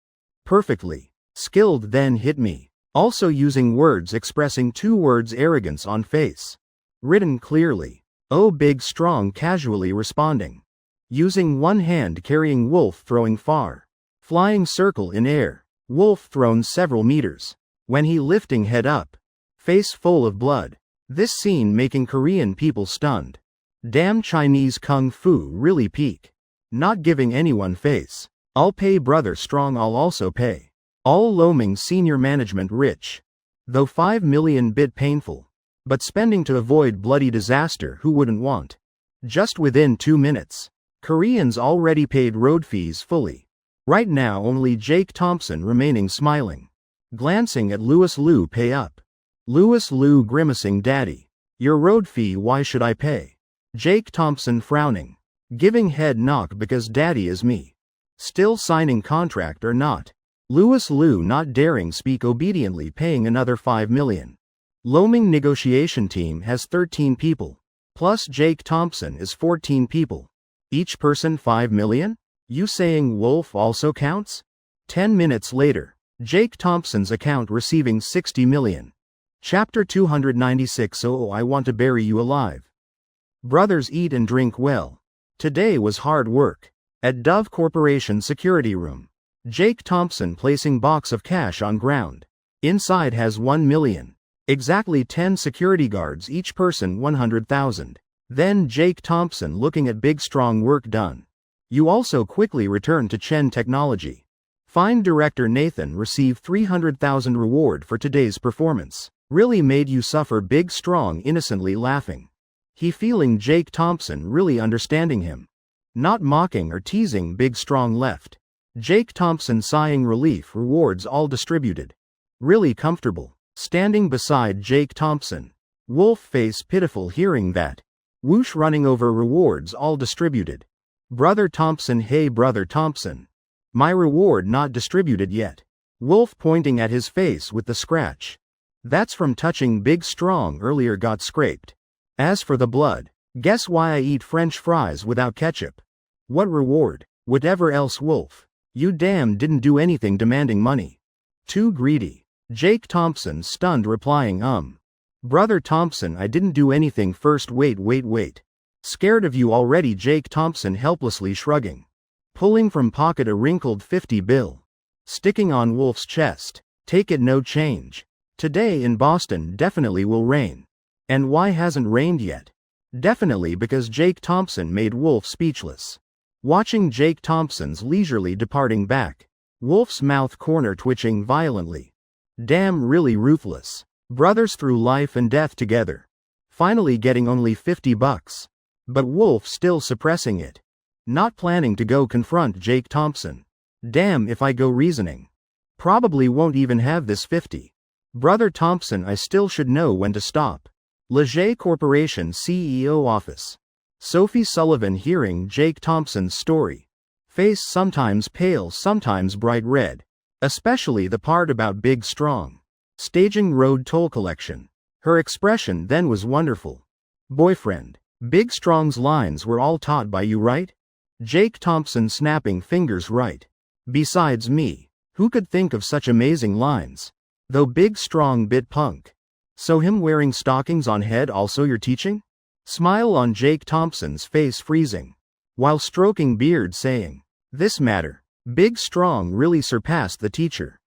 Perfectly. Skilled, then hit me. Also using words expressing 2 words, arrogance on face. Written clearly. Oh, Big Strong casually responding. Using one hand carrying Wolf, throwing far. Flying circle in air. Wolf thrown several meters. When he lifting head up. Face full of blood. This scene making Korean people stunned. Damn, Chinese kung fu really peak. Not giving anyone face. I'll pay, brother strong, I'll also pay. All loaming senior management rich. Though 5 million bit painful. But spending to avoid bloody disaster, who wouldn't want? Just within 2 minutes. Koreans already paid road fees fully. Right now only Jake Thompson remaining smiling. Glancing at Louis Liu, pay up. Louis Liu grimacing, daddy. Your road fee, why should I pay? Jake Thompson frowning. Giving head knock, because daddy is me. Still signing contract or not? Louis Liu not daring speak, obediently paying another 5 million. Loaming negotiation team has 13 people. Plus Jake Thompson is 14 people. Each person 5 million? You saying Wolf also counts? 10 minutes later. Jake Thompson's account receiving 60 million. Chapter 296. Oh, I want to bury you alive. Brothers, eat and drink well. Today was hard work. At Dove Corporation security room. Jake Thompson placing box of cash on ground. Inside has 1 million. Exactly 10 security guards, each person 100,000. Then Jake Thompson looking at Big Strong, work done. You also quickly return to Chen Technology. Find director Nathan, receive 300,000 reward for today's performance. Really made you suffer. Big Strong innocently laughing. He feeling Jake Thompson really understanding him. Not mocking or teasing. Big Strong left. Jake Thompson sighing relief, rewards all distributed. Really comfortable. Standing beside Jake Thompson. Wolf face pitiful hearing that. Whoosh running over, rewards all distributed. Brother Thompson, hey brother Thompson. My reward not distributed yet. Wolf pointing at his face with the scratch. That's from touching Big Strong earlier, got scraped. As for the blood, guess why I eat French fries without ketchup? What reward? Whatever else, Wolf. You damn didn't do anything demanding money. Too greedy. Jake Thompson stunned, replying, Brother Thompson, I didn't do anything. First, wait. Scared of you already, Jake Thompson helplessly shrugging. Pulling from pocket a wrinkled 50 bill. Sticking on Wolf's chest. Take it, no change. Today in Boston definitely will rain. And why hasn't rained yet? Definitely because Jake Thompson made Wolf speechless. Watching Jake Thompson's leisurely departing back. Wolf's mouth corner twitching violently. Damn, really ruthless. Brothers through life and death together. Finally getting only $50. But Wolf still suppressing it. Not planning to go confront Jake Thompson. Damn, if I go reasoning. Probably won't even have this 50. Brother Thompson, I still should know when to stop. Leger Corporation CEO office. Sophie Sullivan hearing Jake Thompson's story. Face sometimes pale, sometimes bright red. Especially the part about Big Strong. Staging road toll collection. Her expression then was wonderful. Boyfriend. Big Strong's lines were all taught by you, right? Jake Thompson snapping fingers, right. Besides me, who could think of such amazing lines? Though Big Strong bit punk. So him wearing stockings on head also your teaching? Smile on Jake Thompson's face freezing. While stroking beard saying, this matter, Big Strong really surpassed the teacher.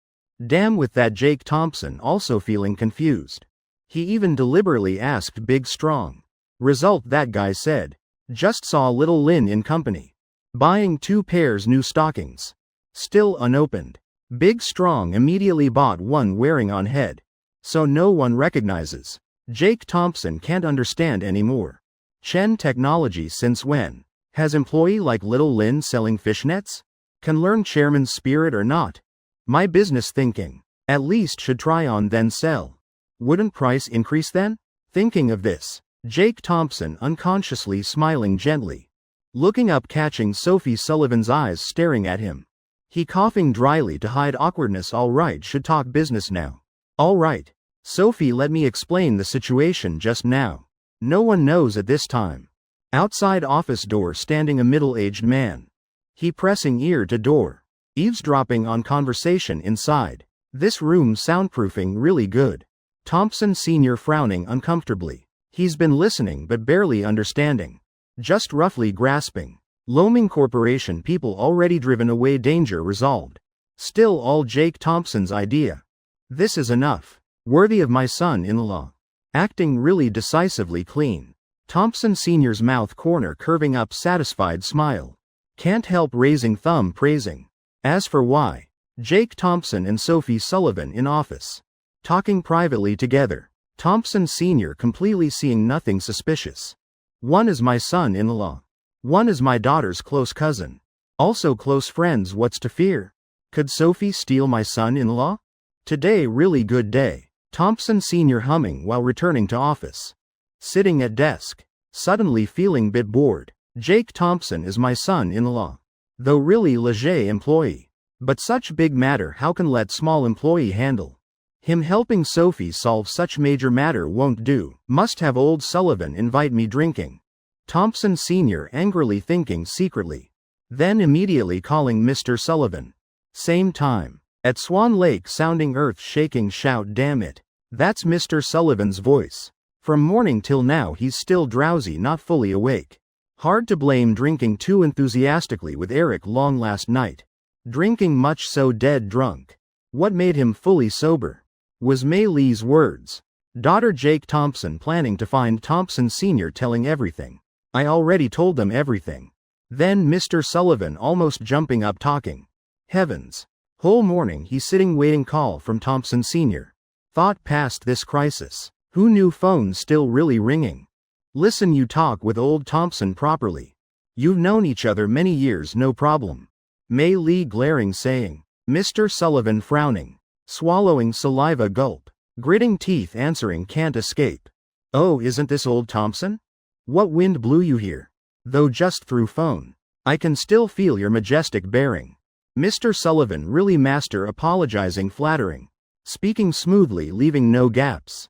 Damn, with that Jake Thompson also feeling confused. He even deliberately asked Big Strong. Result, that guy said, just saw little Lynn in company. Buying 2 pairs new stockings. Still unopened. Big Strong immediately bought one wearing on head. So no one recognizes. Jake Thompson can't understand anymore. Chen technology since when? Has employee like little Lynn selling fishnets? Can learn chairman's spirit or not? My business thinking. At least should try on then sell. Wouldn't price increase then? Thinking of this, Jake Thompson unconsciously smiling gently. Looking up, catching Sophie Sullivan's eyes staring at him. He coughing dryly to hide awkwardness. All right, should talk business now. All right. Sophie, let me explain the situation just now. No one knows at this time. Outside office door standing a middle-aged man. He pressing ear to door. Eavesdropping on conversation inside. This room soundproofing really good. Thompson Sr. frowning uncomfortably. He's been listening but barely understanding. Just roughly grasping. Loaming Corporation people already driven away, danger resolved. Still all Jake Thompson's idea. This is enough. Worthy of my son-in-law. Acting really decisively clean. Thompson Sr.'s mouth corner curving up, satisfied smile. Can't help raising thumb praising. As for why, Jake Thompson and Sophie Sullivan in office. Talking privately together. Thompson Sr. completely seeing nothing suspicious. One is my son-in-law. One is my daughter's close cousin. Also close friends, what's to fear? Could Sophie steal my son-in-law? Today really good day. Thompson Sr. humming while returning to office. Sitting at desk. Suddenly feeling bit bored. Jake Thompson is my son-in-law. Though really leger employee. But such big matter how can let small employee handle? Him helping Sophie solve such major matter won't do. Must have old Sullivan invite me drinking. Thompson Sr. angrily thinking secretly. Then immediately calling Mr. Sullivan. Same time. At Swan Lake sounding earth-shaking shout, damn it. That's Mr. Sullivan's voice. From morning till now he's still drowsy, not fully awake. Hard to blame drinking too enthusiastically with Eric Long last night. Drinking much so dead drunk. What made him fully sober? Was Mei Lee's words. Daughter Jake Thompson planning to find Thompson Sr. telling everything. I already told them everything. Then Mr. Sullivan almost jumping up talking. Heavens. Whole morning he's sitting waiting call from Thompson Sr. Thought past this crisis. Who knew phone still really ringing? Listen, you talk with old Thompson properly. You've known each other many years, no problem. Mei Lee glaring saying. Mr. Sullivan frowning. Swallowing saliva gulp. Gritting teeth answering, can't escape. Oh, isn't this old Thompson? What wind blew you here? Though just through phone. I can still feel your majestic bearing. Mr. Sullivan really master apologizing flattering. Speaking smoothly leaving no gaps.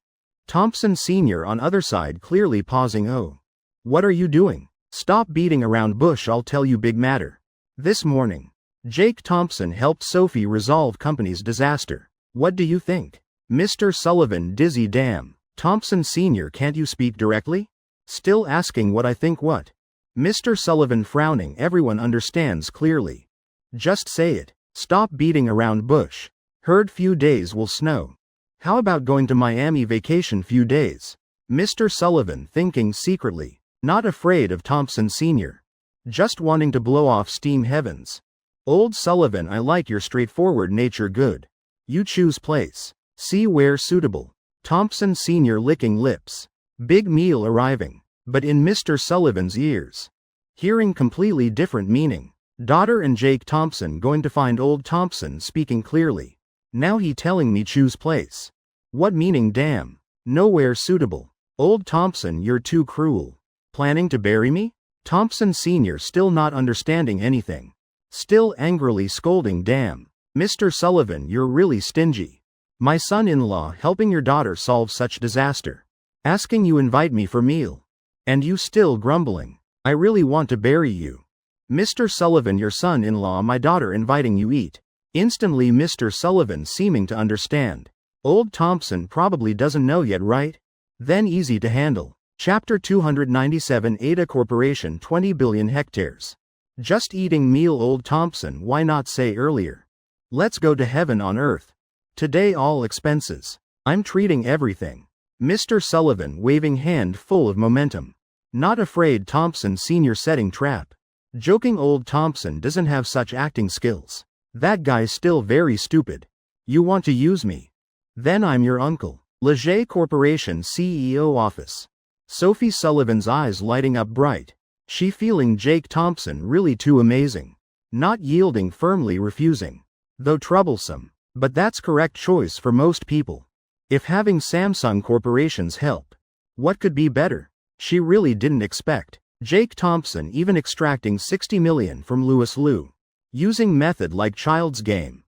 Thompson Sr. on other side clearly pausing. Oh. What are you doing? Stop beating around bush, I'll tell you big matter. This morning. Jake Thompson helped Sophie resolve company's disaster. What do you think? Mr. Sullivan dizzy. Damn. Thompson Sr. can't you speak directly? Still asking what I think what? Mr. Sullivan frowning. Everyone understands clearly. Just say it. Stop beating around bush. Heard few days will snow. How about going to Miami vacation few days? Mr. Sullivan thinking secretly. Not afraid of Thompson Sr. Just wanting to blow off steam. Heavens. Old Sullivan, I like your straightforward nature. Good. You choose place. See where suitable. Thompson Sr. licking lips. Big meal arriving. But in Mr. Sullivan's ears. Hearing completely different meaning. Daughter and Jake Thompson going to find old Thompson speaking clearly. Now he telling me choose place. What meaning? Damn. Nowhere suitable. Old Thompson, you're too cruel. Planning to bury me? Thompson Sr. still not understanding anything. Still angrily scolding. Damn. Mr. Sullivan, you're really stingy. My son-in-law helping your daughter solve such disaster. Asking you invite me for meal. And you still grumbling. I really want to bury you. Mr. Sullivan, your son-in-law, my daughter inviting you eat. Instantly Mr. Sullivan seeming to understand. Old Thompson probably doesn't know yet, right? Then easy to handle. Chapter 297 Ada Corporation 20 billion hectares. Just eating meal. Old Thompson, why not say earlier? Let's go to heaven on earth. Today all expenses. I'm treating everything. Mr. Sullivan waving hand full of momentum. Not afraid Thompson Sr. setting trap. Joking. Old Thompson doesn't have such acting skills. That guy's still very stupid. You want to use me? Then I'm your uncle. Leger Corporation CEO office. Sophie Sullivan's eyes lighting up bright. She feeling Jake Thompson really too amazing. Not yielding, firmly refusing. Though troublesome. But that's correct choice for most people. If having Samsung Corporation's help. What could be better? She really didn't expect. Jake Thompson even extracting 60 million from Louis Liu. Using method like child's game.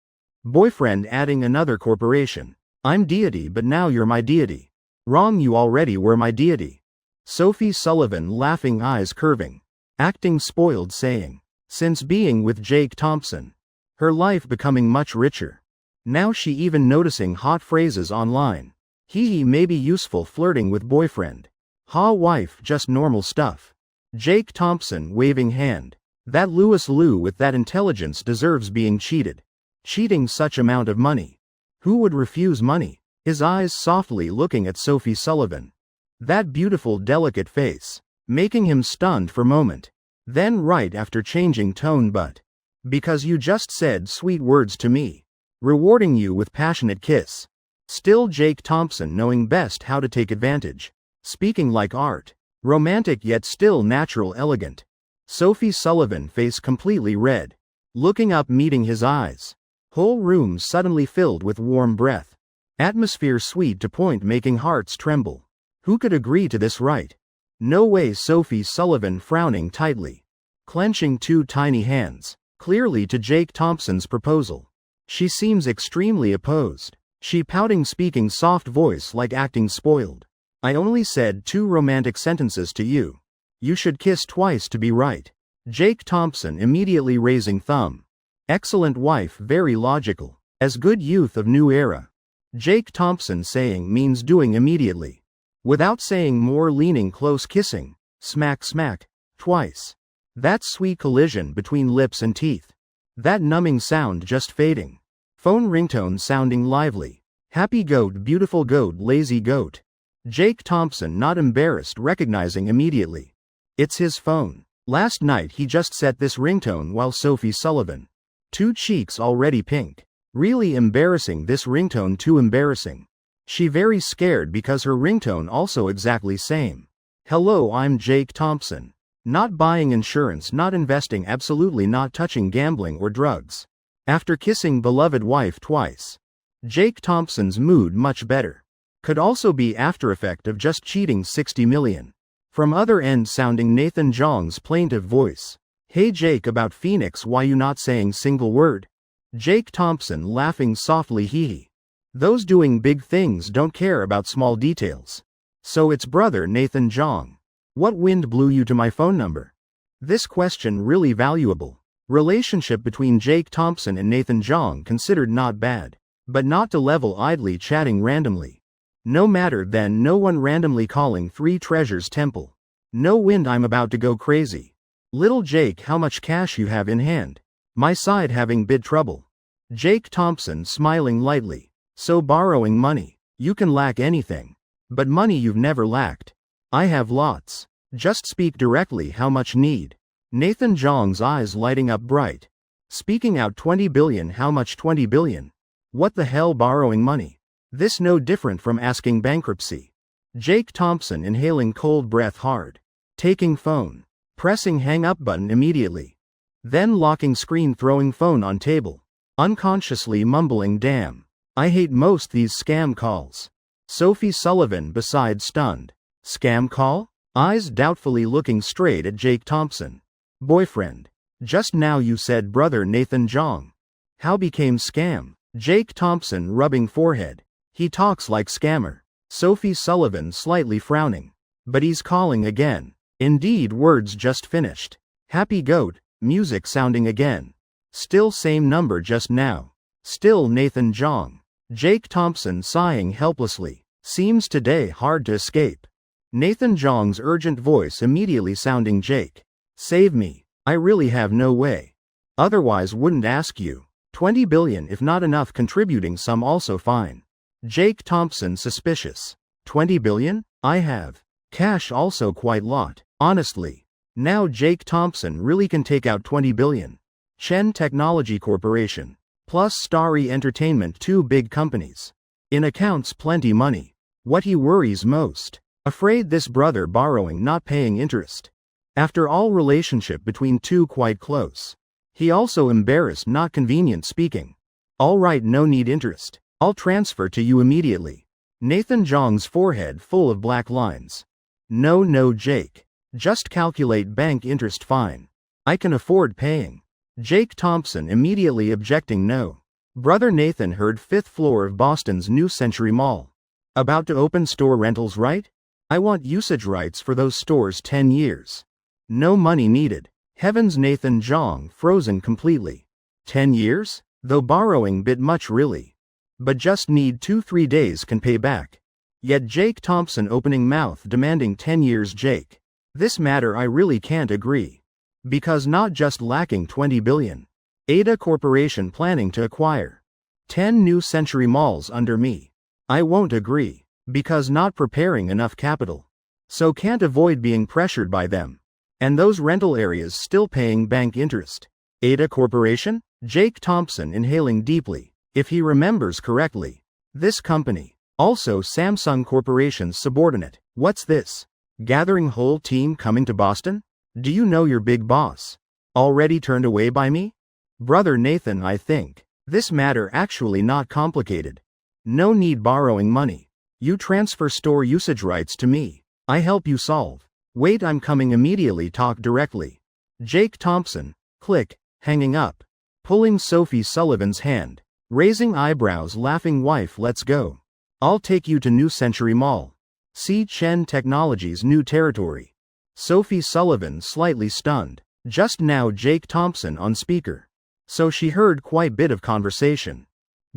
Boyfriend adding another corporation. I'm deity but now you're my deity. Wrong, you already were my deity. Sophie Sullivan laughing, eyes curving. Acting spoiled, saying. Since being with Jake Thompson. Her life becoming much richer. Now she even noticing hot phrases online. He may be useful flirting with boyfriend. Ha wife just normal stuff. Jake Thompson waving hand. That Louis Liu with that intelligence deserves being cheated. Cheating such amount of money. Who would refuse money? His eyes softly looking at Sophie Sullivan. That beautiful delicate face. Making him stunned for moment. Then right after changing tone, but. Because you just said sweet words to me. Rewarding you with passionate kiss. Still Jake Thompson knowing best how to take advantage. Speaking like art. Romantic yet still natural, elegant. Sophie Sullivan face completely red. Looking up, meeting his eyes. Whole room suddenly filled with warm breath. Atmosphere sweet to point, making hearts tremble. Who could agree to this, right? No way. Sophie Sullivan frowning tightly. Clenching two tiny hands. Clearly to Jake Thompson's proposal. She seems extremely opposed. She pouting, speaking soft voice like acting spoiled. I only said 2 romantic sentences to you. You should kiss twice to be right. Jake Thompson immediately raising thumb. Excellent wife, very logical. As good youth of new era. Jake Thompson saying means doing immediately. Without saying more, leaning close, kissing. Smack smack. Twice. That sweet collision between lips and teeth. That numbing sound just fading. Phone ringtone sounding lively. Happy goat, beautiful goat, lazy goat. Jake Thompson not embarrassed, recognizing immediately. It's his phone. Last night he just set this ringtone while Sophie Sullivan. 2 cheeks already pink. Really embarrassing, this ringtone too embarrassing. She very scared because her ringtone also exactly same. Hello, I'm Jake Thompson. Not buying insurance, not investing, absolutely not touching gambling or drugs. After kissing beloved wife twice. Jake Thompson's mood much better. Could also be after effect of just cheating 60 million. From other end sounding Nathan Zhang's plaintive voice. Hey Jake, about Phoenix, why you not saying single word? Jake Thompson laughing softly, hee hee. Those doing big things don't care about small details. So it's brother Nathan Jong. What wind blew you to my phone number? This question really valuable. Relationship between Jake Thompson and Nathan Jong considered not bad. But not to level idly chatting randomly. No matter then, no one randomly calling Three Treasures Temple. No wind, I'm about to go crazy. Little Jake, how much cash you have in hand? My side having bit trouble. Jake Thompson smiling lightly. So borrowing money. You can lack anything. But money you've never lacked. I have lots. Just speak directly, how much need? Nathan Jong's eyes lighting up bright. Speaking out 20 billion, how much 20 billion? What the hell, borrowing money? This no different from asking bankruptcy. Jake Thompson inhaling cold breath hard. Taking phone. Pressing hang up button immediately. Then locking screen, throwing phone on table. Unconsciously mumbling, damn. I hate most these scam calls. Sophie Sullivan beside stunned. Scam call? Eyes doubtfully looking straight at Jake Thompson. Boyfriend. Just now you said brother Nathan Jong. How became scam? Jake Thompson rubbing forehead. He talks like scammer. Sophie Sullivan slightly frowning. But he's calling again. Indeed, words just finished. Happy goat, music sounding again. Still same number just now. Still Nathan Jong. Jake Thompson sighing helplessly. Seems today hard to escape. Nathan Jong's urgent voice immediately sounding, Jake. Save me. I really have no way. Otherwise wouldn't ask you. 20 billion if not enough, contributing some also fine. Jake Thompson suspicious. 20 billion? I have. Cash also quite lot. Honestly. Now Jake Thompson really can take out 20 billion. Chen Technology Corporation. Plus Starry Entertainment, two big companies. In accounts plenty money. What he worries most. Afraid this brother borrowing not paying interest. After all, relationship between two quite close. He also embarrassed, not convenient speaking. Alright, no need interest. I'll transfer to you immediately. Nathan Jong's forehead full of black lines. No Jake. Just calculate bank interest fine. I can afford paying. Jake Thompson immediately objecting, no. Brother Nathan heard 5th floor of Boston's New Century Mall. About to open store rentals, right? I want usage rights for those stores 10 years. No money needed. Heavens, Nathan Jong frozen completely. 10 years? Though borrowing bit much really. But just need 2-3 days can pay back. Yet Jake Thompson opening mouth demanding 10 years. Jake. This matter I really can't agree. Because not just lacking 20 billion. Ada Corporation planning to acquire 10 New Century malls under me. I won't agree. Because not preparing enough capital. So can't avoid being pressured by them. And those rental areas still paying bank interest. Ada Corporation? Jake Thompson inhaling deeply. If he remembers correctly. This company. Also Samsung Corporation's subordinate. What's this? Gathering whole team coming to Boston? Do you know your big boss? Already turned away by me? Brother Nathan, I think. This matter actually not complicated. No need borrowing money. You transfer store usage rights to me. I help you solve. Wait, I'm coming immediately, talk directly. Jake Thompson. Click, hanging up. Pulling Sophie Sullivan's hand. Raising eyebrows, laughing, wife, let's go. I'll take you to New Century Mall. See Chen Technologies' new territory. Sophie Sullivan slightly stunned. Just now Jake Thompson on speaker. So she heard quite bit of conversation.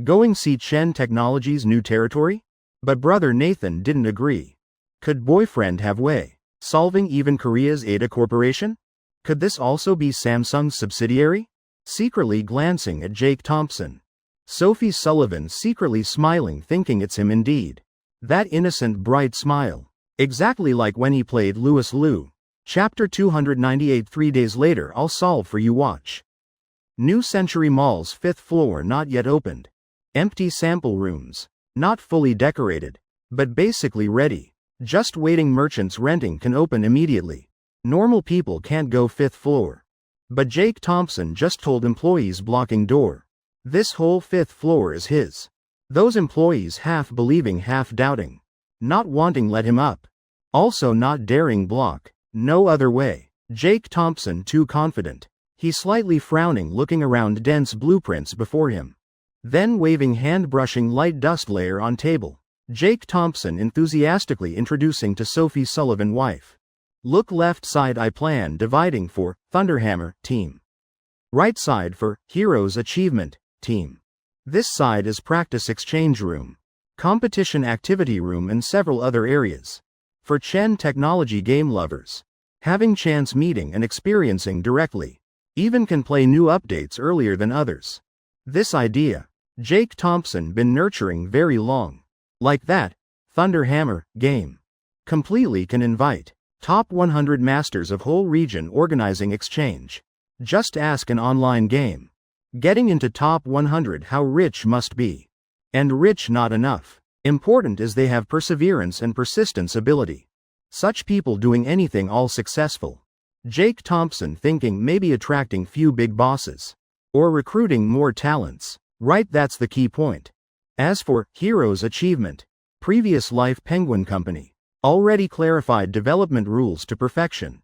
Going see Chen Technologies' new territory? But brother Nathan didn't agree. Could boyfriend have way? Solving even Korea's Ada Corporation? Could this also be Samsung's subsidiary? Secretly glancing at Jake Thompson. Sophie Sullivan secretly smiling, thinking it's him indeed. That innocent bright smile. Exactly like when he played Louis Liu. Chapter 298. 3 days later, I'll solve for you, watch. New Century Mall's 5th floor not yet opened. Empty sample rooms. Not fully decorated. But basically ready. Just waiting, merchants renting can open immediately. Normal people can't go 5th floor. But Jake Thompson just told employees blocking door. This whole 5th floor is his. Those employees half believing, half doubting. Not wanting let him up. Also not daring block. No other way. Jake Thompson too confident. He slightly frowning looking around dense blueprints before him. Then waving hand brushing light dust layer on table. Jake Thompson enthusiastically introducing to Sophie Sullivan wife. Look left side I plan dividing for Thunderhammer team. Right side for Heroes Achievement team. This side is practice exchange room, competition activity room and several other areas. For Chen technology game lovers. Having chance meeting and experiencing directly. Even can play new updates earlier than others. This idea, Jake Thompson been nurturing very long. Like that, Thunderhammer game. Completely can invite top 100 masters of whole region organizing exchange. Just ask an online game. Getting into top 100 how rich must be. And rich not enough. Important is they have perseverance and persistence ability. Such people doing anything all successful. Jake Thompson thinking maybe attracting few big bosses. Or recruiting more talents. Right, that's the key point. As for Heroes Achievement, previous life Penguin Company. Already clarified development rules to perfection.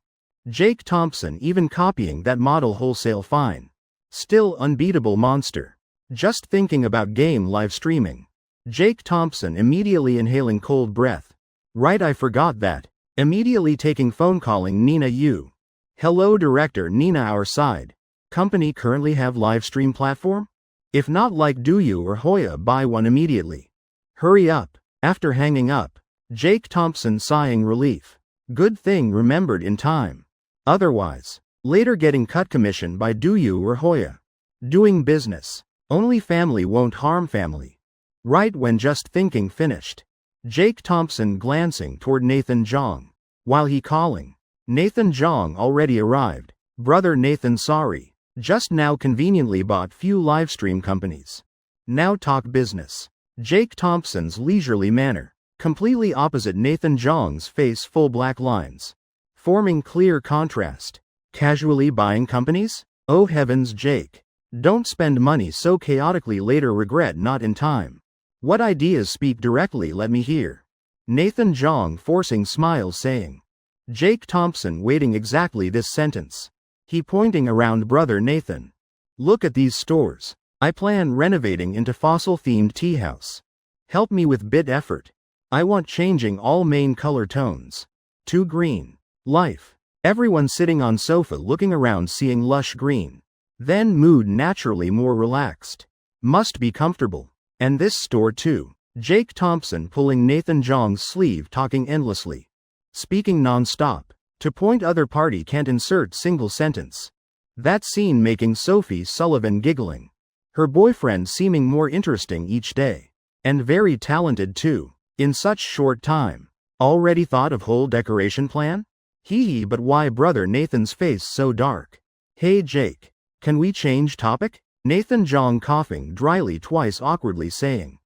Jake Thompson even copying that model wholesale fine. Still unbeatable monster. Just thinking about game live streaming. Jake Thompson immediately inhaling cold breath. Right, I forgot that. Immediately taking phone calling Nina Yu. Hello director Nina, our side. Company currently have live stream platform? If not, like do you or Hoya buy one immediately? Hurry up. After hanging up, Jake Thompson sighing relief. Good thing remembered in time. Otherwise, later getting cut commission by do you or Hoya. Doing business. Only family won't harm family. Right when just thinking finished. Jake Thompson glancing toward Nathan Jong. While he calling. Nathan Jong already arrived. Brother Nathan, sorry. Just now conveniently bought few livestream companies. Now talk business. Jake Thompson's leisurely manner. Completely opposite Nathan Jong's face, full black lines. Forming clear contrast. Casually buying companies? Oh heavens, Jake. Don't spend money so chaotically later regret not in time. What ideas? Speak directly, let me hear. Nathan Jong forcing smiles saying. Jake Thompson waiting exactly this sentence. He pointing around brother Nathan. Look at these stores. I plan renovating into fossil-themed tea house. Help me with bit effort. I want changing all main color tones. To green. Life. Everyone sitting on sofa looking around seeing lush green. Then mood naturally more relaxed. Must be comfortable. And this store too. Jake Thompson pulling Nathan Jong's sleeve talking endlessly. Speaking non-stop. To point other party can't insert single sentence. That scene making Sophie Sullivan giggling. Her boyfriend seeming more interesting each day. And very talented too. In such short time. Already thought of whole decoration plan? Hee hee, but why brother Nathan's face so dark? Hey Jake. Can we change topic? Nathan Jong coughing dryly twice awkwardly saying.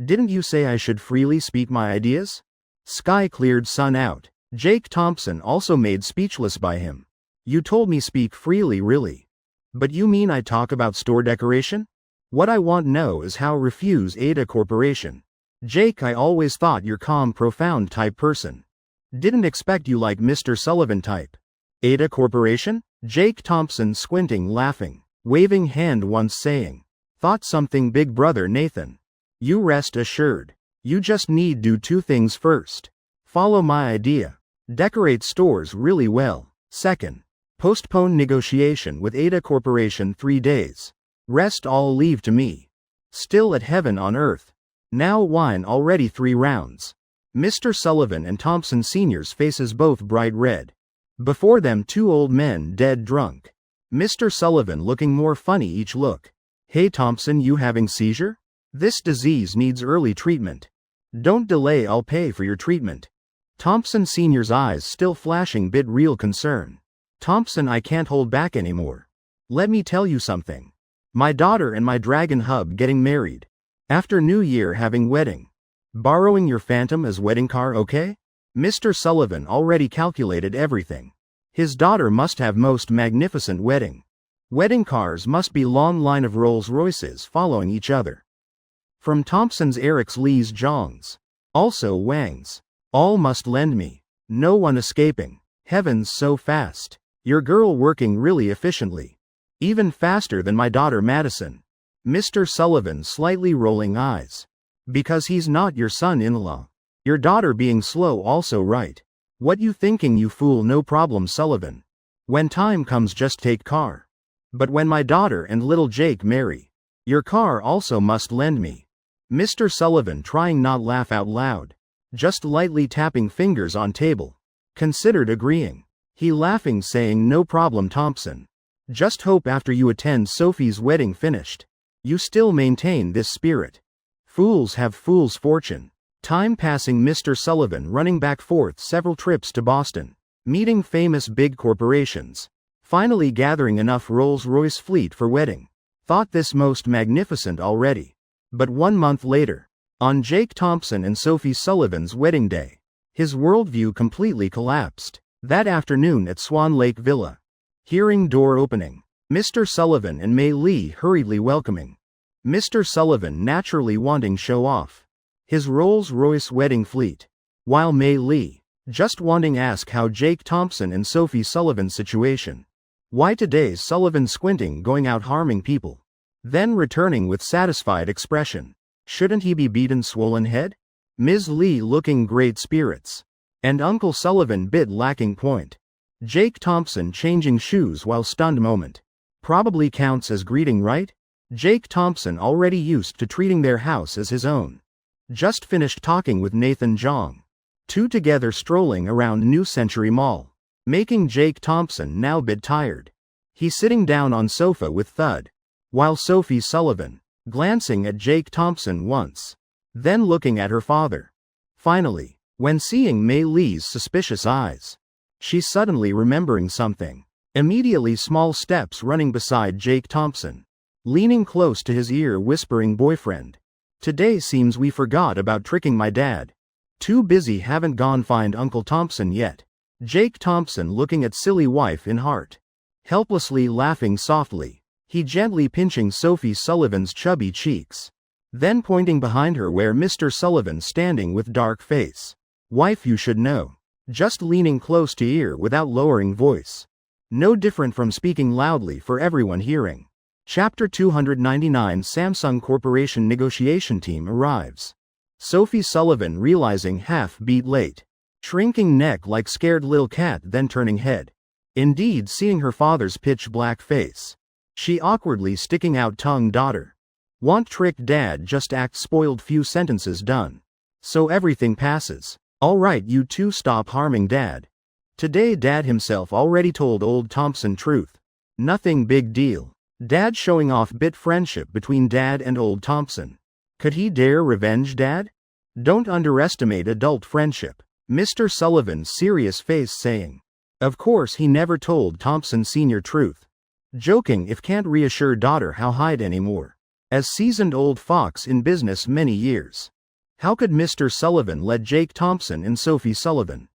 Didn't you say I should freely speak my ideas? Sky cleared sun out. Jake Thompson also made speechless by him. You told me speak freely really. But you mean I talk about store decoration? What I want know is how refuse Ada Corporation. Jake, I always thought you're calm profound type person. Didn't expect you like Mr. Sullivan type. Ada Corporation? Jake Thompson squinting laughing, waving hand once saying. Thought something big brother Nathan. You rest assured. You just need do two things first. Follow my idea. Decorate stores really well. Second, postpone negotiation with Ada Corporation 3 days. Rest all leave to me. Still at heaven on earth. Now wine already 3 rounds. Mr. Sullivan and Thompson Sr.'s faces both bright red. Before them 2 old men dead drunk. Mr. Sullivan looking more funny each look. Hey Thompson, you having seizure? This disease needs early treatment. Don't delay, I'll pay for your treatment. Thompson Sr.'s eyes still flashing bit real concern. Thompson, I can't hold back anymore. Let me tell you something. My daughter and my Dragon Hub getting married. After New Year having wedding. Borrowing your Phantom as wedding car, okay? Mr. Sullivan already calculated everything. His daughter must have most magnificent wedding. Wedding cars must be long line of Rolls Royces following each other. From Thompson's Eric's Lee's Jongs. Also Wang's. All must lend me. No one escaping. Heavens so fast. Your girl working really efficiently. Even faster than my daughter Madison. Mr. Sullivan slightly rolling eyes. Because he's not your son-in-law. Your daughter being slow also right. What you thinking you fool, no problem Sullivan. When time comes just take car. But when my daughter and little Jake marry, your car also must lend me. Mr. Sullivan trying not laugh out loud. Just lightly tapping fingers on table. Considered agreeing. He laughing saying no problem Thompson. Just hope after you attend Sophie's wedding finished, you still maintain this spirit. Fools have fool's fortune. Time passing Mr. Sullivan running back forth several trips to Boston. Meeting famous big corporations. Finally gathering enough Rolls-Royce fleet for wedding. Thought this most magnificent already. But 1 month later, on Jake Thompson and Sophie Sullivan's wedding day, his worldview completely collapsed. That afternoon at Swan Lake Villa. Hearing door opening. Mr. Sullivan and Mei Lee hurriedly welcoming. Mr. Sullivan naturally wanting show off his Rolls-Royce wedding fleet. While Mei Lee just wanting ask how Jake Thompson and Sophie Sullivan's situation. Why today's Sullivan squinting going out harming people. Then returning with satisfied expression. Shouldn't he be beaten swollen head? Ms. Lee looking great spirits. And Uncle Sullivan bit lacking point. Jake Thompson changing shoes while stunned moment. Probably counts as greeting right? Jake Thompson already used to treating their house as his own. Just finished talking with Nathan Jong. Two together strolling around New Century Mall. Making Jake Thompson now bit tired. He sitting down on sofa with Thud. While Sophie Sullivan, glancing at Jake Thompson once. Then looking at her father. Finally, when seeing Mei Lee's suspicious eyes, she suddenly remembering something. Immediately small steps running beside Jake Thompson. Leaning close to his ear whispering boyfriend. Today seems we forgot about tricking my dad. Too busy haven't gone find Uncle Thompson yet. Jake Thompson looking at silly wife in heart. Helplessly laughing softly. He gently pinching Sophie Sullivan's chubby cheeks. Then pointing behind her where Mr. Sullivan standing with dark face. Wife you should know. Just leaning close to ear without lowering voice. No different from speaking loudly for everyone hearing. Chapter 299 Samsung Corporation negotiation team arrives. Sophie Sullivan realizing half beat late. Shrinking neck like scared little cat then turning head. Indeed seeing her father's pitch black face. She awkwardly sticking out tongue daughter. Want trick dad just act spoiled few sentences done. So everything passes. Alright you two stop harming dad. Today dad himself already told old Thompson truth. Nothing big deal. Dad showing off bit friendship between dad and old Thompson. Could he dare revenge dad? Don't underestimate adult friendship. Mr. Sullivan's serious face saying. Of course he never told Thompson Sr. truth. Joking if can't reassure daughter how hide anymore. As seasoned old fox in business many years. How could Mr. Sullivan let Jake Thompson and Sophie Sullivan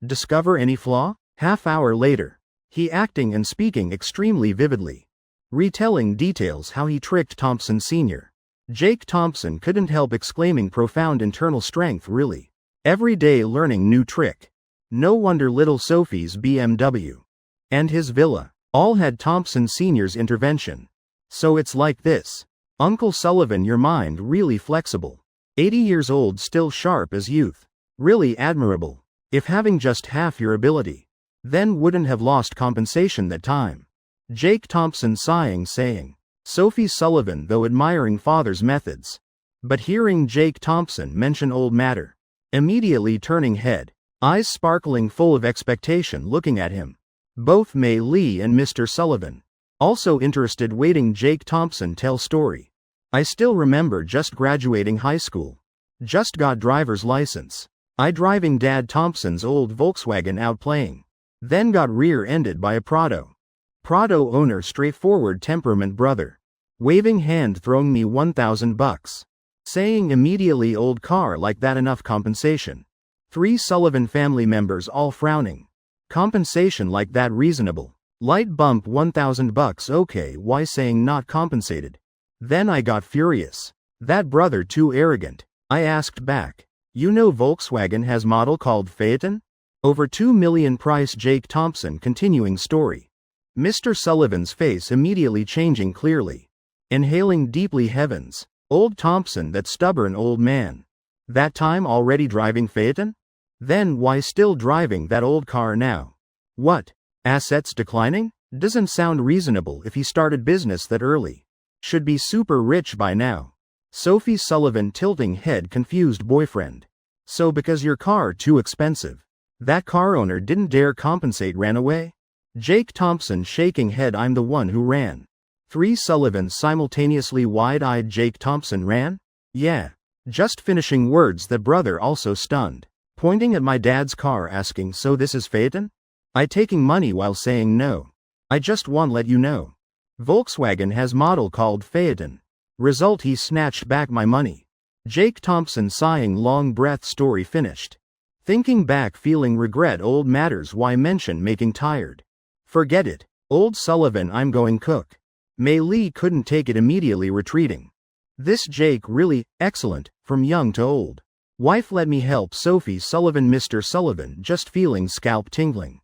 discover any flaw? Half hour later. He acting and speaking extremely vividly. Retelling details how he tricked Thompson Sr. Jake Thompson couldn't help exclaiming profound internal strength really. Every day learning new trick. No wonder little Sophie's BMW. And his villa. All had Thompson Sr.'s intervention. So it's like this. Uncle Sullivan your mind really flexible. 80 years old still sharp as youth. Really admirable. If having just half your ability. Then wouldn't have lost compensation that time. Jake Thompson sighing saying. Sophie Sullivan though admiring father's methods. But hearing Jake Thompson mention old matter. Immediately turning head. Eyes sparkling full of expectation looking at him. Both Mei Lee and Mr. Sullivan. Also interested waiting Jake Thompson tell story. I still remember just graduating high school. Just got driver's license. I driving Dad Thompson's old Volkswagen out playing. Then got rear-ended by a Prado. Prado owner straightforward temperament brother. Waving hand throwing me $1,000. Saying immediately old car like that enough compensation. 3 Sullivan family members all frowning. Compensation like that reasonable. Light bump $1,000 okay why saying not compensated. Then I got furious. That brother too arrogant. I asked back. You know Volkswagen has model called Phaeton? Over 2 million price Jake Thompson continuing story. Mr. Sullivan's face immediately changing clearly. Inhaling deeply. Heavens. Old Thompson, that stubborn old man. That time already driving Phaeton? Then why still driving that old car now? What? Assets declining? Doesn't sound reasonable if he started business that early. Should be super rich by now. Sophie Sullivan tilting head, confused boyfriend. So because your car too expensive. That car owner didn't dare compensate, ran away? Jake Thompson shaking head, I'm the one who ran. 3 Sullivan simultaneously wide-eyed. Jake Thompson ran? Yeah. Just finishing words, that brother also stunned. Pointing at my dad's car asking, so this is Phaeton? I taking money while saying no. I just want let you know. Volkswagen has model called Phaeton. Result, he snatched back my money. Jake Thompson sighing, long breath. Story finished. Thinking back, feeling regret. Old matters, why mention making tired? Forget it. Old Sullivan, I'm going cook. Mei Lee couldn't take it, immediately retreating. This Jake really, excellent, from young to old. Wife, let me help. Sophie Sullivan. Mr. Sullivan just feeling scalp tingling.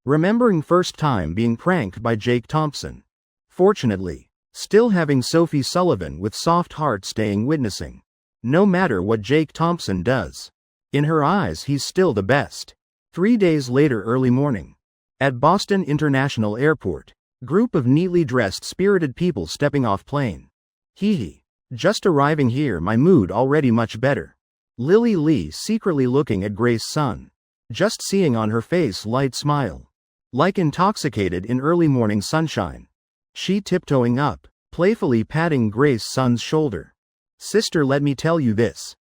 Remembering first time being pranked by Jake Thompson. Fortunately, still having Sophie Sullivan with soft heart staying witnessing. No matter what Jake Thompson does. In her eyes he's still the best. 3 days later, early morning. At Boston International Airport. Group of neatly dressed spirited people stepping off plane. Hee. Just arriving here, my mood already much better. Lily Lee secretly looking at Grace Sun. Just seeing on her face light smile. Like intoxicated in early morning sunshine. She tiptoeing up, playfully patting Grace Sun's shoulder. Sister, let me tell you this.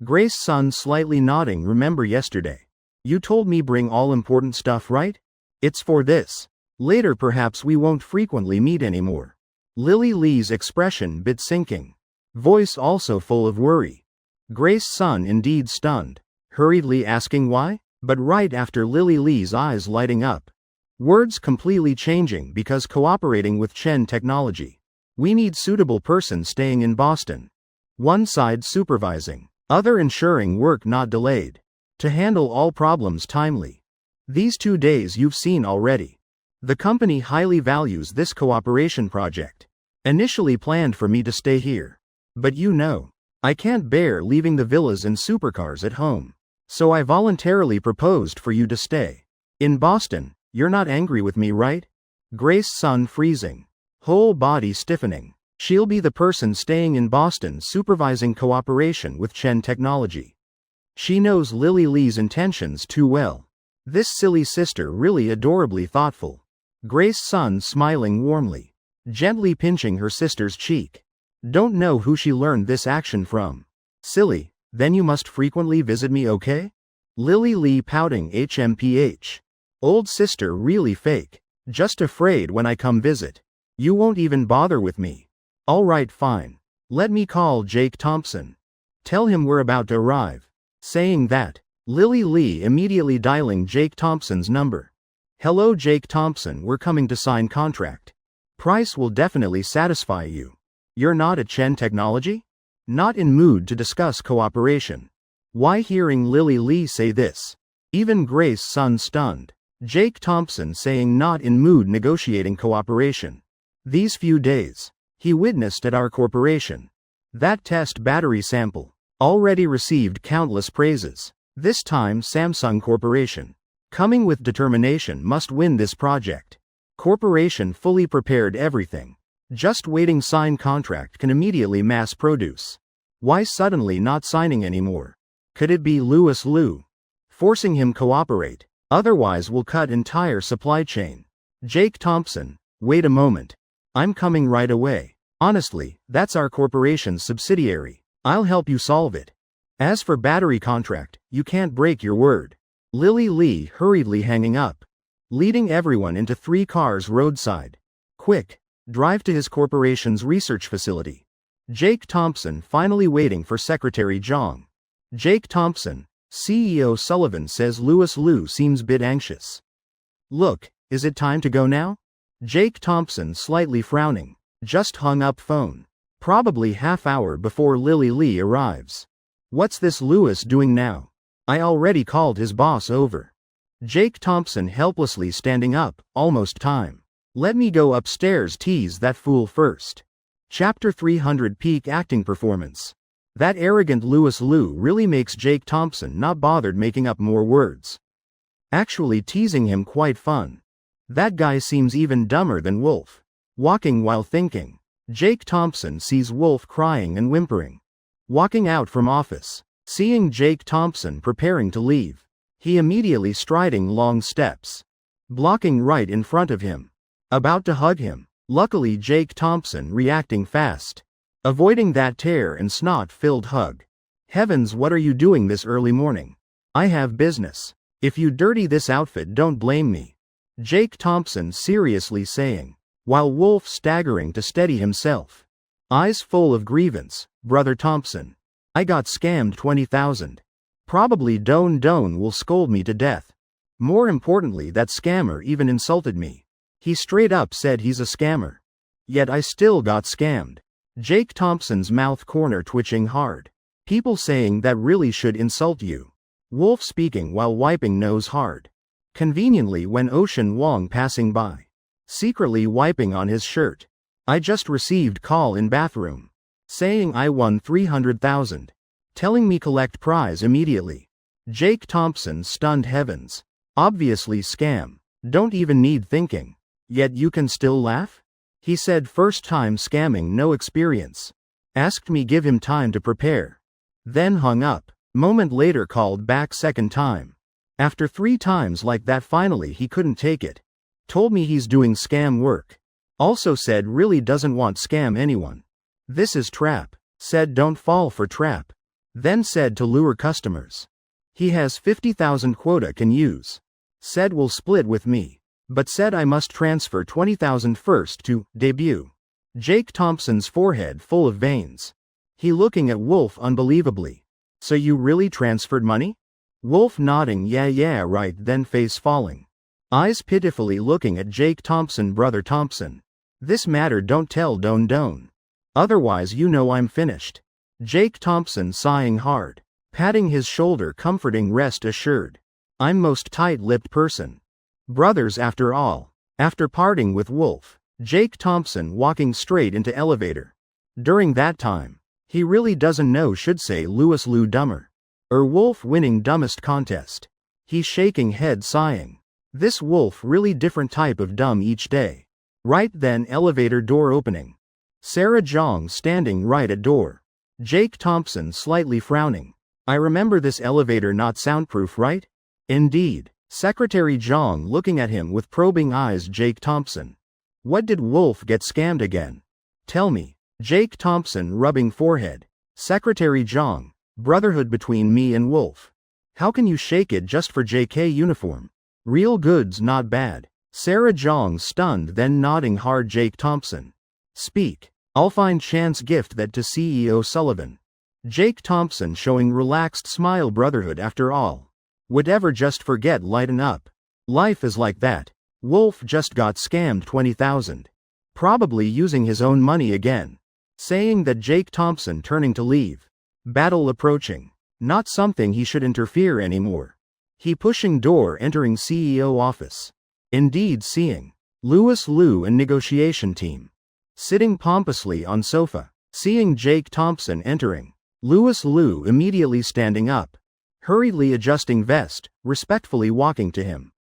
Grace Sun slightly nodding, remember yesterday? You told me bring all important stuff, right? It's for this. Later perhaps we won't frequently meet anymore. Lily Lee's expression bit sinking. Voice also full of worry. Grace Sun indeed stunned. Hurriedly asking why? But right after Lily Lee's eyes lighting up. Words completely changing, because cooperating with Chen Technology. We need suitable person staying in Boston. One side supervising, other ensuring work not delayed. To handle all problems timely. These 2 days you've seen already. The company highly values this cooperation project. Initially planned for me to stay here. But you know, I can't bear leaving the villas and supercars at home. So I voluntarily proposed for you to stay. In Boston. You're not angry with me, right? Grace Sun freezing. Whole body stiffening. She'll be the person staying in Boston supervising cooperation with Chen Technology. She knows Lily Lee's intentions too well. This silly sister really adorably thoughtful. Grace Sun smiling warmly. Gently pinching her sister's cheek. Don't know who she learned this action from. Silly, then you must frequently visit me, okay? Lily Lee pouting, HMPH. Old sister really fake. Just afraid when I come visit. You won't even bother with me. Alright, fine. Let me call Jake Thompson. Tell him we're about to arrive. Saying that, Lily Lee immediately dialing Jake Thompson's number. Hello Jake Thompson, we're coming to sign contract. Price will definitely satisfy you. You're not at Chen Technology? Not in mood to discuss cooperation. Why? Hearing Lily Lee say this. Even Grace Sun stunned. Jake Thompson saying not in mood negotiating cooperation. These few days, he witnessed at our corporation. That test battery sample, already received countless praises. This time Samsung Corporation. Coming with determination must win this project. Corporation fully prepared everything. Just waiting sign contract can immediately mass produce. Why suddenly not signing anymore? Could it be Louis Liu? Forcing him cooperate. Otherwise we'll cut entire supply chain. Jake Thompson, wait a moment. I'm coming right away. Honestly, that's our corporation's subsidiary. I'll help you solve it. As for battery contract, you can't break your word. Lily Lee hurriedly hanging up. Leading everyone into 3 cars roadside. Quick, drive to his corporation's research facility. Jake Thompson finally waiting for Secretary Zhang. Jake Thompson, CEO Sullivan says Louis Liu seems bit anxious. Look, is it time to go now? Jake Thompson slightly frowning. Just hung up phone. Probably half hour before Lily Lee arrives. What's this Louis doing now? I already called his boss over. Jake Thompson helplessly standing up, almost time. Let me go upstairs tease that fool first. Chapter 300 Peak Acting Performance. That arrogant Louis Liu really makes Jake Thompson not bothered making up more words. Actually teasing him quite fun. That guy seems even dumber than Wolf. Walking while thinking. Jake Thompson sees Wolf crying and whimpering. Walking out from office. Seeing Jake Thompson preparing to leave. He immediately striding long steps. Blocking right in front of him. About to hug him. Luckily Jake Thompson reacting fast. Avoiding that tear and snot-filled hug. Heavens, what are you doing this early morning? I have business. If you dirty this outfit, don't blame me. Jake Thompson seriously saying, while Wolf staggering to steady himself. Eyes full of grievance, Brother Thompson. I got scammed 20,000. Probably Don will scold me to death. More importantly, that scammer even insulted me. He straight up said he's a scammer. Yet I still got scammed. Jake Thompson's mouth corner twitching hard. People saying that really should insult you. Wolf speaking while wiping nose hard. Conveniently when Ocean Wong passing by. Secretly wiping on his shirt. I just received call in bathroom. Saying I won 300,000. Telling me collect prize immediately. Jake Thompson stunned heavens. Obviously scam. Don't even need thinking. Yet you can still laugh? He said first time scamming, no experience. Asked me give him time to prepare. Then hung up. Moment later called back second time. After 3 times like that finally he couldn't take it. Told me he's doing scam work. Also said really doesn't want scam anyone. This is trap. Said don't fall for trap. Then said to lure customers. He has 50,000 quota can use. Said will split with me. But said I must transfer 20,000 first to debut. Jake Thompson's forehead full of veins. He looking at Wolf unbelievably. So you really transferred money? Wolf nodding yeah right, then face falling. Eyes pitifully looking at Jake Thompson. Brother Thompson. This matter don't tell Don. Otherwise you know I'm finished. Jake Thompson sighing hard. Patting his shoulder comforting rest assured. I'm most tight-lipped person. Brothers after all. After parting with Wolf, Jake Thompson walking straight into elevator. During that time, he really doesn't know should say Louis Liu dumber. Or Wolf winning dumbest contest. He shaking head sighing. This Wolf really different type of dumb each day. Right then elevator door opening. Sarah Jong standing right at door. Jake Thompson slightly frowning. I remember this elevator not soundproof, right? Indeed. Secretary Jong looking at him with probing eyes. Jake Thompson. What did Wolf get scammed again? Tell me. Jake Thompson rubbing forehead. Secretary Jong. Brotherhood between me and Wolf. How can you shake it just for JK uniform? Real goods not bad. Sarah Jong stunned then nodding hard. Jake Thompson. Speak. I'll find chance gift that to CEO Sullivan. Jake Thompson showing relaxed smile. Brotherhood after all. Whatever just forget lighten up. Life is like that. Wolf just got scammed 20,000. Probably using his own money again. Saying that Jake Thompson turning to leave. Battle approaching. Not something he should interfere anymore. He pushing door entering CEO office. Indeed seeing. Louis Liu and negotiation team. Sitting pompously on sofa. Seeing Jake Thompson entering. Louis Liu immediately standing up. Hurriedly adjusting vest, respectfully walking to him.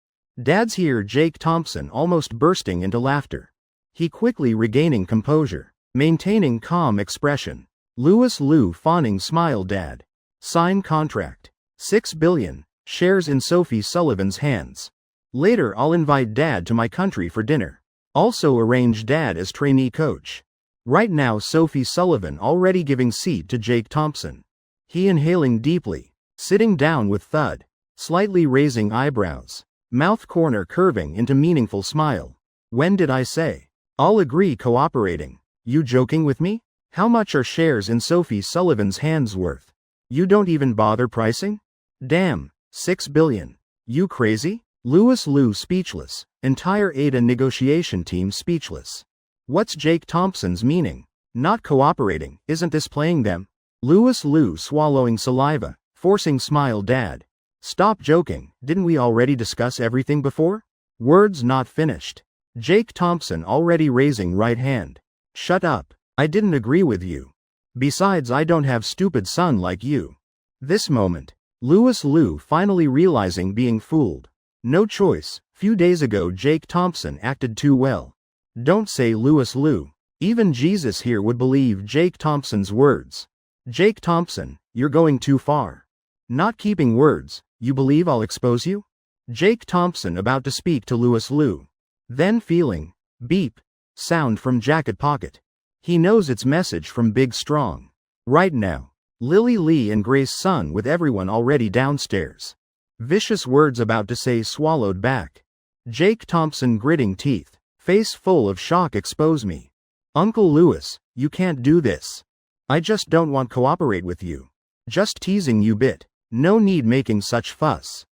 Dad's here. Jake Thompson almost bursting into laughter. He quickly regaining composure. Maintaining calm expression. Louis Liu fawning smile. Dad. Sign contract. 6 billion, shares in Sophie Sullivan's hands. Later I'll invite Dad to my country for dinner. Also arrange Dad as trainee coach. Right now Sophie Sullivan already giving seat to Jake Thompson. He inhaling deeply. Sitting down with thud. Slightly raising eyebrows. Mouth corner curving into meaningful smile. When did I say? I'll agree cooperating. You joking with me? How much are shares in Sophie Sullivan's hands worth? You don't even bother pricing? Damn, 6 billion. You crazy? Louis Liu speechless. Entire Ada negotiation team speechless. What's Jake Thompson's meaning? Not cooperating, isn't this playing them? Louis Liu swallowing saliva. Forcing smile. Dad. Stop joking, didn't we already discuss everything before? Words not finished. Jake Thompson already raising right hand. Shut up. I didn't agree with you. Besides, I don't have stupid son like you. This moment, Louis Liu finally realizing being fooled. No choice. Few days ago Jake Thompson acted too well. Don't say Louis Liu. Even Jesus here would believe Jake Thompson's words. Jake Thompson, you're going too far. Not keeping words, you believe I'll expose you? Jake Thompson about to speak to Louis Liu. Then feeling, beep, sound from jacket pocket. He knows it's message from Big Strong. Right now, Lily Lee and Grace Sun with everyone already downstairs. Vicious words about to say swallowed back. Jake Thompson gritting teeth, face full of shock. Expose me. Uncle Louis, you can't do this. I just don't want cooperate with you. Just teasing you bit. No need making such fuss.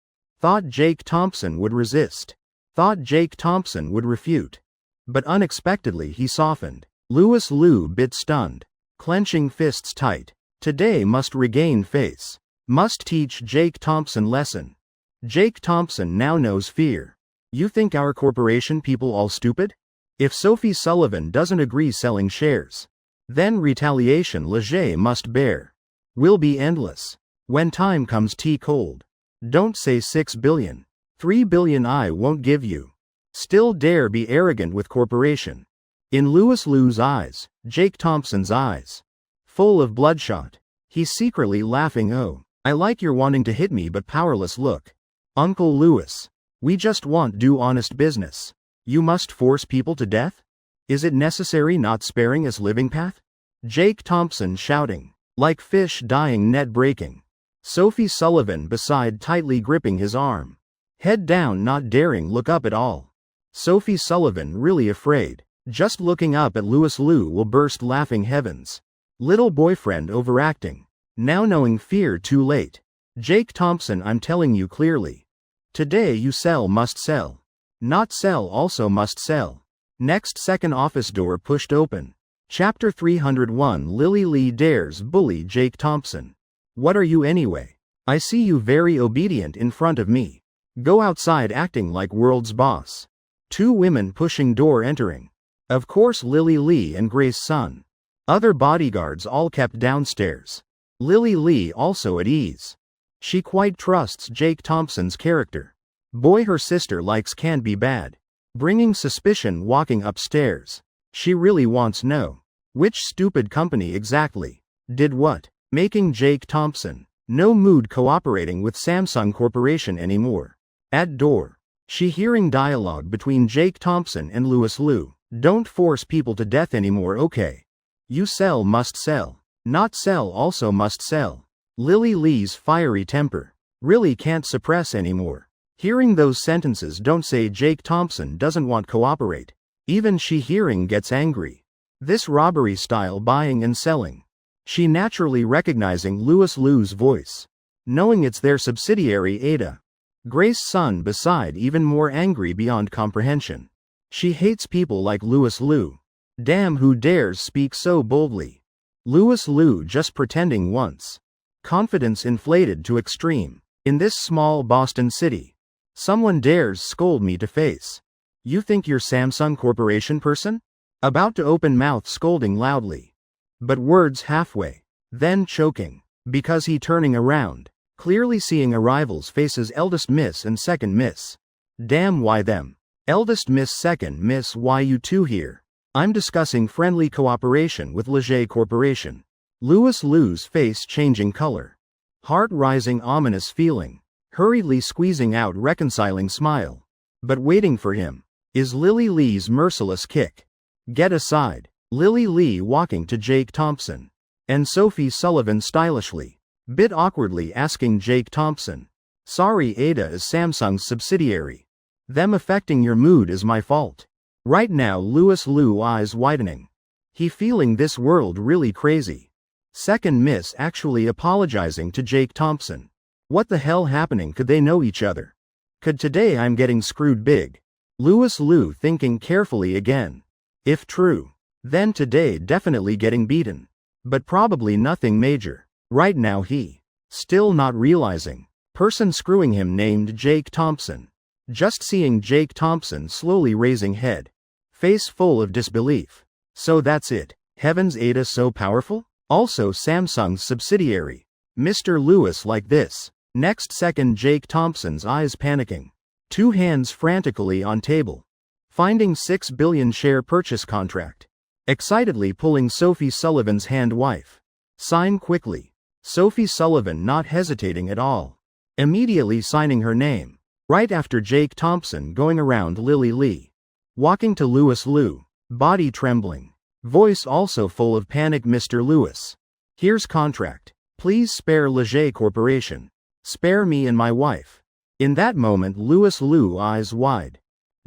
Thought Jake Thompson would resist. Thought Jake Thompson would refute. But unexpectedly he softened. Louis Liu bit stunned. Clenching fists tight. Today must regain face. Must teach Jake Thompson lesson. Jake Thompson now knows fear. You think our corporation people all stupid? If Sophie Sullivan doesn't agree selling shares, then retaliation Leger must bear. Will be endless. When time comes tea cold. Don't say 6 billion. 3 billion I won't give you. Still dare be arrogant with corporation. In Louis Liu's eyes, Jake Thompson's eyes, full of bloodshot. He's secretly laughing. Oh, I like your wanting to hit me but powerless look. Uncle Louis, we just want do honest business. You must force people to death? Is it necessary not sparing as living path? Jake Thompson shouting, like fish dying net breaking. Sophie Sullivan beside tightly gripping his arm. Head down not daring look up at all. Sophie Sullivan really afraid. Just looking up at Louis Liu will burst laughing heavens. Little boyfriend overacting. Now knowing fear too late. Jake Thompson, I'm telling you clearly. Today you sell must sell. Not sell also must sell. Next second office door pushed open. Chapter 301 Lily Lee dares bully Jake Thompson. What are you anyway? I see you very obedient in front of me. Go outside acting like world's boss. Two women pushing door entering. Of course Lily Lee and Grace Sun. Other bodyguards all kept downstairs. Lily Lee also at ease. She quite trusts Jake Thompson's character. Boy her sister likes can't be bad. Bringing suspicion walking upstairs. She really wants know. Which stupid company exactly did what? Making Jake Thompson no mood cooperating with Samsung Corporation anymore. At door. She hearing dialogue between Jake Thompson and Louis Liu. Don't force people to death anymore, okay? You sell must sell. Not sell also must sell. Lily Lee's fiery temper really can't suppress anymore. Hearing those sentences don't say Jake Thompson doesn't want cooperate. Even she hearing gets angry. This robbery style buying and selling. She naturally recognizing Louis Liu's voice. Knowing it's their subsidiary Ada. Grace Sun beside even more angry beyond comprehension. She hates people like Louis Liu. Damn, who dares speak so boldly. Louis Liu just pretending once. Confidence inflated to extreme. In this small Boston city. Someone dares scold me to face. You think you're Samsung Corporation person? About to open mouth scolding loudly. But words halfway. Then choking. Because he turning around. Clearly seeing arrivals faces eldest miss and second miss. Damn, why them? Eldest miss, second miss, why you two here? I'm discussing friendly cooperation with Leger Corporation. Louis Liu's face changing color. Heart rising, ominous feeling. Hurriedly squeezing out reconciling smile. But waiting for him is Lily Lee's merciless kick. Get aside. Lily Lee walking to Jake Thompson. And Sophie Sullivan stylishly, bit awkwardly asking Jake Thompson. Sorry, Ada is Samsung's subsidiary. Them affecting your mood is my fault. Right now Louis Liu eyes widening. He feeling this world really crazy. Second miss actually apologizing to Jake Thompson. What the hell happening? Could they know each other? Could today I'm getting screwed big? Louis Liu thinking carefully again. If true, then today definitely getting beaten. But probably nothing major. Right now he still not realizing. Person screwing him named Jake Thompson. Just seeing Jake Thompson slowly raising head. Face full of disbelief. So that's it. Heavens, Ada so powerful? Also Samsung's subsidiary. Mr. Lewis like this. Next second Jake Thompson's eyes panicking. Two hands frantically on table. Finding 6 billion share purchase contract. Excitedly pulling Sophie Sullivan's hand. Wife. Sign quickly. Sophie Sullivan not hesitating at all. Immediately signing her name. Right after Jake Thompson going around Lily Lee. Walking to Louis Liu. Body trembling. Voice also full of panic. Mr. Lewis. Here's contract. Please spare Leger Corporation. Spare me and my wife. In that moment Louis Liu eyes wide.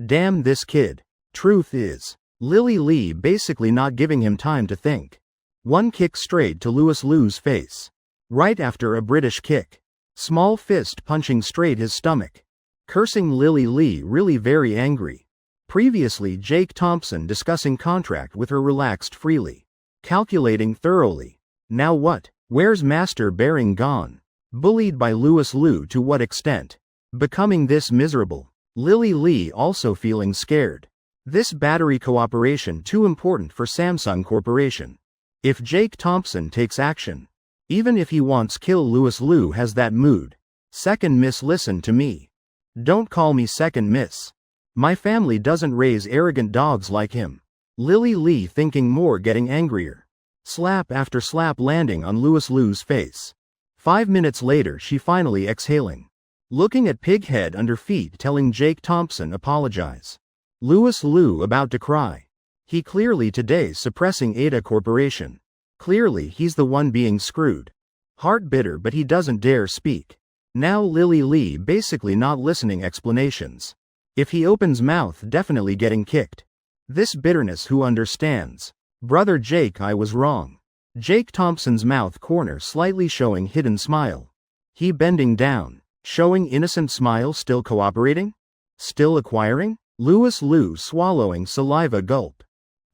Damn this kid. Truth is, Lily Lee basically not giving him time to think. One kick straight to Louis Liu's face. Right after a British kick. Small fist punching straight his stomach. Cursing Lily Lee really very angry. Previously Jake Thompson discussing contract with her relaxed freely. Calculating thoroughly. Now what? Where's Master Bearing gone? Bullied by Louis Liu to what extent? Becoming this miserable. Lily Lee also feeling scared. This battery cooperation too important for Samsung Corporation. If Jake Thompson takes action. Even if he wants kill Louis Liu has that mood. Second miss, listen to me. Don't call me second miss. My family doesn't raise arrogant dogs like him. Lily Lee thinking more, getting angrier. Slap after slap landing on Louis Liu's face. 5 minutes later she finally exhaling. Looking at pig head under feet, telling Jake Thompson apologize. Louis Liu about to cry. He clearly today suppressing Ada Corporation. Clearly he's the one being screwed. Heart bitter but he doesn't dare speak. Now Lily Lee basically not listening explanations. If he opens mouth definitely getting kicked. This bitterness who understands. Brother Jake, I was wrong. Jake Thompson's mouth corner slightly showing hidden smile. He bending down. Showing innocent smile, still cooperating? Still acquiring? Louis Liu swallowing saliva, gulp.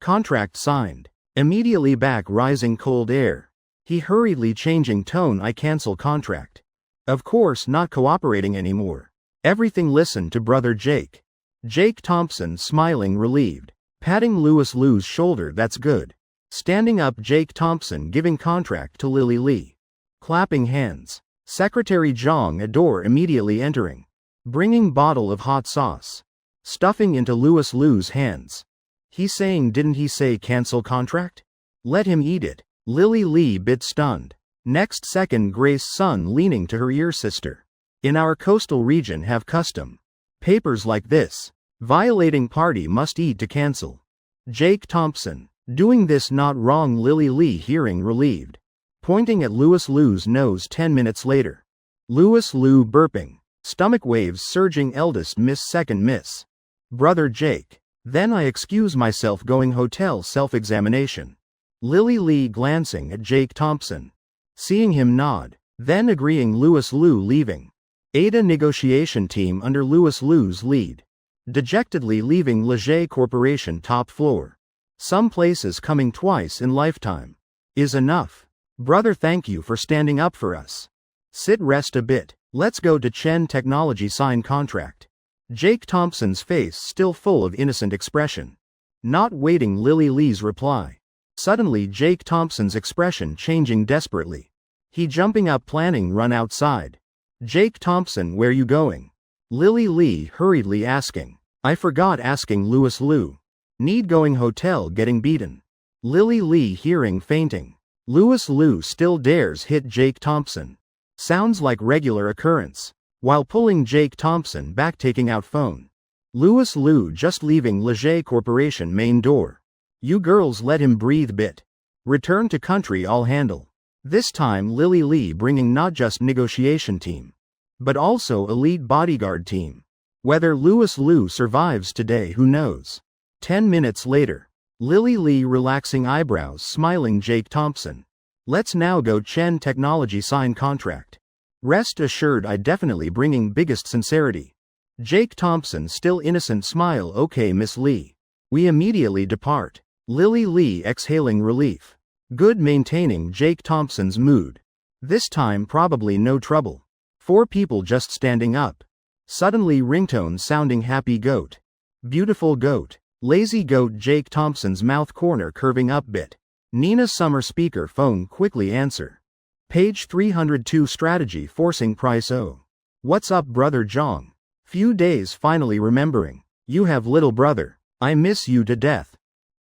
Contract signed. Immediately back rising cold air. He hurriedly changing tone, I cancel contract. Of course not cooperating anymore. Everything listen to brother Jake. Jake Thompson smiling relieved. Patting Louis Liu's shoulder, that's good. Standing up Jake Thompson giving contract to Lily Lee. Clapping hands. Secretary Zhang Adore immediately entering. Bringing bottle of hot sauce. Stuffing into Louis Liu's hands. He saying, didn't he say cancel contract? Let him eat it. Lily Lee bit stunned. Next second Grace Sun leaning to her ear, sister. In our coastal region have custom. Papers like this. Violating party must eat to cancel. Jake Thompson. Doing this not wrong. Lily Lee hearing relieved. Pointing at Louis Liu's nose. 10 minutes later. Louis Liu burping. Stomach waves surging. Eldest miss, second miss. Brother Jake. Then I excuse myself going hotel self-examination. Lily Lee glancing at Jake Thompson. Seeing him nod. Then agreeing. Louis Liu leaving. Ada negotiation team under Louis Liu's lead. Dejectedly leaving Leger Corporation top floor. Some places coming twice in lifetime. Is enough. Brother, thank you for standing up for us. Sit rest a bit. Let's go to Chen Technology, sign contract. Jake Thompson's face still full of innocent expression. Not waiting Lily Lee's reply. Suddenly Jake Thompson's expression changing desperately. He jumping up planning run outside. Jake Thompson, where you going? Lily Lee hurriedly asking. I forgot asking Louis Liu. Need going hotel, getting beaten. Lily Lee hearing fainting. Louis Liu still dares hit Jake Thompson. Sounds like regular occurrence. While pulling Jake Thompson back, taking out phone. Louis Liu just leaving Leger Corporation main door. You girls let him breathe bit. Return to country, I'll handle. This time Lily Lee bringing not just negotiation team. But also elite bodyguard team. Whether Louis Liu survives today, who knows. 10 minutes later. Lily Lee relaxing eyebrows, smiling Jake Thompson. Let's now go Chen Technology, sign contract. Rest assured I definitely bringing biggest sincerity. Jake Thompson still innocent smile. Okay Miss Lee. We immediately depart. Lily Lee exhaling relief. Good, maintaining Jake Thompson's mood. This time probably no trouble. 4 people just standing up. Suddenly ringtone sounding happy goat. Beautiful goat. Lazy goat Jake Thompson's mouth corner curving up bit. Nina Summer speaker phone quickly answer. Page 302 strategy forcing price O. What's up brother Jong? Few days finally remembering. You have little brother. I miss you to death.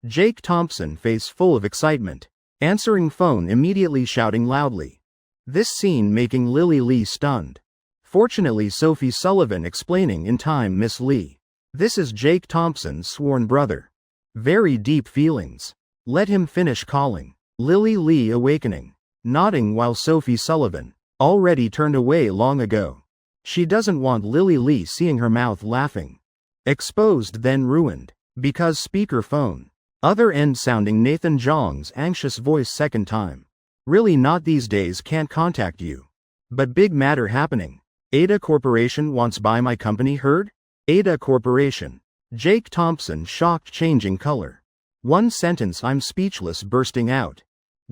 Jake Thompson face full of excitement. Answering phone immediately shouting loudly. This scene making Lily Lee stunned. Fortunately Sophie Sullivan explaining in time Miss Lee. This is Jake Thompson's sworn brother. Very deep feelings. Let him finish calling. Lily Lee awakening. Nodding while Sophie Sullivan, already turned away long ago. She doesn't want Lily Lee seeing her mouth laughing. Exposed then ruined. Because speaker phone. Other end sounding Nathan Jong's anxious voice second time. Really not these days can't contact you. But big matter happening. Ada Corporation wants buy my company heard? Ada Corporation. Jake Thompson shocked changing color. One sentence I'm speechless bursting out.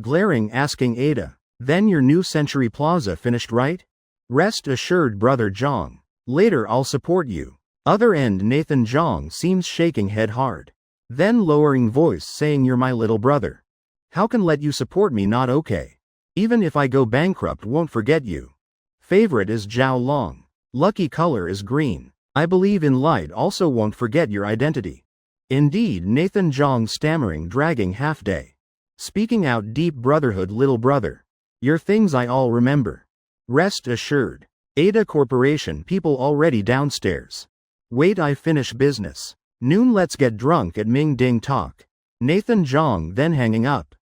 Glaring asking Ada, then your new Century Plaza finished right? Rest assured brother Jong. Later I'll support you. Other end Nathan Jong seems shaking head hard. Then lowering voice saying you're my little brother. How can let you support me not okay? Even if I go bankrupt won't forget you. Favorite is Jiao Long. Lucky color is green. I believe in light also won't forget your identity. Indeed Nathan Jong stammering dragging half day. Speaking out deep brotherhood little brother. Your things I all remember. Rest assured. Ada Corporation people already downstairs. Wait I finish business. Noon let's get drunk at Ming Ding Talk. Nathan Jong then hanging up.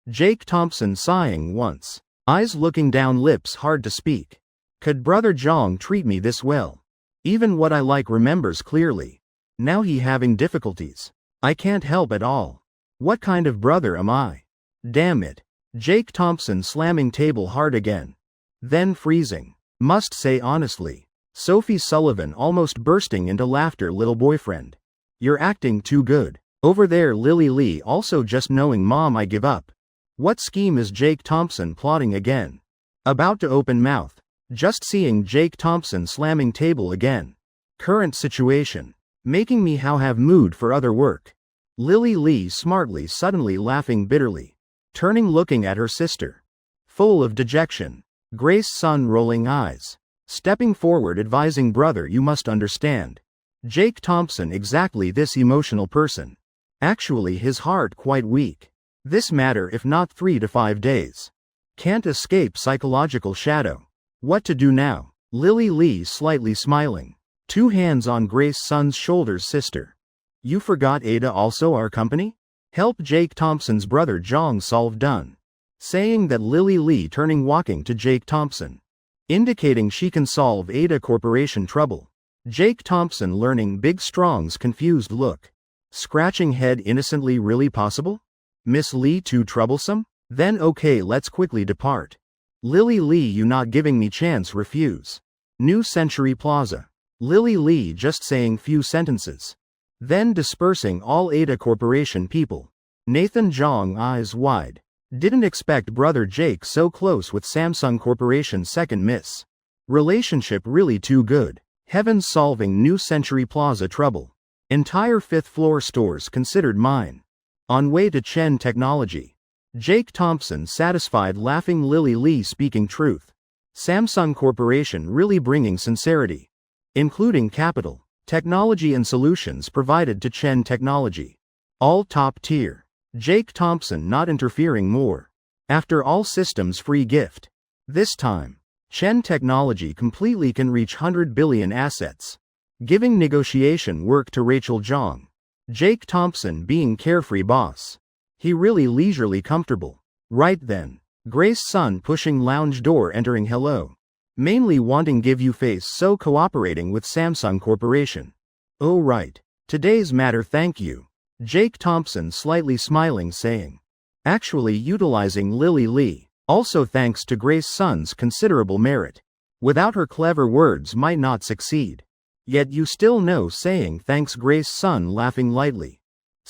Jake Thompson sighing once. Eyes looking down lips hard to speak. Could brother Jong treat me this well? Even what I like remembers clearly. Now he having difficulties. I can't help at all. What kind of brother am I? Damn it. Jake Thompson slamming table hard again. Then freezing. Must say honestly. Sophie Sullivan almost bursting into laughter little boyfriend. You're acting too good. Over there Lily Lee also just knowing mom I give up. What scheme is Jake Thompson plotting again? About to open mouth. Just seeing Jake Thompson slamming table again. Current situation. Making me how have mood for other work. Lily Lee smartly suddenly laughing bitterly. Turning looking at her sister. Full of dejection. Grace Sun rolling eyes. Stepping forward advising brother you must understand. Jake Thompson exactly this emotional person. Actually his heart quite weak. This matter if not 3 to 5 days. Can't escape psychological shadow. What to do now? Lily Lee slightly smiling. 2 hands on Grace Sun's shoulders sister. You forgot Ada also our company? Help Jake Thompson's brother Jong solve done. Saying that Lily Lee turning walking to Jake Thompson. Indicating she can solve Ada Corporation trouble. Jake Thompson learning Big Strong's confused look. Scratching head innocently really possible? Miss Lee too troublesome? Then okay let's quickly depart. Lily Lee you not giving me chance refuse. New Century Plaza. Lily Lee just saying few sentences. Then dispersing all Ada Corporation people. Nathan Jong eyes wide. Didn't expect brother Jake so close with Samsung Corporation second miss. Relationship really too good. Heaven solving New Century Plaza trouble. Entire 5th floor stores considered mine. On way to Chen Technology. Jake Thompson satisfied laughing Lily Lee speaking truth. Samsung Corporation really bringing sincerity. Including capital, technology and solutions provided to Chen Technology. All top tier. Jake Thompson not interfering more. After all systems free gift. This time. Chen Technology completely can reach 100 billion assets. Giving negotiation work to Rachel Jong. Jake Thompson being carefree boss. He really leisurely comfortable. Right then. Grace Sun pushing lounge door entering hello. Mainly wanting give you face so cooperating with Samsung Corporation. Oh right. Today's matter thank you. Jake Thompson slightly smiling saying. Actually utilizing Lily Lee. Also thanks to Grace Sun's considerable merit. Without her clever words might not succeed. Yet you still know saying thanks Grace Sun laughing lightly.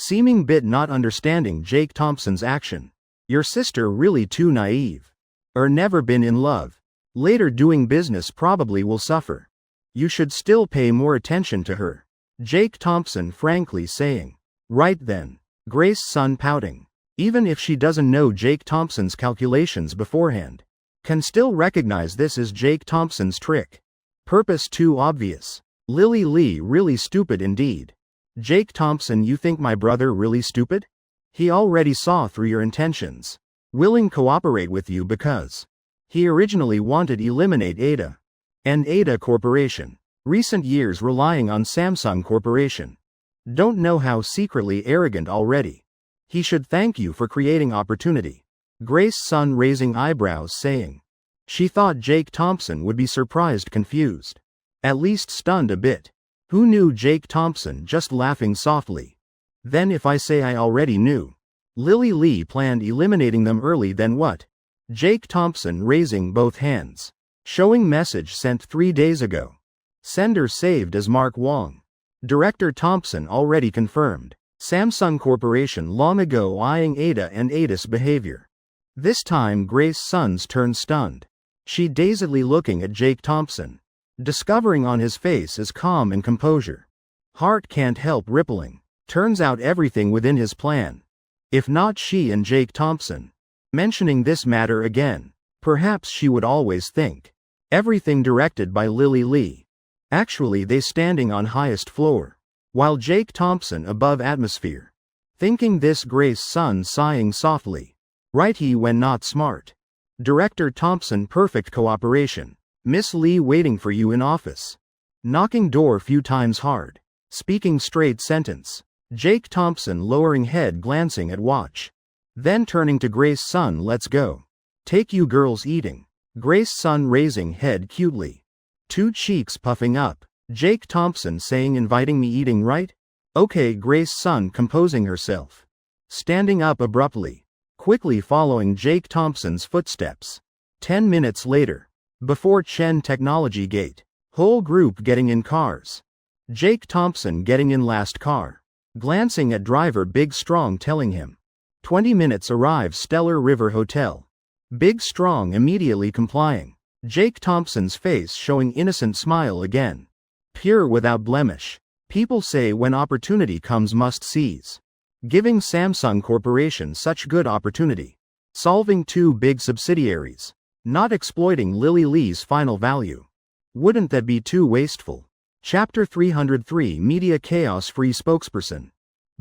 Seeming bit not understanding Jake Thompson's action. Your sister really too naive. Never been in love. Later doing business probably will suffer. You should still pay more attention to her. Jake Thompson frankly saying. Right then. Grace Sun pouting. Even if she doesn't know Jake Thompson's calculations beforehand, can still recognize this as Jake Thompson's trick. Purpose too obvious. Lily Lee really stupid indeed. Jake Thompson, you think my brother really stupid? He already saw through your intentions. Willing cooperate with you because he originally wanted eliminate Ada and Ada Corporation. Recent years relying on Samsung Corporation. Don't know how secretly arrogant already. He should thank you for creating opportunity. Grace Sun raising eyebrows saying. She thought Jake Thompson would be surprised, confused. At least stunned a bit. Who knew Jake Thompson, just laughing softly. Then if I say I already knew. Lily Lee planned eliminating them early, then what? Jake Thompson raising both hands. Showing message sent 3 days ago. Sender saved as Mark Wong. Director Thompson already confirmed. Samsung Corporation long ago eyeing Ada and Ada's behavior. This time Grace Sun's turn stunned. She dazedly looking at Jake Thompson. Discovering on his face is calm and composure. Heart can't help rippling. Turns out everything within his plan. If not she and Jake Thompson. Mentioning this matter again. Perhaps she would always think. Everything directed by Lily Lee. Actually they standing on highest floor. While Jake Thompson above atmosphere. Thinking this Grace Sun sighing softly. Right he when not smart. Director Thompson perfect cooperation. Miss Lee waiting for you in office. Knocking door few times hard. Speaking straight sentence. Jake Thompson lowering head glancing at watch. Then turning to Grace Sun, let's go. Take you girls eating. Grace Sun raising head cutely. Two cheeks puffing up. Jake Thompson saying inviting me eating right? Okay Grace Sun composing herself. Standing up abruptly. Quickly following Jake Thompson's footsteps. 10 minutes later. Before Chen Technology Gate. Whole group getting in cars. Jake Thompson getting in last car. Glancing at driver Big Strong telling him. 20 minutes arrive Stellar River Hotel. Big Strong immediately complying. Jake Thompson's face showing innocent smile again. Pure without blemish. People say when opportunity comes must seize. Giving Samsung Corporation such good opportunity. Solving 2 big subsidiaries. Not exploiting Lily Lee's final value. Wouldn't that be too wasteful? Chapter 303 Media Chaos Free Spokesperson.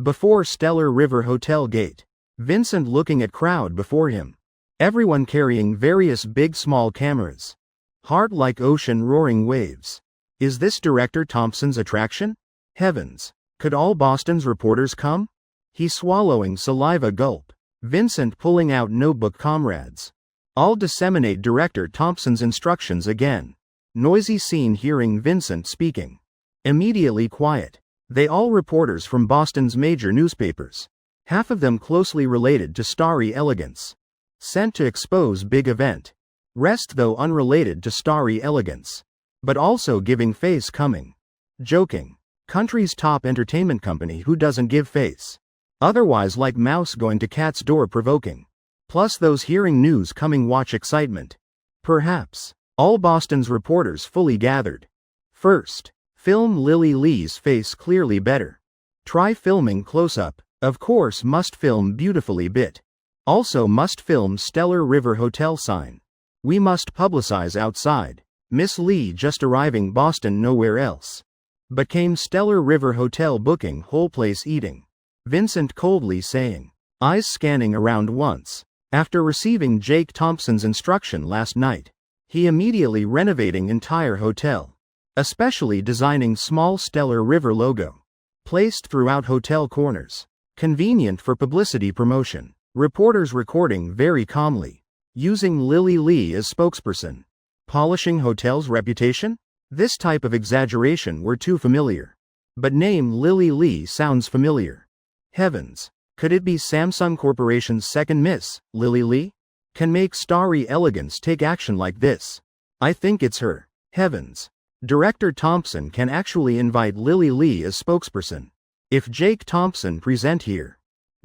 Before Stellar River Hotel Gate. Vincent looking at crowd before him. Everyone carrying various big small cameras. Heart like ocean roaring waves. Is this Director Thompson's attraction? Heavens. Could all Boston's reporters come? He swallowing saliva gulp. Vincent pulling out notebook comrades. All disseminate Director Thompson's instructions again. Noisy scene hearing Vincent speaking. Immediately quiet. They all reporters from Boston's major newspapers. Half of them closely related to Starry Elegance. Sent to expose big event. Rest though unrelated to Starry Elegance. But also giving face coming. Joking. Country's top entertainment company who doesn't give face. Otherwise like mouse going to cat's door provoking. Plus those hearing news coming watch excitement. Perhaps. All Boston's reporters fully gathered. First. Film Lily Lee's face clearly better. Try filming close up. Of course must film beautifully bit. Also must film Stellar River Hotel sign. We must publicize outside. Miss Lee just arriving Boston nowhere else. But came Stellar River Hotel booking whole place eating. Vincent coldly saying. Eyes scanning around once. After receiving Jake Thompson's instruction last night. He immediately renovating entire hotel. Especially designing small Stellar River logo. Placed throughout hotel corners. Convenient for publicity promotion. Reporters recording very calmly. Using Lily Lee as spokesperson. Polishing hotel's reputation? This type of exaggeration were too familiar. But name Lily Lee sounds familiar. Heavens. Could it be Samsung Corporation's second miss, Lily Lee? Can make Starry Elegance take action like this? I think it's her. Heavens. Director Thompson can actually invite Lily Lee as spokesperson. If Jake Thompson present here.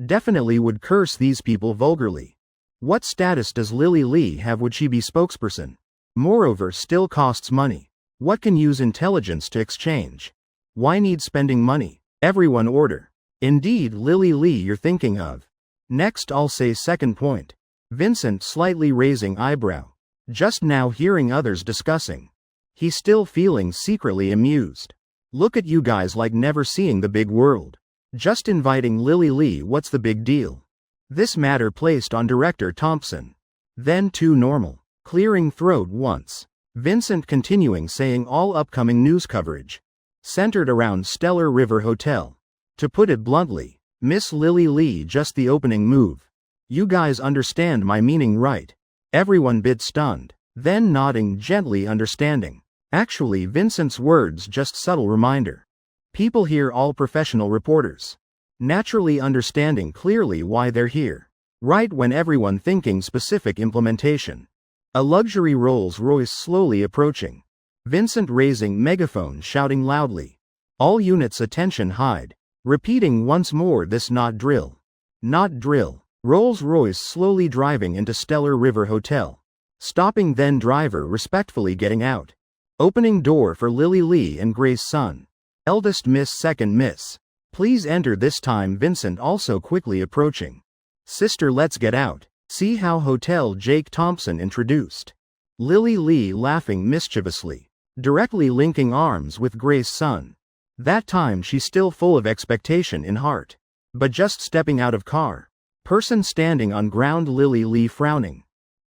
Definitely would curse these people vulgarly. What status does Lily Lee have? Would she be spokesperson? Moreover still costs money. What can use intelligence to exchange? Why need spending money? Everyone order. Indeed, Lily Lee you're thinking of. Next I'll say second point. Vincent slightly raising eyebrow. Just now hearing others discussing. He's still feeling secretly amused. Look at you guys like never seeing the big world. Just inviting Lily Lee, what's the big deal? This matter placed on Director Thompson. Then too normal. Clearing throat once. Vincent continuing saying all upcoming news coverage. Centered around Stellar River Hotel. To put it bluntly, Miss Lily Lee just the opening move. You guys understand my meaning right? Everyone bit stunned. Then nodding gently understanding. Actually Vincent's words just subtle reminder. People here all professional reporters. Naturally understanding clearly why they're here. Right when everyone thinking specific implementation. A luxury Rolls-Royce slowly approaching. Vincent raising megaphone shouting loudly. All units attention hide. Repeating once more this not drill. Not drill. Rolls-Royce slowly driving into Stellar River Hotel. Stopping then driver respectfully getting out. Opening door for Lily Lee and Grace Sun. Eldest miss second miss. Please enter this time Vincent also quickly approaching. Sister let's get out. See how Hotel Jake Thompson introduced. Lily Lee laughing mischievously. Directly linking arms with Grace Sun. That time she's still full of expectation in heart. But just stepping out of car. Person standing on ground Lily Lee frowning.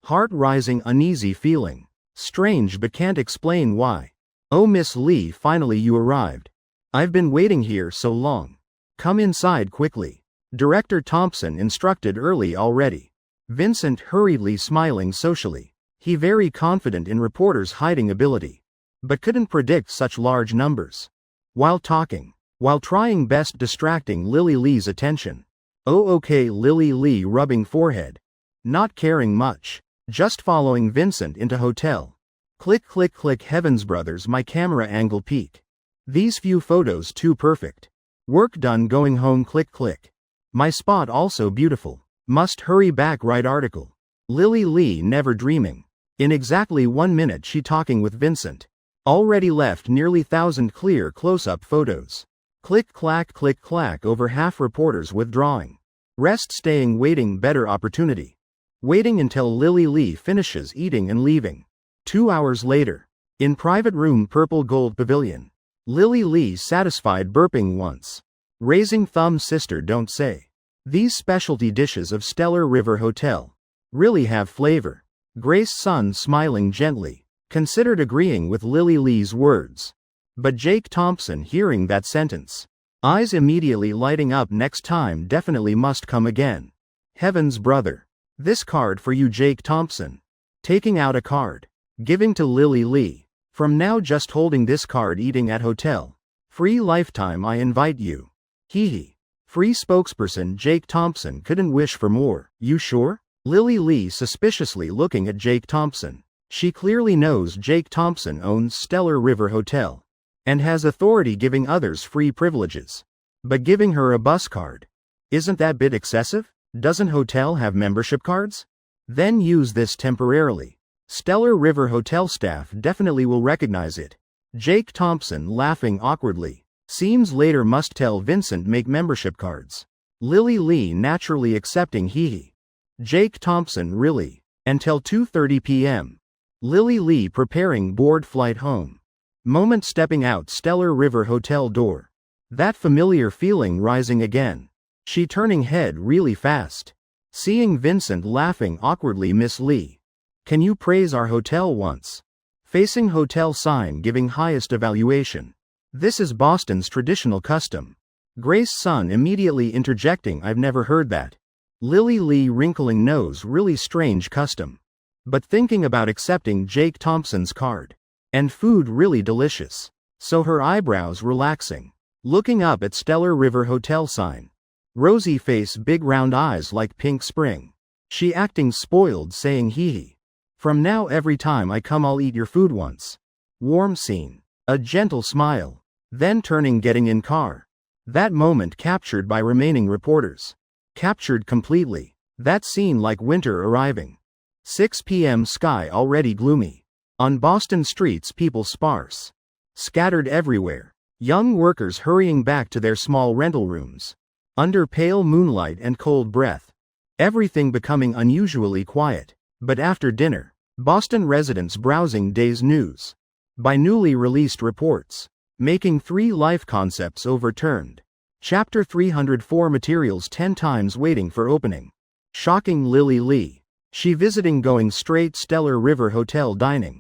Heart rising uneasy feeling. Strange but can't explain why. Oh Miss Lee finally you arrived. I've been waiting here so long. Come inside quickly. Director Thompson instructed early already. Vincent hurriedly smiling socially. He very confident in reporters' hiding ability. But couldn't predict such large numbers. While talking. While trying best distracting Lily Lee's attention. Oh okay Lily Lee rubbing forehead. Not caring much. Just following Vincent into hotel. Click click click heavens brothers my camera angle peak. These few photos too perfect. Work done going home click click. My spot also beautiful. Must hurry back right article. Lily Lee never dreaming. In exactly 1 minute she talking with Vincent. Already left nearly 1,000 clear close-up photos. Click clack over half reporters withdrawing. Rest staying waiting better opportunity. Waiting until Lily Lee finishes eating and leaving. 2 hours later. In private room purple gold pavilion. Lily Lee satisfied burping once. Raising thumb sister don't say. These specialty dishes of Stellar River Hotel really have flavor. Grace Sun smiling gently, considered agreeing with Lily Lee's words. But Jake Thompson hearing that sentence. Eyes immediately lighting up next time definitely must come again. Heavens brother. This card for you Jake Thompson. Taking out a card. Giving to Lily Lee. From now just holding this card eating at hotel. Free lifetime I invite you. Hee hee. Free spokesperson Jake Thompson couldn't wish for more. You sure? Lily Lee suspiciously looking at Jake Thompson. She clearly knows Jake Thompson owns Stellar River Hotel. And has authority giving others free privileges. But giving her a bus card. Isn't that bit excessive? Doesn't hotel have membership cards? Then use this temporarily. Stellar River Hotel staff definitely will recognize it. Jake Thompson laughing awkwardly. Seems later must tell Vincent make membership cards. Lily Lee naturally accepting hee hee. Jake Thompson really. Until 2:30 p.m. Lily Lee preparing board flight home. Moment stepping out Stellar River Hotel door. That familiar feeling rising again. She turning head really fast. Seeing Vincent laughing awkwardly Miss Lee. Can you praise our hotel once? Facing hotel sign giving highest evaluation. This is Boston's traditional custom. Grace Sun immediately interjecting I've never heard that. Lily Lee wrinkling nose really strange custom. But thinking about accepting Jake Thompson's card. And food really delicious. So her eyebrows relaxing. Looking up at Stellar River Hotel sign. Rosy face big round eyes like pink spring. She acting spoiled saying hee hee. From now every time I come I'll eat your food once. Warm scene. A gentle smile. Then turning getting in car. That moment captured by remaining reporters. Captured completely. That scene like winter arriving. 6 p.m. sky already gloomy. On Boston streets, people sparse, scattered everywhere. Young workers hurrying back to their small rental rooms. Under pale moonlight and cold breath. Everything becoming unusually quiet. But after dinner, Boston residents browsing day's news. By newly released reports. Making 3 life concepts overturned. Chapter 304 materials 10 times waiting for opening. Shocking Lily Lee. She visiting going straight Stellar River Hotel dining.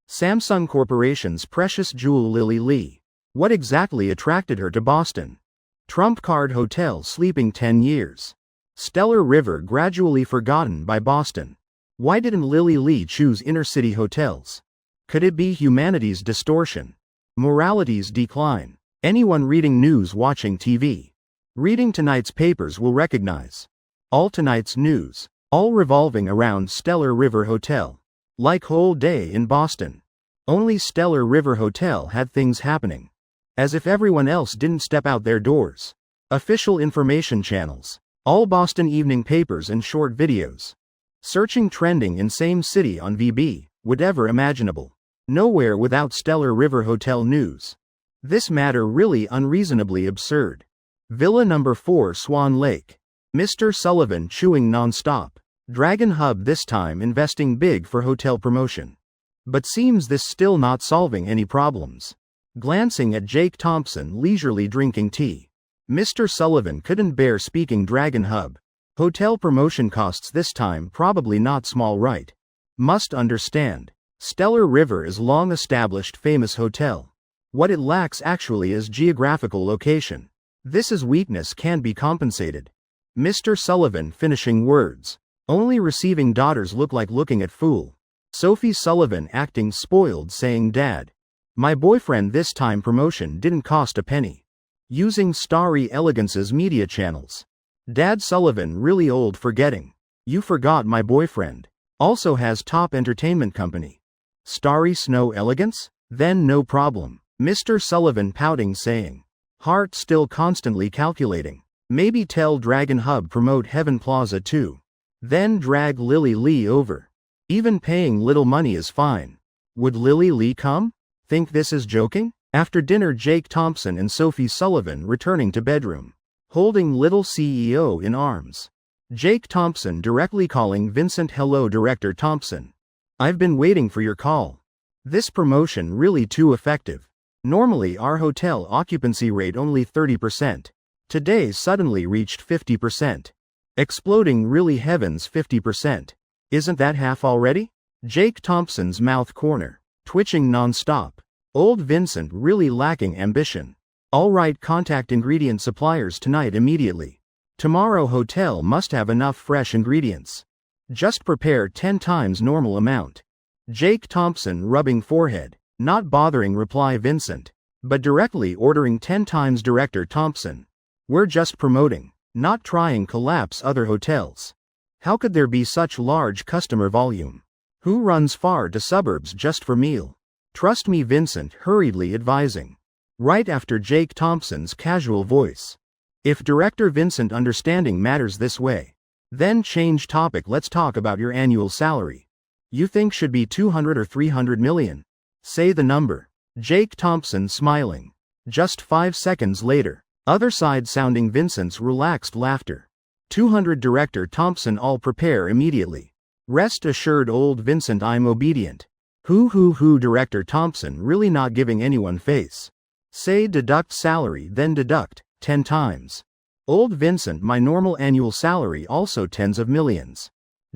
Samsung Corporation's precious jewel Lily Lee. What exactly attracted her to Boston? Trump Card Hotel sleeping 10 years. Stellar River gradually forgotten by Boston. Why didn't Lily Lee choose inner-city hotels? Could it be humanity's distortion? Morality's decline? Anyone reading news, watching TV, reading tonight's papers will recognize. All tonight's news, all revolving around Stellar River Hotel. Like whole day in Boston. Only Stellar River Hotel had things happening. As if everyone else didn't step out their doors. Official information channels. All Boston evening papers and short videos. Searching trending in same city on VB, whatever imaginable. Nowhere without Stellar River Hotel news. This matter really unreasonably absurd. Villa number 4 Swan Lake. Mr. Sullivan chewing non-stop. Dragon Hub this time investing big for hotel promotion. But seems this still not solving any problems. Glancing at Jake Thompson leisurely drinking tea. Mr. Sullivan couldn't bear speaking Dragon Hub. Hotel promotion costs this time probably not small, right? Must understand. Stellar River is long established famous hotel. What it lacks actually is geographical location. This is weakness can be compensated. Mr. Sullivan finishing words. Only receiving daughters look like looking at fool. Sophie Sullivan acting spoiled saying dad. My boyfriend this time promotion didn't cost a penny. Using Starry Elegance's media channels. Dad Sullivan really old forgetting. You forgot my boyfriend. Also has top entertainment company. Starry Snow Elegance? Then no problem. Mr. Sullivan pouting saying. Heart still constantly calculating. Maybe tell Dragon Hub promote Heaven Plaza too. Then drag Lily Lee over. Even paying little money is fine. Would Lily Lee come? Think this is joking? After dinner Jake Thompson and Sophie Sullivan returning to bedroom. Holding little CEO in arms. Jake Thompson directly calling Vincent. Hello Director Thompson. I've been waiting for your call. This promotion really too effective. Normally our hotel occupancy rate only 30%. Today suddenly reached 50%. Exploding really heavens 50%. Isn't that half already? Jake Thompson's mouth corner. Twitching non-stop. Old Vincent really lacking ambition. Alright, contact ingredient suppliers tonight immediately. Tomorrow hotel must have enough fresh ingredients. Just prepare 10 times normal amount. Jake Thompson rubbing forehead. Not bothering reply Vincent. But directly ordering 10 times Director Thompson. We're just promoting. Not trying collapse other hotels. How could there be such large customer volume? Who runs far to suburbs just for meal? Trust me Vincent hurriedly advising. Right after Jake Thompson's casual voice. If Director Vincent understanding matters this way. Then change topic, let's talk about your annual salary. You think should be 200 or 300 million? Say the number. Jake Thompson smiling. Just 5 seconds later. Other side sounding Vincent's relaxed laughter. 200 Director Thompson all prepare immediately. Rest assured old Vincent I'm obedient. Who Director Thompson really not giving anyone face. Say deduct salary then deduct 10 times. Old Vincent my normal annual salary also tens of millions.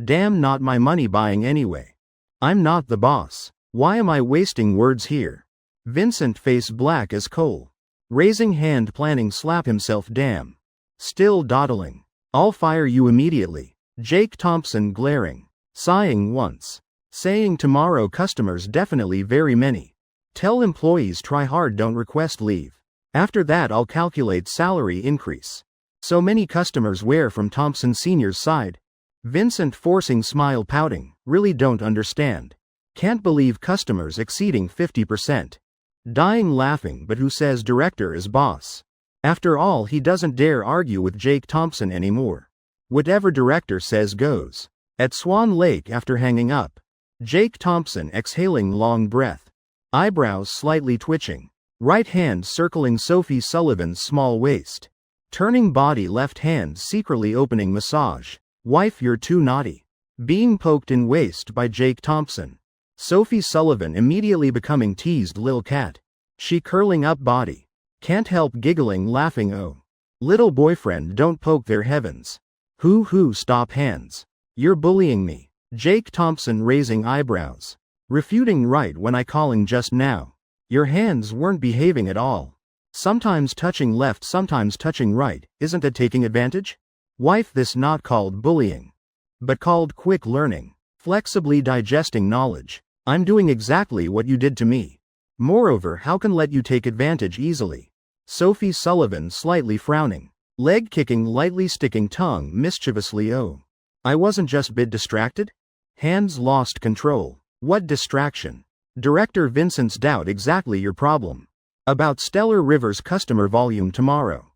Damn not my money buying anyway. I'm not the boss. Why am I wasting words here? Vincent face black as coal. Raising hand planning slap himself damn. Still dawdling. I'll fire you immediately. Jake Thompson glaring. Sighing once. Saying tomorrow customers definitely very many. Tell employees try hard don't request leave. After that I'll calculate salary increase. So many customers where from Thompson Sr.'s side. Vincent forcing smile pouting, really don't understand. Can't believe customers exceeding 50%. Dying laughing but who says director is boss? After all he doesn't dare argue with Jake Thompson anymore. Whatever director says goes. At Swan Lake after hanging up. Jake Thompson exhaling long breath. Eyebrows slightly twitching. Right hand circling Sophie Sullivan's small waist. Turning body, left hand secretly opening massage. Wife, you're too naughty. Being poked in waist by Jake Thompson. Sophie Sullivan immediately becoming teased lil cat. She curling up body. Can't help giggling, laughing, oh. Little boyfriend, don't poke their heavens. Hoo, stop hands. You're bullying me. Jake Thompson raising eyebrows. Refuting, right when I calling just now. Your hands weren't behaving at all. Sometimes touching left, sometimes touching right, isn't it taking advantage? Wife, this not called bullying, but called quick learning. Flexibly digesting knowledge. I'm doing exactly what you did to me. Moreover, how can let you take advantage easily? Sophie Sullivan slightly frowning. Leg kicking, lightly sticking tongue mischievously, oh. I wasn't just bit distracted? Hands lost control. What distraction? Director Vincent's doubt exactly your problem. About Stellar River's customer volume tomorrow.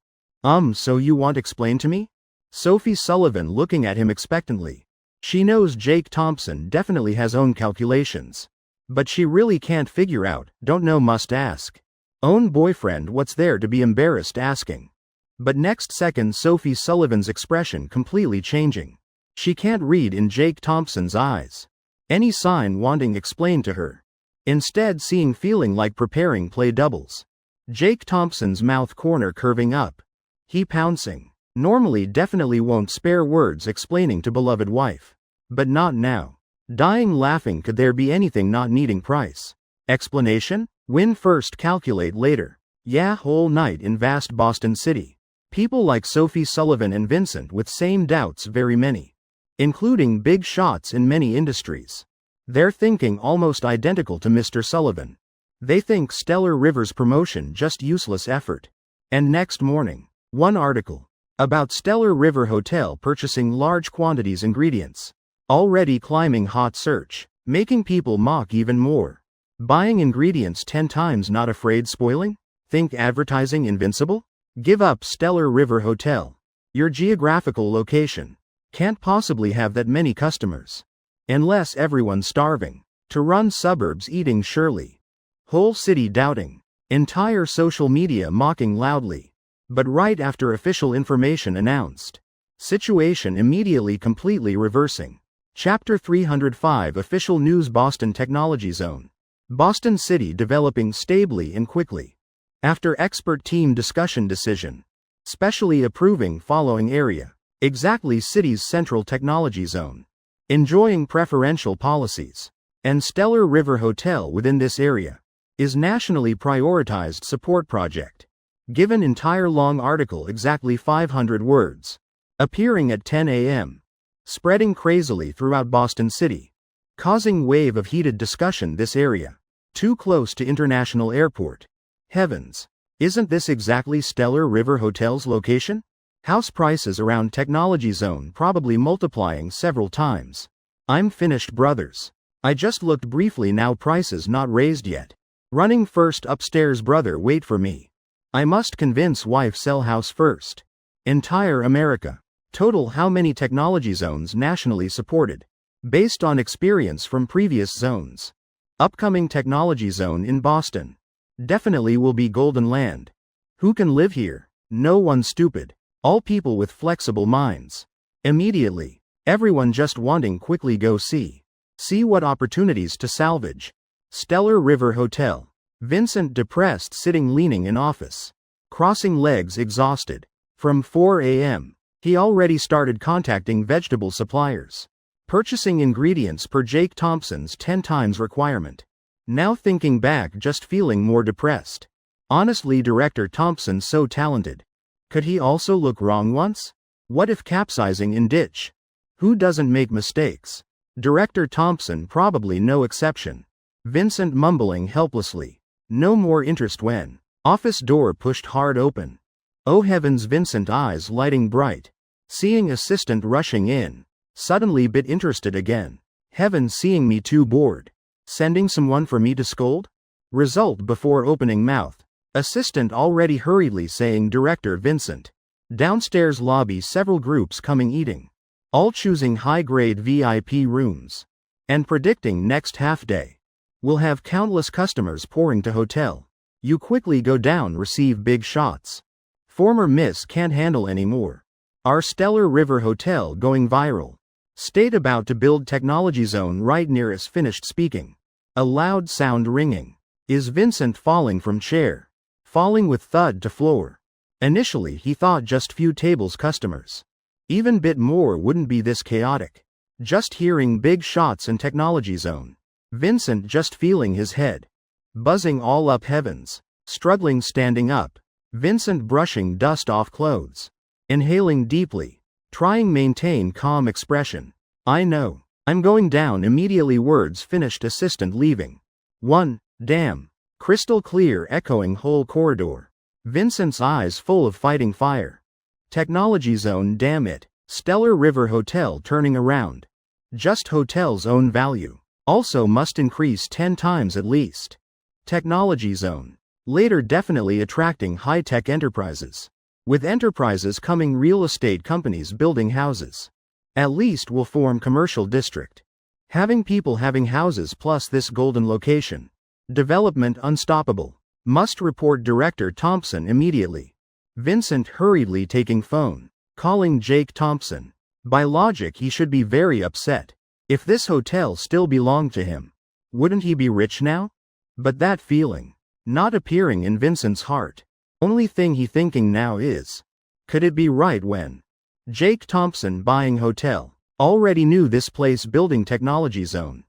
So you want explain to me? Sophie Sullivan looking at him expectantly. She knows Jake Thompson definitely has own calculations. But she really can't figure out, don't know, must ask. Own boyfriend, what's there to be embarrassed asking? But next second Sophie Sullivan's expression completely changing. She can't read in Jake Thompson's eyes any sign wanting explained to her. Instead seeing feeling like preparing play doubles. Jake Thompson's mouth corner curving up. He pouncing. Normally definitely won't spare words explaining to beloved wife. But not now. Dying laughing, could there be anything not needing price? Explanation? Win first, calculate later. Yeah, whole night in vast Boston City. People like Sophie Sullivan and Vincent with same doubts, very many. Including big shots in many industries. They're thinking almost identical to Mr. Sullivan. They think Stellar River's promotion just useless effort. And next morning, one article about Stellar River Hotel purchasing large quantities ingredients. Already climbing hot search, making people mock even more. Buying ingredients 10 times, not afraid spoiling? Think advertising invincible? Give up Stellar River Hotel. Your geographical location can't possibly have that many customers. Unless everyone's starving. To run suburbs eating surely. Whole city doubting. Entire social media mocking loudly. But right after official information announced. Situation immediately completely reversing. Chapter 305 Official News. Boston Technology Zone. Boston City developing stably and quickly. After expert team discussion decision. Specially approving following area. Exactly city's central technology zone. Enjoying preferential policies. And Stellar River Hotel within this area. Is nationally prioritized support project. Given entire long article, exactly 500 words. Appearing at 10 a.m. Spreading crazily throughout Boston City. Causing wave of heated discussion. This area. Too close to International Airport. Heavens. Isn't this exactly Stellar River Hotel's location? House prices around Technology Zone probably multiplying several times. I'm finished, brothers. I just looked briefly, now prices not raised yet. Running first upstairs, brother, wait for me. I must convince wife sell house first. Entire America. Total how many technology zones nationally supported? Based on experience from previous zones. Upcoming technology zone in Boston. Definitely will be golden land. Who can live here? No one stupid. All people with flexible minds. Immediately. Everyone just wanting quickly go see. See what opportunities to salvage. Stellar River Hotel. Vincent depressed sitting leaning in office. Crossing legs exhausted. From 4 a.m. He already started contacting vegetable suppliers. Purchasing ingredients per Jake Thompson's 10 times requirement. Now thinking back, just feeling more depressed. Honestly, Director Thompson so talented. Could he also look wrong once? What if capsizing in ditch? Who doesn't make mistakes? Director Thompson probably no exception. Vincent mumbling helplessly. No more interest when office door pushed hard open. Oh heavens, Vincent eyes lighting bright. Seeing assistant rushing in. Suddenly bit interested again. Heavens, seeing me too bored. Sending someone for me to scold? Result before opening mouth. Assistant already hurriedly saying Director Vincent. Downstairs lobby, several groups coming eating. All choosing high-grade VIP rooms. And predicting next half day. We'll have countless customers pouring to hotel. You quickly go down, receive big shots. Former Miss can't handle anymore. Our stellar river hotel going viral. State about to build technology zone right near us. Finished speaking. A loud sound ringing. Is Vincent falling from chair? Falling with thud to floor. Initially he thought just few tables customers. Even bit more wouldn't be this chaotic. Just hearing big shots in technology zone. Vincent just feeling his head. Buzzing all up heavens. Struggling standing up. Vincent brushing dust off clothes. Inhaling deeply. Trying maintain calm expression. I know. I'm going down immediately. Words finished. Assistant leaving. 1. Damn. Crystal clear echoing whole corridor. Vincent's eyes full of fighting fire. Technology zone, damn it. Stellar River Hotel turning around. Just hotel's own value. Also must increase 10 times at least. Technology zone. Later definitely attracting high-tech enterprises. With enterprises coming real estate companies building houses. At least will form commercial district. Having people having houses plus this golden location. Development unstoppable. Must report Director Thompson immediately. Vincent hurriedly taking phone. Calling Jake Thompson. By logic he should be very upset. If this hotel still belonged to him. Wouldn't he be rich now? But that feeling. Not appearing in Vincent's heart. Only thing he thinking now is. Could it be right when? Jake Thompson buying hotel. Already knew this place building technology zone.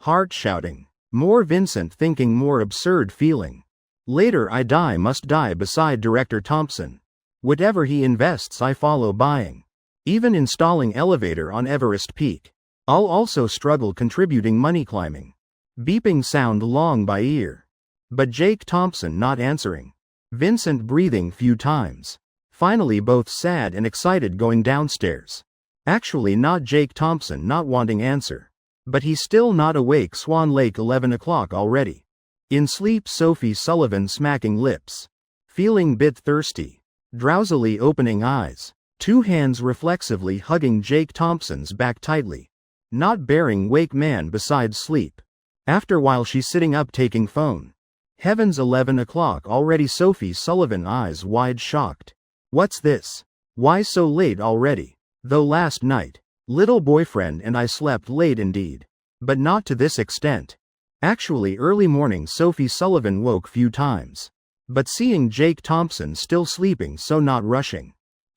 Heart shouting. More Vincent thinking more absurd feeling. Later I die must die beside Director Thompson. Whatever he invests I follow buying. Even installing elevator on Everest Peak. I'll also struggle contributing money climbing. Beeping sound long by ear. But Jake Thompson not answering. Vincent breathing few times. Finally both sad and excited going downstairs. Actually not Jake Thompson not wanting answer. But he's still not awake. Swan Lake 11 o'clock already. In sleep Sophie Sullivan smacking lips. Feeling bit thirsty. Drowsily opening eyes. Two hands reflexively hugging Jake Thompson's back tightly. Not bearing wake man beside sleep. After while she's sitting up taking phone. Heavens 11 o'clock already. Sophie Sullivan eyes wide shocked. What's this? Why so late already? Though last night, little boyfriend and I slept late indeed. But not to this extent. Actually early morning Sophie Sullivan woke few times. But seeing Jake Thompson still sleeping so not rushing.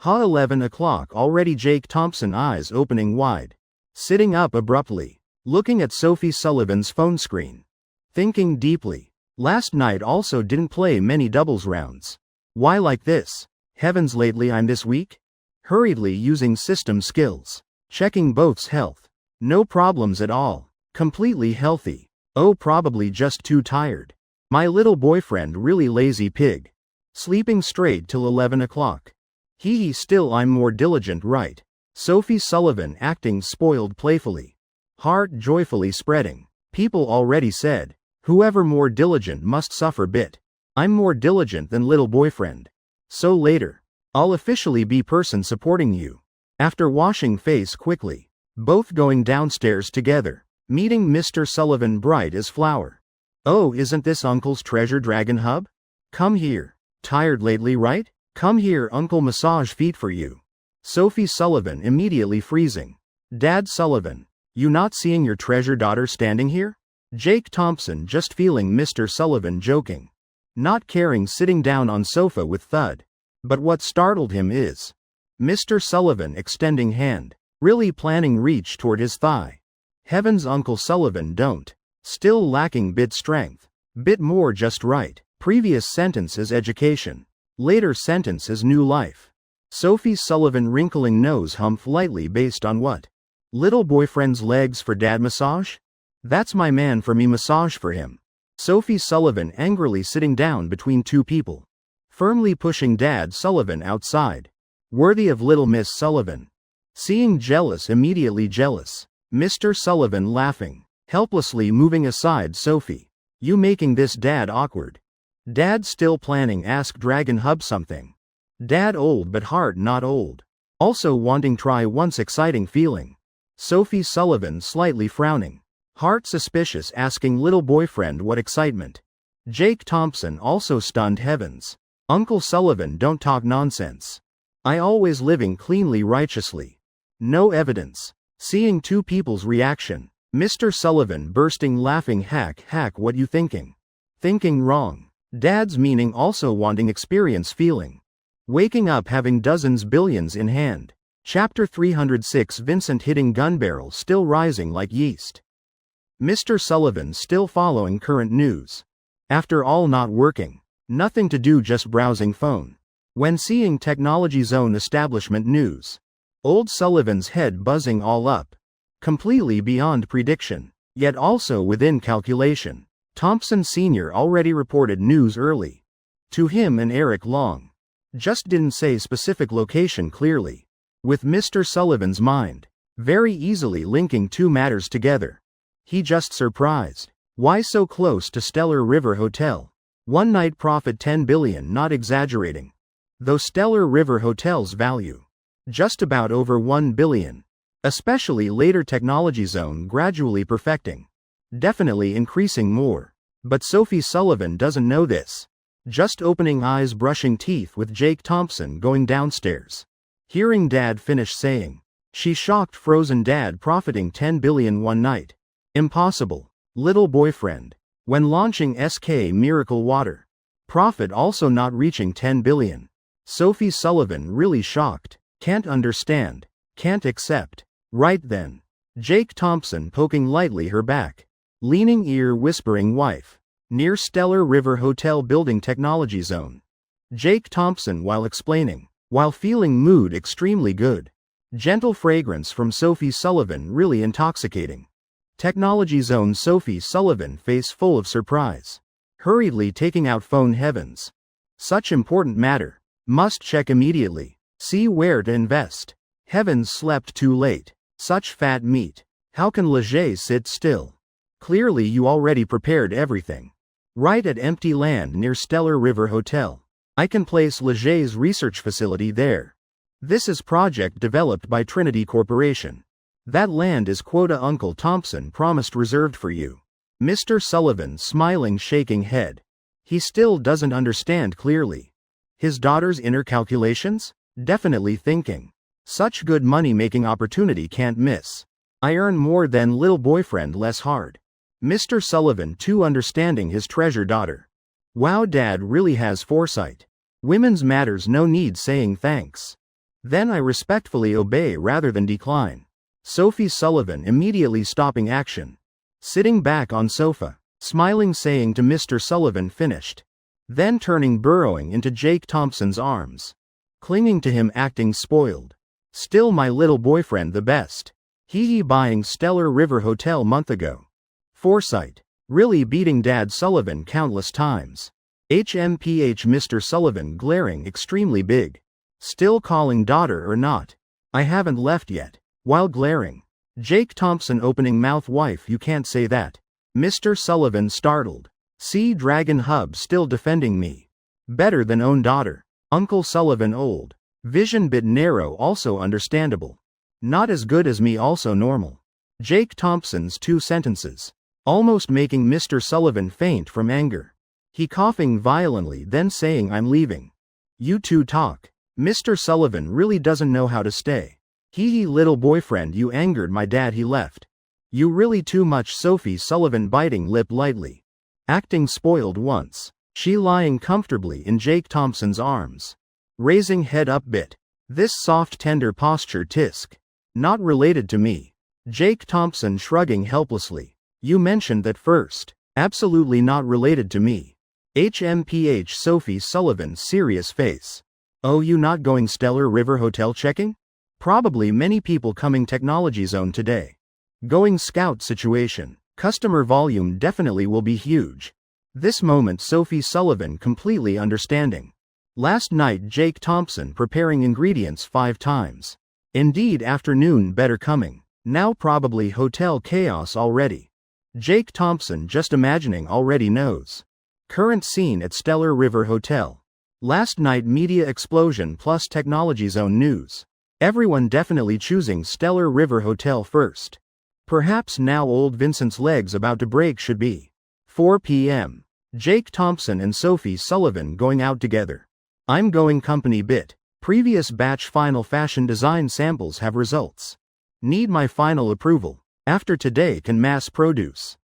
11 o'clock already. Jake Thompson eyes opening wide. Sitting up abruptly. Looking at Sophie Sullivan's phone screen. Thinking deeply. Last night also didn't play many doubles rounds. Why like this? Heavens lately I'm this weak? Hurriedly using system skills. Checking both's health. No problems at all. Completely healthy. Oh probably just too tired. My little boyfriend really lazy pig. Sleeping straight till 11 o'clock. He still I'm more diligent right. Sophie Sullivan acting spoiled playfully. Heart joyfully spreading. People already said. Whoever more diligent must suffer bit. I'm more diligent than little boyfriend. So later. I'll officially be person supporting you. After washing face quickly. Both going downstairs together. Meeting Mr. Sullivan bright as flower. Oh isn't this uncle's treasure dragon hub? Come here. Tired lately right? Come here uncle massage feet for you. Sophie Sullivan immediately freezing. Dad Sullivan. You not seeing your treasure daughter standing here? Jake Thompson just feeling Mr. Sullivan joking. Not caring sitting down on sofa with thud. But what startled him is. Mr. Sullivan extending hand. Really planning reach toward his thigh. Heavens Uncle Sullivan don't. Still lacking bit strength. Bit more just right. Previous sentence is education. Later sentence is new life. Sophie Sullivan wrinkling nose humph lightly based on what? Little boyfriend's legs for dad massage? That's my man for me massage for him. Sophie Sullivan angrily sitting down between two people. Firmly pushing Dad Sullivan outside. Worthy of little Miss Sullivan. Seeing jealous immediately jealous. Mr. Sullivan laughing. Helplessly moving aside Sophie. You making this dad awkward. Dad still planning ask Dragon Hub something. Dad old but heart not old. Also wanting try once exciting feeling. Sophie Sullivan slightly frowning. Heart suspicious, asking little boyfriend what excitement. Jake Thompson also stunned heavens. Uncle Sullivan, don't talk nonsense. I always living cleanly righteously. No evidence. Seeing two people's reaction. Mr. Sullivan bursting laughing, hack, what you thinking? Thinking wrong. Dad's meaning also wanting experience feeling. Waking up having dozens billions in hand. Chapter 306, Vincent hitting gun barrel still rising like yeast. Mr. Sullivan still following current news. After all not working. Nothing to do, just browsing phone. When seeing Technology Zone establishment news. Old Sullivan's head buzzing all up. Completely beyond prediction. Yet also within calculation. Thompson Sr. already reported news early. To him and Eric Long. Just didn't say specific location clearly. With Mr. Sullivan's mind. Very easily linking two matters together. He just surprised. Why so close to Stellar River Hotel? One night profit 10 billion, not exaggerating. Though Stellar River Hotel's value. Just about over 1 billion. Especially later Technology Zone gradually perfecting. Definitely increasing more. But Sophie Sullivan doesn't know this. Just opening eyes, brushing teeth with Jake Thompson going downstairs. Hearing Dad finish saying. She shocked, frozen. Dad profiting 10 billion one night. Impossible. Little boyfriend. When launching SK Miracle Water. Profit also not reaching 10 billion. Sophie Sullivan really shocked. Can't understand. Can't accept. Right then. Jake Thompson poking lightly her back. Leaning ear, whispering wife. Near Stellar River Hotel building Technology Zone. Jake Thompson while explaining. While feeling mood extremely good. Gentle fragrance from Sophie Sullivan really intoxicating. Technology Zone. Sophie Sullivan face full of surprise. Hurriedly taking out phone. Heavens. Such important matter. Must check immediately. See where to invest. Heavens, slept too late. Such fat meat. How can Leger sit still? Clearly you already prepared everything. Right at empty land near Stellar River Hotel. I can place Leger's research facility there. This is project developed by Trinity Corporation. That land is quota Uncle Thompson promised reserved for you. Mr. Sullivan smiling, shaking head. He still doesn't understand clearly. His daughter's inner calculations? Definitely thinking. Such good money-making opportunity can't miss. I earn more than little boyfriend, less hard. Mr. Sullivan too understanding his treasure daughter. Wow, Dad really has foresight. Women's matters, no need saying thanks. Then I respectfully obey rather than decline. Sophie Sullivan immediately stopping action. Sitting back on sofa, smiling, saying to Mr. Sullivan finished. Then turning, burrowing into Jake Thompson's arms. Clinging to him, acting spoiled. Still my little boyfriend the best. He buying Stellar River Hotel month ago. Foresight. Really beating Dad Sullivan countless times. HMPH. Mr. Sullivan glaring extremely big. Still calling daughter or not? I haven't left yet. While glaring. Jake Thompson opening mouth, wife, you can't say that. Mr. Sullivan startled. See, Dragon Hub still defending me. Better than own daughter. Uncle Sullivan old. Vision bit narrow, also understandable. Not as good as me, also normal. Jake Thompson's two sentences. Almost making Mr. Sullivan faint from anger. He coughing violently, then saying, I'm leaving. You two talk. Mr. Sullivan really doesn't know how to stay. He little boyfriend, you angered my dad, he left. You really too much. Sophie Sullivan biting lip lightly. Acting spoiled once. She lying comfortably in Jake Thompson's arms. Raising head up bit. This soft tender posture, tisk. Not related to me. Jake Thompson shrugging helplessly. You mentioned that first. Absolutely not related to me. HMPH. Sophie Sullivan serious face. Oh, you not going Stellar River Hotel checking? Probably many people coming Technology Zone today. Going scout situation. Customer volume definitely will be huge. This moment Sophie Sullivan completely understanding. Last night Jake Thompson preparing ingredients 5 times. Indeed, afternoon better coming. Now probably hotel chaos already. Jake Thompson just imagining already knows. Current scene at Stellar River Hotel. Last night media explosion plus Technology Zone news. Everyone definitely choosing Stellar River Hotel first. Perhaps now old Vincent's legs about to break should be. 4 p.m. Jake Thompson and Sophie Sullivan going out together. I'm going company bit. Previous batch final fashion design samples have results. Need my final approval. After today can mass produce.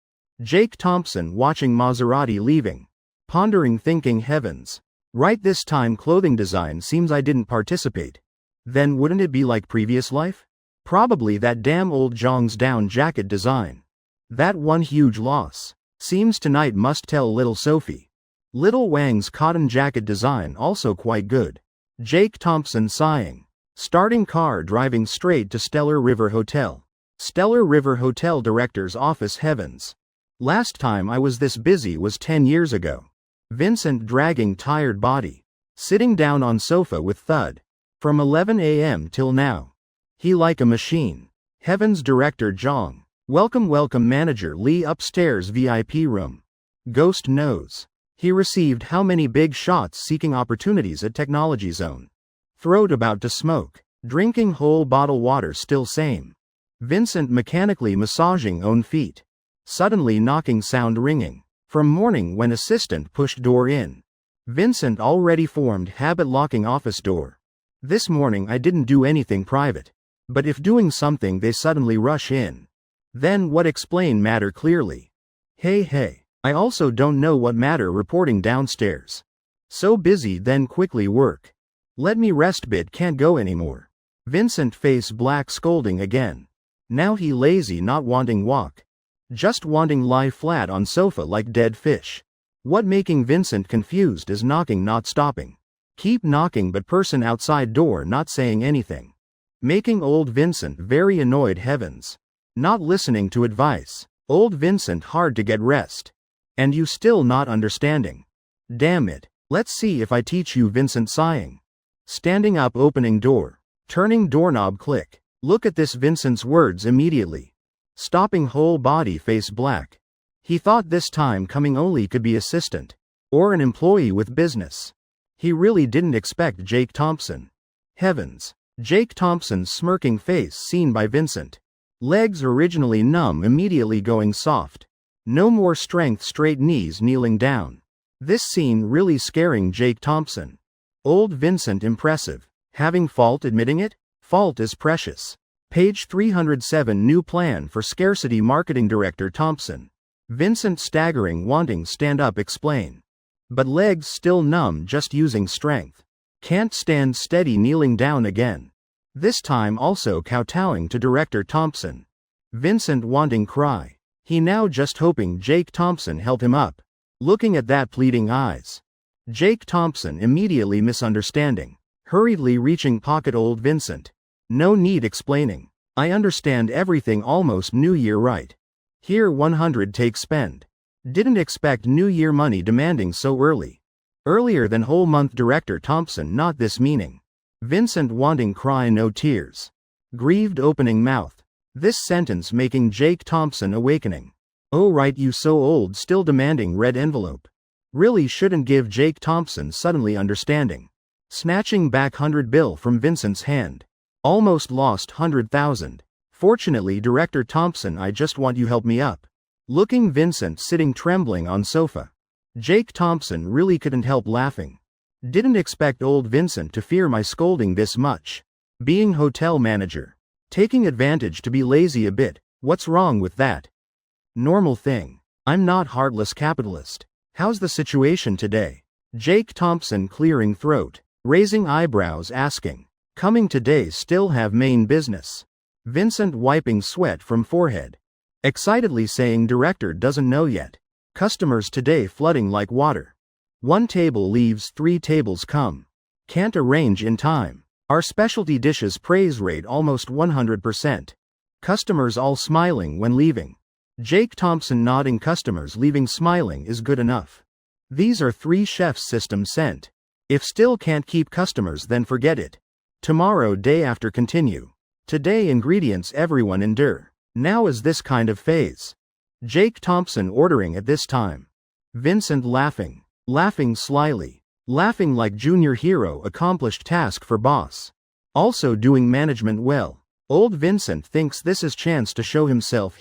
Jake Thompson watching Maserati leaving. Pondering thinking heavens. Right, this time clothing design seems I didn't participate. Then wouldn't it be like previous life? Probably that damn old Zhong's down jacket design. That one huge loss. Seems tonight must tell little Sophie. Little Wang's cotton jacket design also quite good. Jake Thompson sighing. Starting car driving straight to Stellar River Hotel. Stellar River Hotel director's office heavens. Last time I was this busy was 10 years ago. Vincent dragging tired body. Sitting down on sofa with thud. From 11 a.m. till now. He like a machine. Heavens, director Zhang. Welcome manager Lee upstairs VIP room. Ghost knows. He received how many big shots seeking opportunities at Technology Zone. Throat about to smoke. Drinking whole bottle water still same. Vincent mechanically massaging own feet. Suddenly knocking sound ringing. From morning when assistant pushed door in. Vincent already formed habit locking office door. This morning I didn't do anything private. But if doing something they suddenly rush in. Then what explain matter clearly. Hey, I also don't know what matter reporting downstairs. So busy then quickly work. Let me rest bit can't go anymore. Vincent face black scolding again. Now he lazy not wanting walk. Just wanting lie flat on sofa like dead fish. What making Vincent confused is knocking not stopping. Keep knocking but person outside door not saying anything. Making old Vincent very annoyed heavens. Not listening to advice. Old Vincent hard to get rest. And you still not understanding. Damn it. Let's see if I teach you Vincent sighing. Standing up opening door. Turning doorknob click. Look at this Vincent's words immediately. Stopping whole body face black. He thought this time coming only could be assistant. Or an employee with business. He really didn't expect Jake Thompson. Heavens. Jake Thompson's smirking face seen by Vincent. Legs originally numb immediately going soft. No more strength straight knees kneeling down. This scene really scaring Jake Thompson. Old Vincent impressive. Having fault admitting it? Fault is precious. Page 307 new plan for scarcity marketing director Thompson. Vincent staggering wanting stand up explain. But legs still numb just using strength. Can't stand steady kneeling down again. This time also kowtowing to director Thompson. Vincent wanting cry. He now just hoping Jake Thompson help him up. Looking at that pleading eyes. Jake Thompson immediately misunderstanding. Hurriedly reaching pocket old Vincent. No need explaining. I understand everything almost New Year right. Here 100 take spend. Didn't expect New Year money demanding so early. Earlier than whole month director Thompson not this meaning. Vincent wanting cry no tears. Grieved opening mouth. This sentence making Jake Thompson awakening. Oh right you so old still demanding red envelope. Really shouldn't give Jake Thompson suddenly understanding. Snatching back 100 bill from Vincent's hand. Almost lost 100,000. Fortunately director Thompson I just want you help me up. Looking Vincent sitting trembling on sofa. Jake Thompson really couldn't help laughing. Didn't expect old Vincent to fear my scolding this much. Being hotel manager. Taking advantage to be lazy a bit, what's wrong with that? Normal thing. I'm not heartless capitalist. How's the situation today? Jake Thompson clearing throat. Raising eyebrows asking. Coming today still have main business. Vincent wiping sweat from forehead. Excitedly saying director doesn't know yet. Customers today flooding like water. One table leaves 3 tables come. Can't arrange in time. Our specialty dishes praise rate almost 100%. Customers all smiling when leaving. Jake Thompson nodding customers leaving smiling is good enough. These are 3 chefs system sent. If still can't keep customers then forget it. Tomorrow day after continue. Today ingredients everyone endure. Now is this kind of phase. Jake Thompson ordering at this time. Vincent laughing. Laughing slyly. Laughing like junior hero accomplished task for boss. Also doing management well. Old Vincent thinks this is chance to show himself.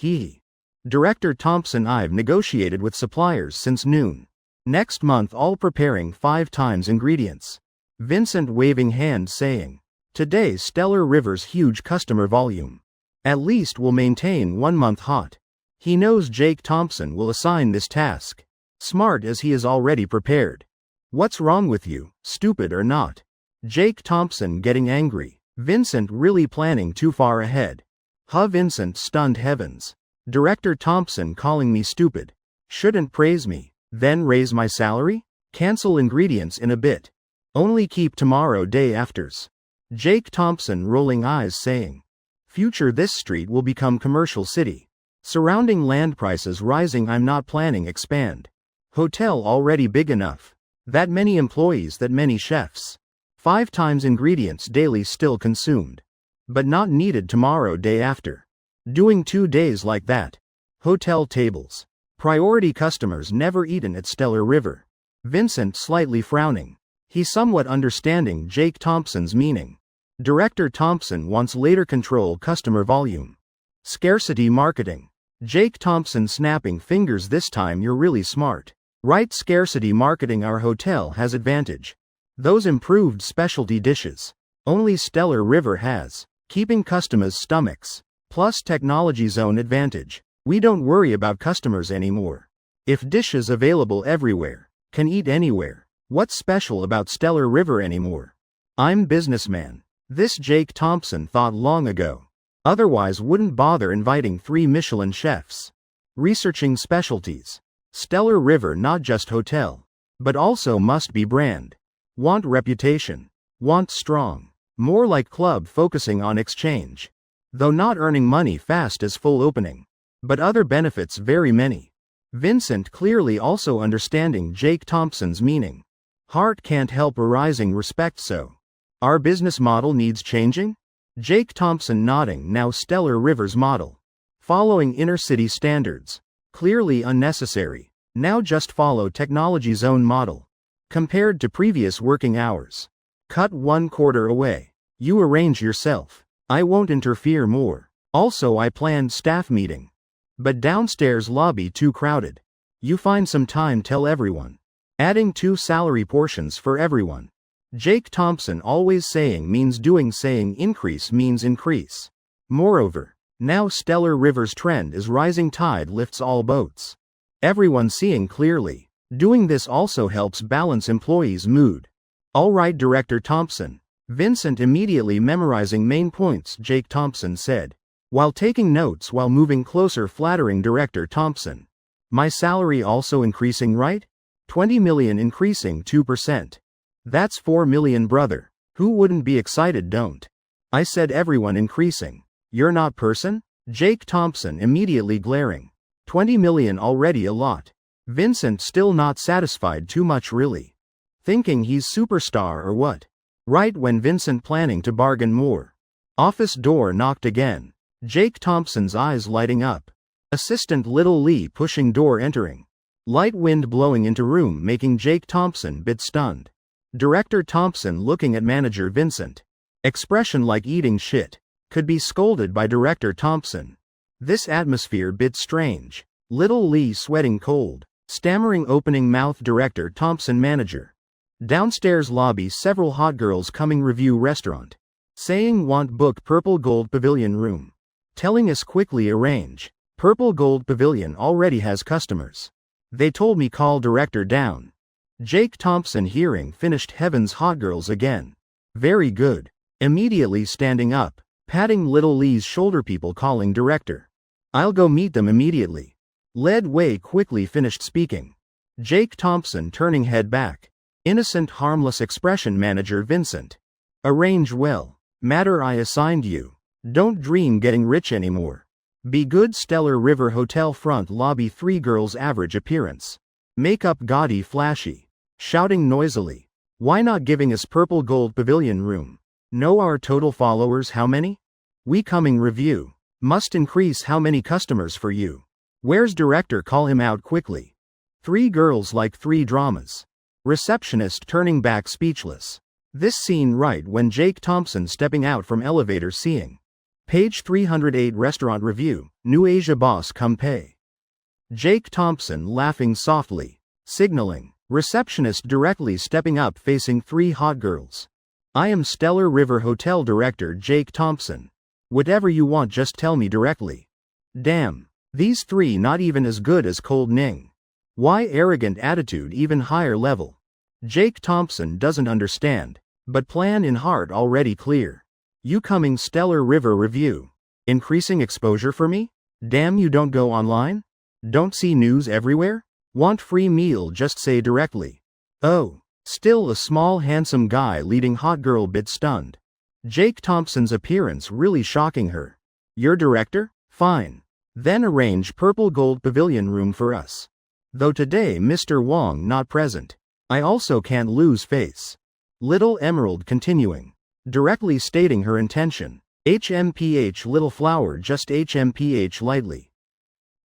Director Thompson, I've negotiated with suppliers since noon. Next month all preparing 5 times ingredients. Vincent waving hand saying. Today Stellar River's huge customer volume. At least will maintain 1 month hot. He knows Jake Thompson will assign this task. Smart as he is already prepared. What's wrong with you, stupid or not? Jake Thompson getting angry. Vincent really planning too far ahead. Vincent stunned heavens. Director Thompson calling me stupid. Shouldn't praise me, then raise my salary? Cancel ingredients in a bit. Only keep tomorrow day afters. Jake Thompson rolling eyes saying. Future this street will become commercial city. Surrounding land prices rising, I'm not planning expand. Hotel already big enough. That many employees, that many chefs. 5 times ingredients daily still consumed. But not needed tomorrow day after. Doing 2 days like that. Hotel tables. Priority customers never eaten at Stellar River. Vincent slightly frowning. He somewhat understanding Jake Thompson's meaning. Director Thompson wants later control customer volume. Scarcity marketing. Jake Thompson snapping fingers, this time you're really smart. Right, scarcity marketing, our hotel has advantage. Those improved specialty dishes. Only Stellar River has. Keeping customers' stomachs. Plus technology zone advantage. We don't worry about customers anymore. If dishes available everywhere. Can eat anywhere. What's special about Stellar River anymore? I'm businessman. This Jake Thompson thought long ago. Otherwise wouldn't bother inviting 3 Michelin chefs. Researching specialties. Stellar River not just hotel. But also must be brand. Want reputation. Want strong. More like club focusing on exchange. Though not earning money fast as full opening. But other benefits very many. Vincent clearly also understanding Jake Thompson's meaning. Heart can't help arising respect, so. Our business model needs changing? Jake Thompson nodding, now Stellar River's model. Following inner city standards. Clearly unnecessary. Now just follow technology zone model. Compared to previous working hours. Cut 1/4 away. You arrange yourself. I won't interfere more. Also I planned staff meeting. But downstairs lobby too crowded. You find some time, tell everyone. Adding 2 salary portions for everyone. Jake Thompson always saying means doing, saying increase means increase. Moreover, now Stellar River's trend is rising tide lifts all boats. Everyone seeing clearly. Doing this also helps balance employees' mood. Alright, Director Thompson. Vincent immediately memorizing main points Jake Thompson said. While taking notes while moving closer, flattering Director Thompson. My salary also increasing, right? 20 million increasing 2%. That's 4 million, brother. Who wouldn't be excited, don't? I said everyone increasing. You're not person? Jake Thompson immediately glaring. 20 million already a lot. Vincent still not satisfied, too much really. Thinking he's superstar or what? Right when Vincent planning to bargain more. Office door knocked again. Jake Thompson's eyes lighting up. Assistant Little Lee pushing door entering. Light wind blowing into room making Jake Thompson bit stunned. Director Thompson looking at manager Vincent. Expression like eating shit. Could be scolded by Director Thompson. This atmosphere bit strange. Little Lee sweating cold. Stammering opening mouth. Director Thompson manager. Downstairs lobby several hot girls coming review restaurant. Saying want book purple gold pavilion room. Telling us quickly arrange. Purple gold pavilion already has customers. They told me call director down. Jake Thompson hearing finished heavens hot girls again. Very good. Immediately standing up. Patting Little Lee's shoulder people calling director. I'll go meet them immediately. Led way quickly finished speaking. Jake Thompson turning head back. Innocent harmless expression manager Vincent. Arrange well. Matter I assigned you. Don't dream getting rich anymore. Be good. Stellar River Hotel front lobby 3 girls average appearance. Makeup gaudy flashy. Shouting noisily. Why not giving us purple gold pavilion room? Know our total followers how many? We coming review. Must increase how many customers for you. Where's director call him out quickly. 3 girls like 3 dramas. Receptionist turning back speechless. This scene right when Jake Thompson stepping out from elevator seeing. Page 308 Restaurant Review, New Asia Boss Come Pay. Jake Thompson laughing softly, signaling. Receptionist directly stepping up facing 3 hot girls. I am Stellar River Hotel Director Jake Thompson. Whatever you want, just tell me directly. Damn. These 3 not even as good as Cold Ning. Why arrogant attitude even higher level? Jake Thompson doesn't understand, but plan in heart already clear. You coming Stellar River Review? Increasing exposure for me? Damn, you don't go online? Don't see news everywhere? Want free meal, just say directly. Oh, still a small handsome guy leading hot girl bit stunned. Jake Thompson's appearance really shocking her. Your director? Fine. Then arrange purple gold pavilion room for us. Though today Mr. Wong not present. I also can't lose face. Little Emerald continuing. Directly stating her intention. HMPH little flower, just HMPH lightly.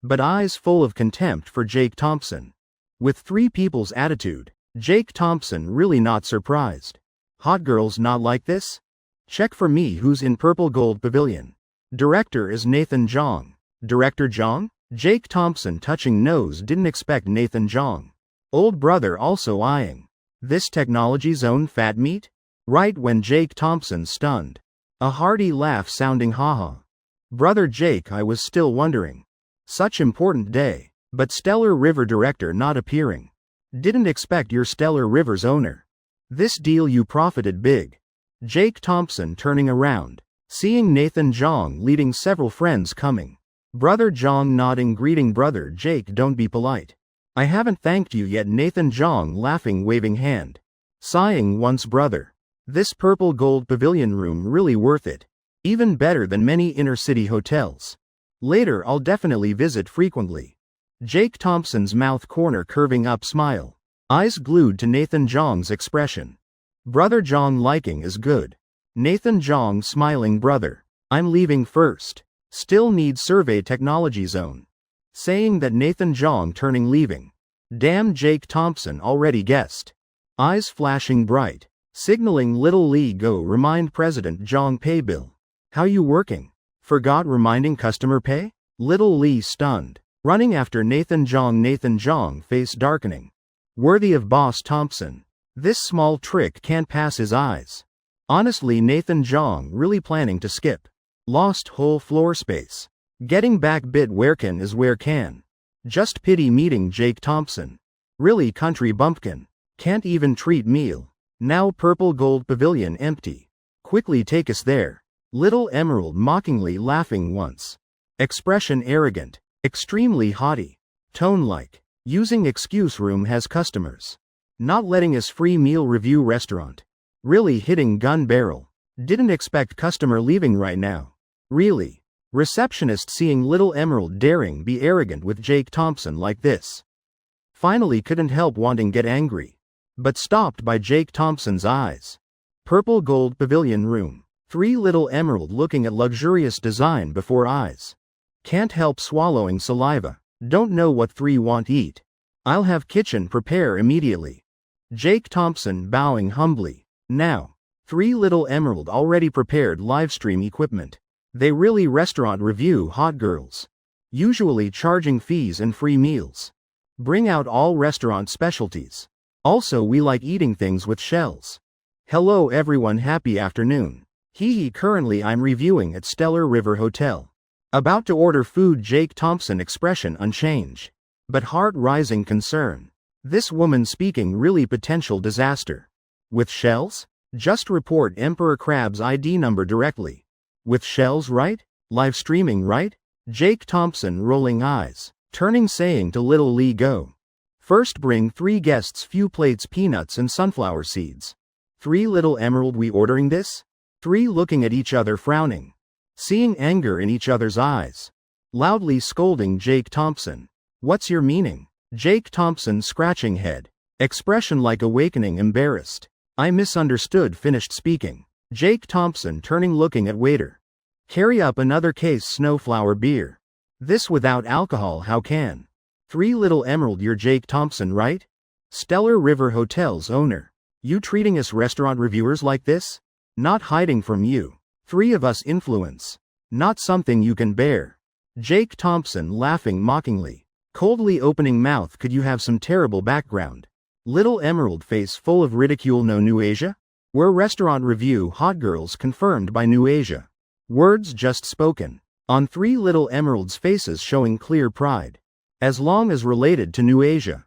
But eyes full of contempt for Jake Thompson. With 3 people's attitude, Jake Thompson really not surprised. Hot girls not like this? Check for me who's in purple gold pavilion. Director is Nathan Jong. Director Jong? Jake Thompson touching nose, didn't expect Nathan Jong. Old brother also eyeing. This technology zone fat meat? Right when Jake Thompson stunned. A hearty laugh sounding haha. Brother Jake, I was still wondering. Such important day, but Stellar River Director not appearing. Didn't expect your Stellar River's owner. This deal you profited big. Jake Thompson turning around, seeing Nathan Jong leading several friends coming. Brother Jong nodding, greeting brother Jake, don't be polite. I haven't thanked you yet. Nathan Jong laughing, waving hand. Sighing once, brother. This purple gold pavilion room really worth it. Even better than many inner city hotels. Later I'll definitely visit frequently. Jake Thompson's mouth corner curving up, smile. Eyes glued to Nathan Jong's expression. Brother Jong liking is good. Nathan Jong smiling, brother. I'm leaving first. Still need survey technology zone. Saying that Nathan Jong turning leaving. Damn, Jake Thompson already guessed. Eyes flashing bright. Signaling little Lee go remind President Jong pay bill. How you working? Forgot reminding customer pay? Little Lee stunned. Running after Nathan Jong face darkening. Worthy of Boss Thompson. This small trick can't pass his eyes. Honestly, Nathan Jong really planning to skip. Lost whole floor space. Getting back bit where can is where can. Just pity meeting Jake Thompson. Really country bumpkin. Can't even treat meal. Now purple gold pavilion empty. Quickly take us there. Little Emerald mockingly laughing once. Expression arrogant. Extremely haughty. Tone like. Using excuse room has customers. Not letting us free meal review restaurant. Really hitting gun barrel. Didn't expect customer leaving right now. Really. Receptionist seeing Little Emerald daring be arrogant with Jake Thompson like this. Finally couldn't help wanting get angry. But stopped by Jake Thompson's eyes. Purple gold pavilion room. 3 Little Emerald looking at luxurious design before eyes. Can't help swallowing saliva. Don't know what 3 want eat. I'll have kitchen prepare immediately. Jake Thompson bowing humbly. Now. 3 Little Emerald already prepared livestream equipment. They really restaurant review hot girls. Usually charging fees and free meals. Bring out all restaurant specialties. Also we like eating things with shells. Hello everyone, happy afternoon. Hee currently I'm reviewing at Stellar River Hotel. About to order food. Jake Thompson expression unchanged. But heart rising concern. This woman speaking really potential disaster. With shells? Just report Emperor Crab's ID number directly. With shells, right? Live streaming, right? Jake Thompson rolling eyes. Turning saying to Little Lee go. First bring 3 guests few plates peanuts and sunflower seeds. 3 Little Emerald we ordering this? 3 looking at each other frowning. Seeing anger in each other's eyes. Loudly scolding Jake Thompson. What's your meaning? Jake Thompson scratching head. Expression like awakening embarrassed. I misunderstood finished speaking. Jake Thompson turning looking at waiter. Carry up another case snowflower beer. This without alcohol how can? 3 Little Emerald you're Jake Thompson right? Stellar River Hotel's owner. You treating us restaurant reviewers like this? Not hiding from you. 3 of us influence. Not something you can bear. Jake Thompson laughing mockingly. Coldly opening mouth. Could you have some terrible background? Little Emerald face full of ridicule. No New Asia? Where restaurant review hot girls confirmed by New Asia. Words just spoken. On 3 Little Emerald's faces showing clear pride. As long as related to New Asia.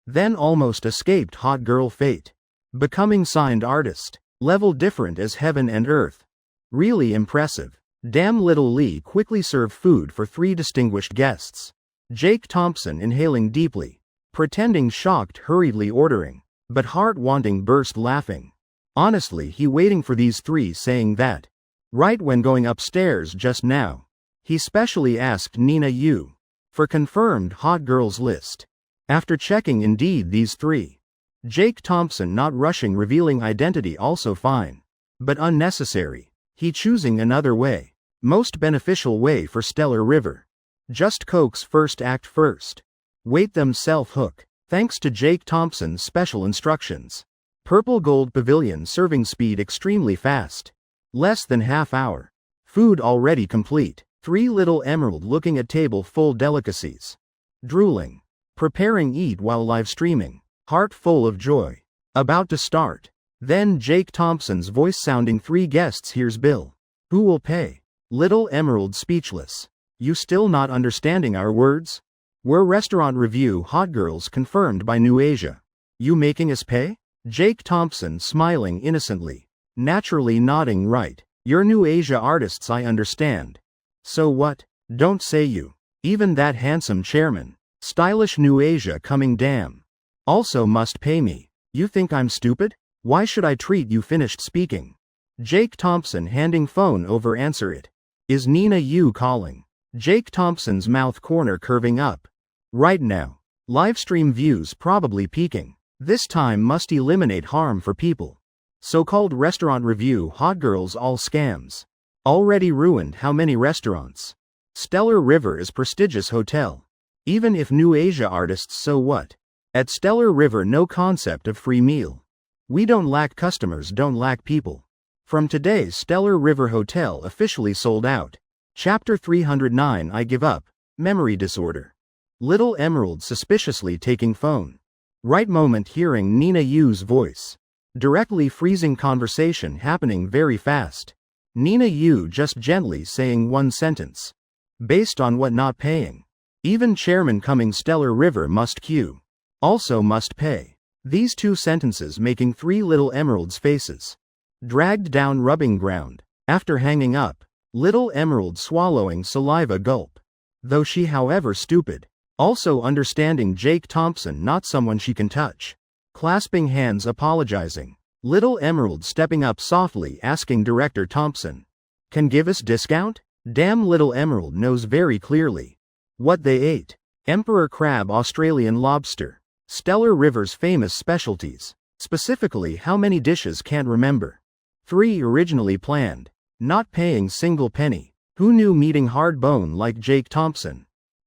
Then almost escaped hot girl fate. Becoming signed artist. Level different as heaven and earth. Really impressive. Damn. Little Lee quickly served food for 3 distinguished guests. Jake Thompson inhaling deeply. Pretending shocked, hurriedly ordering. But heart wanting, burst laughing. Honestly, he waiting for these 3 saying that. Right when going upstairs just now. He specially asked Nina Yu. For confirmed hot girls list. After checking indeed these 3. Jake Thompson not rushing revealing identity also fine. But unnecessary. He choosing another way. Most beneficial way for Stellar River. Just coax first act first. Wait them self-hook. Thanks to Jake Thompson's special instructions. Purple Gold Pavilion serving speed extremely fast. Less than half hour. Food already complete. 3 Little Emerald looking at table full delicacies. Drooling. Preparing eat while live streaming. Heart full of joy. About to start. Then Jake Thompson's voice sounding 3 guests. Here's bill. Who will pay? Little Emerald speechless. You still not understanding our words? We're restaurant review hot girls confirmed by New Asia. You making us pay? Jake Thompson smiling innocently. Naturally nodding right. You're New Asia artists, I understand. So what? Don't say you. Even that handsome chairman. Stylish New Asia coming damn. Also must pay me. You think I'm stupid? Why should I treat you? Finished speaking. Jake Thompson handing phone over. Answer it. Is Nina Yu calling? Jake Thompson's mouth corner curving up. Right now. Livestream views probably peaking. This time must eliminate harm for people. So-called restaurant review hot girls all scams. Already ruined how many restaurants? Stellar River is prestigious hotel. Even if New Asia artists, so what? At Stellar River no concept of free meal. We don't lack customers, don't lack people. From today's Stellar River Hotel officially sold out. Chapter 309 I give up. Memory disorder. Little Emerald suspiciously taking phone. Right moment hearing Nina Yu's voice. Directly freezing conversation happening very fast. Nina Yu just gently saying one sentence. Based on what not paying. Even chairman coming Stellar River must queue. Also must pay. These 2 sentences making 3 Little Emerald's faces. Dragged down rubbing ground. After hanging up. Little Emerald swallowing saliva gulp. Though she however stupid. Also understanding Jake Thompson not someone she can touch. Clasping hands apologizing. Little Emerald stepping up softly asking Director Thompson. Can give us discount? Damn. Little Emerald knows very clearly. What they ate. Emperor crab, Australian lobster. Stellar River's famous specialties. Specifically how many dishes can't remember. 3 originally planned. Not paying single penny. Who knew meeting hard bone like Jake Thompson?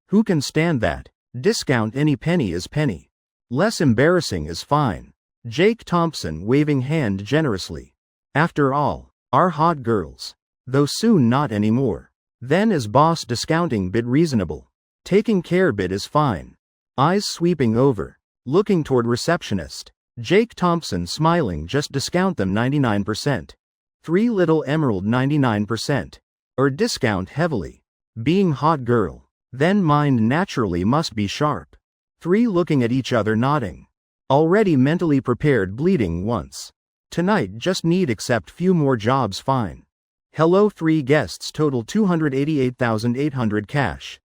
Who can stand that? Discount any penny is penny. Less embarrassing is fine. Jake Thompson waving hand generously. After all, our hot girls. Though soon not anymore. Then is boss discounting bit reasonable. Taking care bit is fine. Eyes sweeping over. Looking toward receptionist. Jake Thompson smiling just discount them 99%. 3 Little Emerald 99%. Or discount heavily. Being hot girl. Then mind naturally must be sharp. 3 looking at each other nodding. Already mentally prepared bleeding once. Tonight just need accept few more jobs fine. Hello 3 guests total 288,800 cash.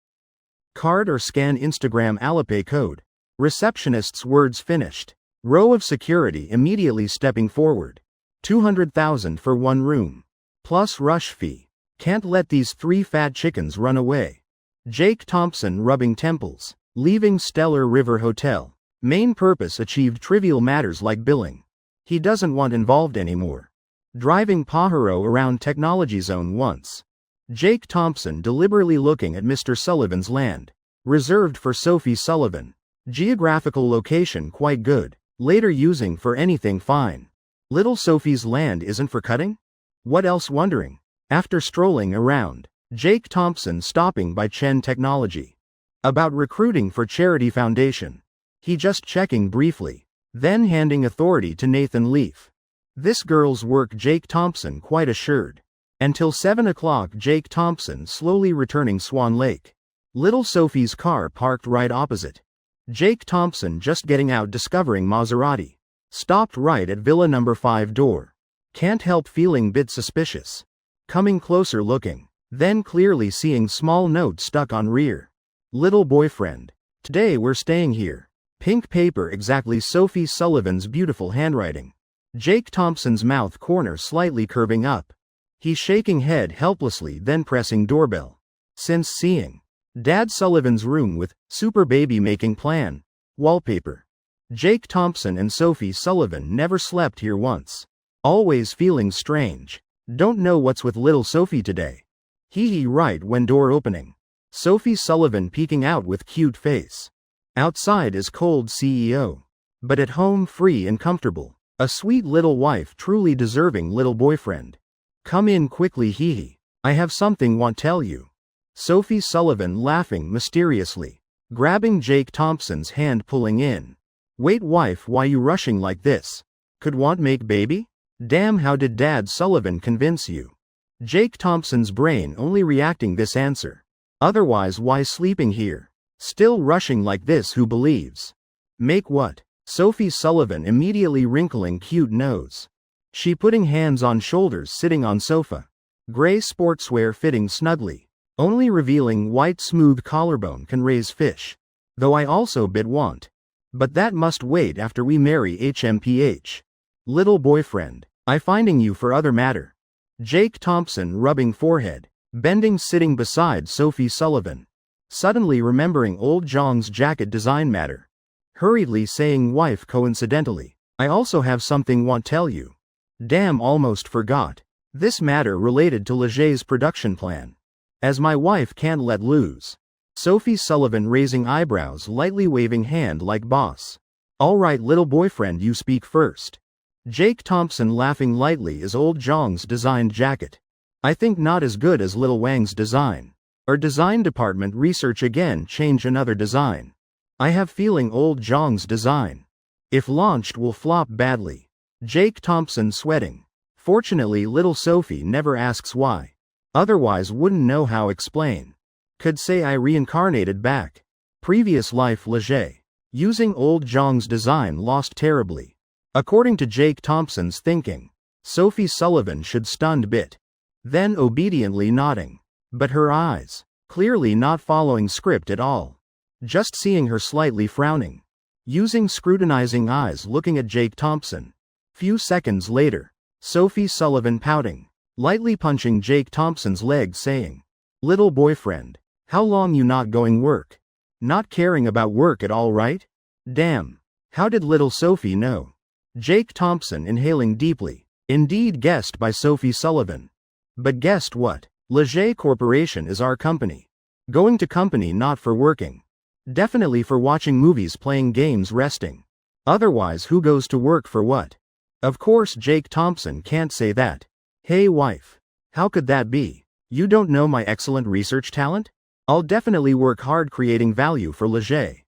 Card or scan Instagram Alipay code. Receptionist's words finished. Row of security immediately stepping forward. 200,000 for 1 room. Plus rush fee. Can't let these 3 fat chickens run away. Jake Thompson rubbing temples. Leaving Stellar River Hotel. Main purpose achieved, trivial matters like billing. He doesn't want involved anymore. Driving Pajaro around Technology Zone once. Jake Thompson deliberately looking at Mr. Sullivan's land. Reserved for Sophie Sullivan. Geographical location quite good. Later using for anything fine. Little Sophie's land isn't for cutting? What else wondering? After strolling around. Jake Thompson stopping by Chen Technology. About recruiting for Charity Foundation. He just checking briefly, then handing authority to Nathan Leaf. This girl's work Jake Thompson quite assured. Until 7 o'clock Jake Thompson slowly returning Swan Lake. Little Sophie's car parked right opposite. Jake Thompson just getting out discovering Maserati. Stopped right at Villa number 5 door. Can't help feeling bit suspicious. Coming closer looking. Then clearly seeing small note stuck on rear. Little boyfriend. Today we're staying here. Pink paper exactly Sophie Sullivan's beautiful handwriting. Jake Thompson's mouth corner slightly curving up. He's shaking head helplessly then pressing doorbell. Since seeing Dad Sullivan's room with super baby making plan. Wallpaper. Jake Thompson and Sophie Sullivan never slept here once. Always feeling strange. Don't know what's with little Sophie today. Hee right when door opening. Sophie Sullivan peeking out with cute face. Outside is cold CEO. But at home free and comfortable. A sweet little wife truly deserving little boyfriend. Come in quickly hee. I have something want tell you. Sophie Sullivan laughing mysteriously. Grabbing Jake Thompson's hand pulling in. Wait wife why you rushing like this? Could want make baby? Damn how did Dad Sullivan convince you? Jake Thompson's brain only reacting this answer. Otherwise why sleeping here? Still rushing like this who believes? Make what? Sophie Sullivan immediately wrinkling cute nose. She putting hands on shoulders sitting on sofa. Gray sportswear fitting snugly. Only revealing white smooth collarbone can raise fish. Though I also bit want. But that must wait after we marry HMPH. Little boyfriend, I finding you for other matter. Jake Thompson rubbing forehead, bending sitting beside Sophie Sullivan. Suddenly remembering old Zhang's jacket design matter. Hurriedly saying wife coincidentally, I also have something want tell you. Damn almost forgot. This matter related to Leger's production plan. As my wife can't let lose. Sophie Sullivan raising eyebrows lightly waving hand like boss. Alright little boyfriend you speak first. Jake Thompson laughing lightly as old Zhang's designed jacket. I think not as good as Lil Wang's design. Our design department research again change another design. I have feeling old Zhang's design. If launched will flop badly. Jake Thompson sweating. Fortunately little Sophie never asks why. Otherwise wouldn't know how explain. Could say I reincarnated back. Previous life Leger. Using old Zhang's design lost terribly. According to Jake Thompson's thinking, Sophie Sullivan should stunned bit. Then obediently nodding. But her eyes, clearly not following script at all. Just seeing her slightly frowning. Using scrutinizing eyes looking at Jake Thompson. Few seconds later, Sophie Sullivan pouting, lightly punching Jake Thompson's leg saying, Little boyfriend, how long you not going work? Not caring about work at all right? Damn, how did little Sophie know? Jake Thompson inhaling deeply, indeed guessed by Sophie Sullivan. But guessed what? Leger Corporation is our company. Going to company not for working. Definitely for watching movies playing games resting. Otherwise who goes to work for what? Of course Jake Thompson can't say that. Hey wife. How could that be? You don't know my excellent research talent? I'll definitely work hard creating value for Leger.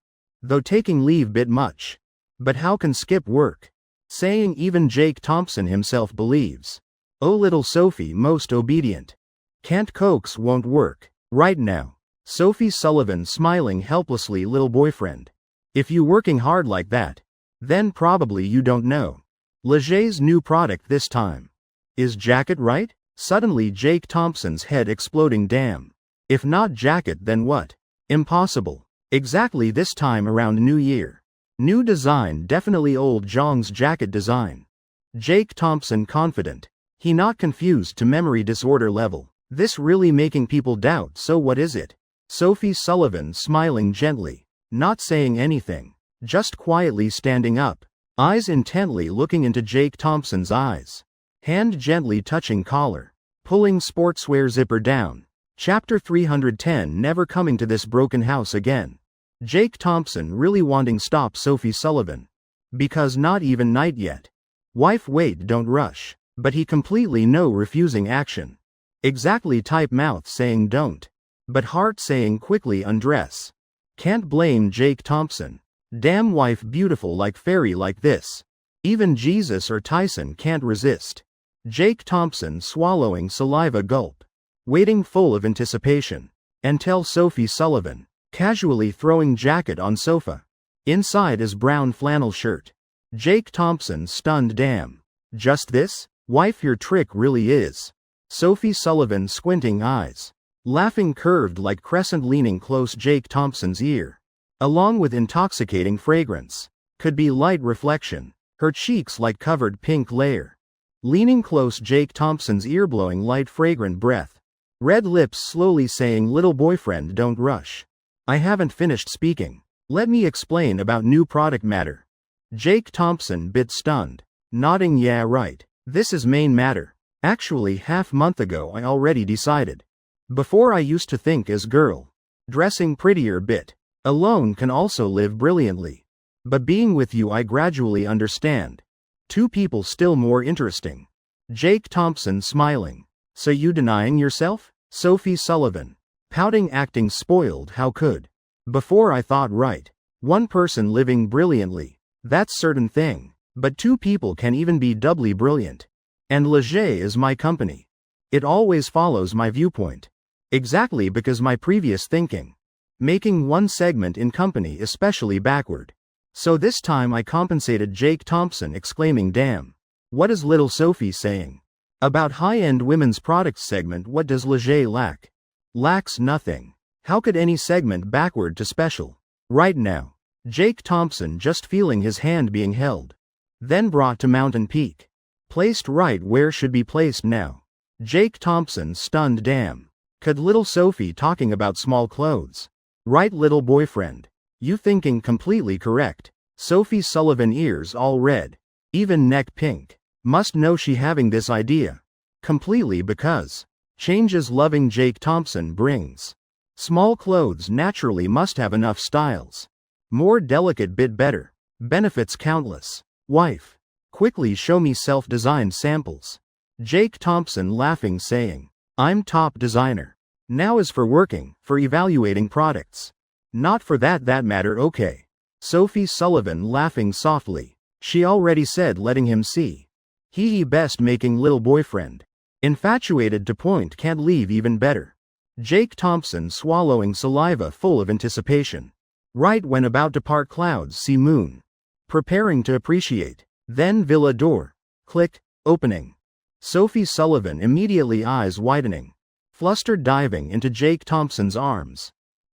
Though taking leave bit much. But how can skip work? Saying even Jake Thompson himself believes. Oh little Sophie most obedient. Can't coax won't work. Right now. Sophie Sullivan smiling helplessly little boyfriend. If you working hard like that. Then probably you don't know. Leger's new product this time. Is jacket right? Suddenly Jake Thompson's head exploding damn. If not jacket then what? Impossible. Exactly this time around New Year. New design definitely old Zhang's jacket design. Jake Thompson confident. He not confused to memory disorder level. This really making people doubt so what is it? Sophie Sullivan smiling gently. Not saying anything. Just quietly standing up. Eyes intently looking into Jake Thompson's eyes. Hand gently touching collar. Pulling sportswear zipper down. Chapter 310 Never coming to this broken house again. Jake Thompson really wanting stop Sophie Sullivan. Because not even night yet. Wife wait don't rush. But he completely no refusing action. Exactly type mouth saying don't. But heart saying quickly undress. Can't blame Jake Thompson. Damn wife beautiful like fairy like this. Even Jesus or Tyson can't resist. Jake Thompson swallowing saliva gulp. Waiting full of anticipation. And tell Sophie Sullivan. Casually throwing jacket on sofa. Inside is brown flannel shirt. Jake Thompson stunned damn. Just this? Wife your trick really is. Sophie Sullivan squinting eyes. Laughing curved like crescent leaning close Jake Thompson's ear. Along with intoxicating fragrance. Could be light reflection. Her cheeks like covered pink layer. Leaning close Jake Thompson's ear blowing light fragrant breath. Red lips slowly saying little boyfriend don't rush. I haven't finished speaking. Let me explain about new product matter. Jake Thompson bit stunned. Nodding yeah right. This is main matter. Actually half month ago I already decided. Before I used to think as girl. Dressing prettier bit. Alone can also live brilliantly. But being with you I gradually understand. Two people still more interesting. Jake Thompson smiling. So you denying yourself? Sophie Sullivan. Pouting acting spoiled how could. Before I thought right. One person living brilliantly. That's certain thing. But two people can even be doubly brilliant. And Leger is my company. It always follows my viewpoint. Exactly because my previous thinking. Making one segment in company especially backward. So this time I compensated Jake Thompson exclaiming damn. What is little Sophie saying? About high-end women's products segment what does Leger lack? Lacks nothing. How could any segment backward to special? Right now. Jake Thompson just feeling his hand being held. Then brought to mountain peak. Placed right where should be placed now. Jake Thompson stunned damn. Could little Sophie talking about small clothes? Right little boyfriend. You thinking completely correct. Sophie Sullivan ears all red. Even neck pink. Must know she having this idea. Completely because. Changes loving Jake Thompson brings. Small clothes naturally must have enough styles. More delicate bit better. Benefits countless. Wife. Quickly show me self-designed samples. Jake Thompson laughing saying. I'm top designer. Now is for working, for evaluating products. Not for that matter okay. Sophie Sullivan laughing softly. She already said letting him see. He best making little boyfriend. Infatuated to point can't leave even better. Jake Thompson swallowing saliva full of anticipation. Right when about to part clouds see moon. Preparing to appreciate. Then villa door. Click, opening. Sophie Sullivan immediately eyes widening. Flustered diving into Jake Thompson's arms.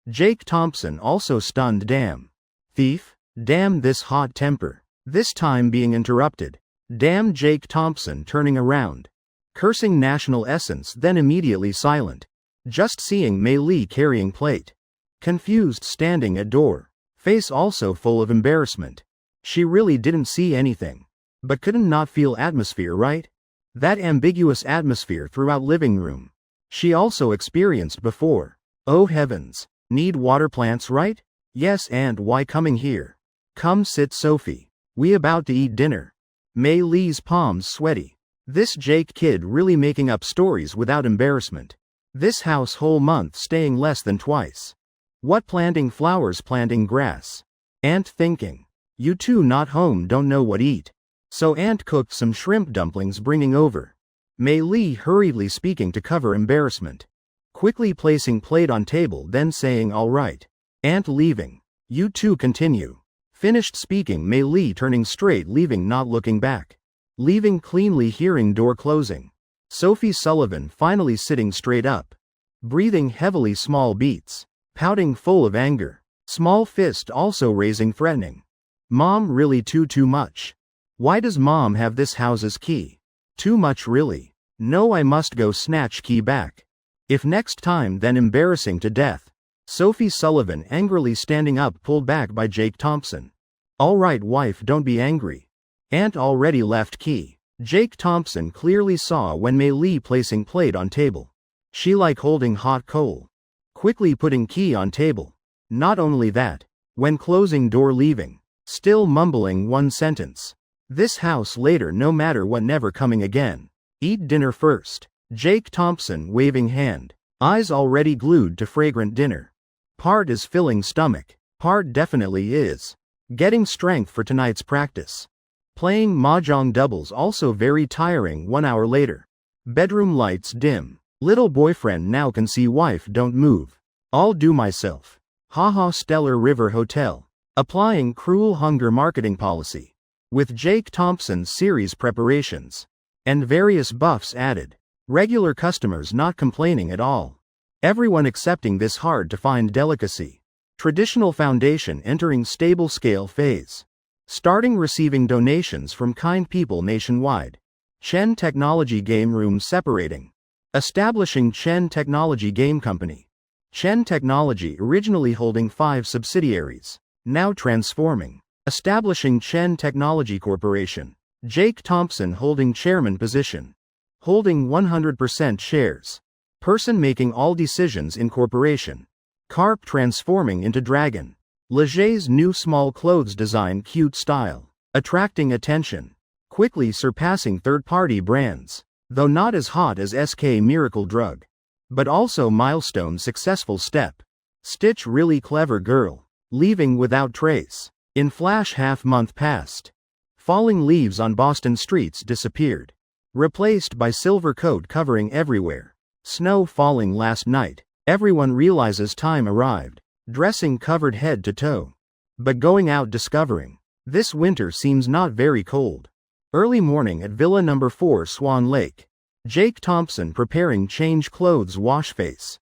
Jake Thompson also stunned damn. Thief, damn this hot temper. This time being interrupted. Damn Jake Thompson turning around. Cursing national essence then immediately silent. Just seeing Mei Li carrying plate. Confused standing at door. Face also full of embarrassment. She really didn't see anything. But couldn't not feel atmosphere right? That ambiguous atmosphere throughout living room. She also experienced before. Oh heavens. Need water plants right? Yes and why coming here? Come sit Sophie. We about to eat dinner. Mei Li's palms sweaty. This Jake kid really making up stories without embarrassment. This house whole month staying less than twice. What planting flowers planting grass. Aunt thinking. You two not home don't know what eat. So aunt cooked some shrimp dumplings bringing over. Mei Li hurriedly speaking to cover embarrassment. Quickly placing plate on table then saying all right. Aunt leaving. You two continue. Finished speaking Mei Li turning straight leaving not looking back. Leaving cleanly hearing door closing. Sophie Sullivan finally sitting straight up. Breathing heavily small beats. Pouting full of anger. Small fist also raising threatening. Mom really too much. Why does mom have this house's key? Too much really. No I must go snatch key back. If next time then embarrassing to death. Sophie Sullivan angrily standing up pulled back by Jake Thompson. All right wife don't be angry. Aunt already left key. Jake Thompson clearly saw when Mei Li placing plate on table. She like holding hot coal. Quickly putting key on table. Not only that. When closing door leaving. Still mumbling one sentence. This house later no matter what never coming again. Eat dinner first. Jake Thompson waving hand. Eyes already glued to fragrant dinner. Part is filling stomach. Part definitely is. Getting strength for tonight's practice. Playing mahjong doubles also very tiring 1 hour later. Bedroom lights dim. Little boyfriend now can see wife don't move. I'll do myself. Haha Stellar River Hotel. Applying cruel hunger marketing policy. With Jake Thompson's series preparations. And various buffs added. Regular customers not complaining at all. Everyone accepting this hard to find delicacy. Traditional foundation entering stable scale phase. Starting receiving donations from kind people nationwide. Chen Technology Game Room separating. Establishing Chen Technology Game Company. Chen Technology originally holding 5 subsidiaries. Now transforming. Establishing Chen Technology Corporation. Jake Thompson holding chairman position. Holding 100% shares. Person making all decisions in corporation. Carp transforming into dragon. Leger's new small clothes design cute style. Attracting attention. Quickly surpassing third-party brands. Though not as hot as SK Miracle Drug. But also milestone successful step. Stitch really clever girl. Leaving without trace. In flash half-month past. Falling leaves on Boston streets disappeared. Replaced by silver coat covering everywhere. Snow falling last night. Everyone realizes time arrived. Dressing covered head to toe. But going out discovering. This winter seems not very cold. Early morning at Villa No. 4 Swan Lake. Jake Thompson preparing change clothes wash face.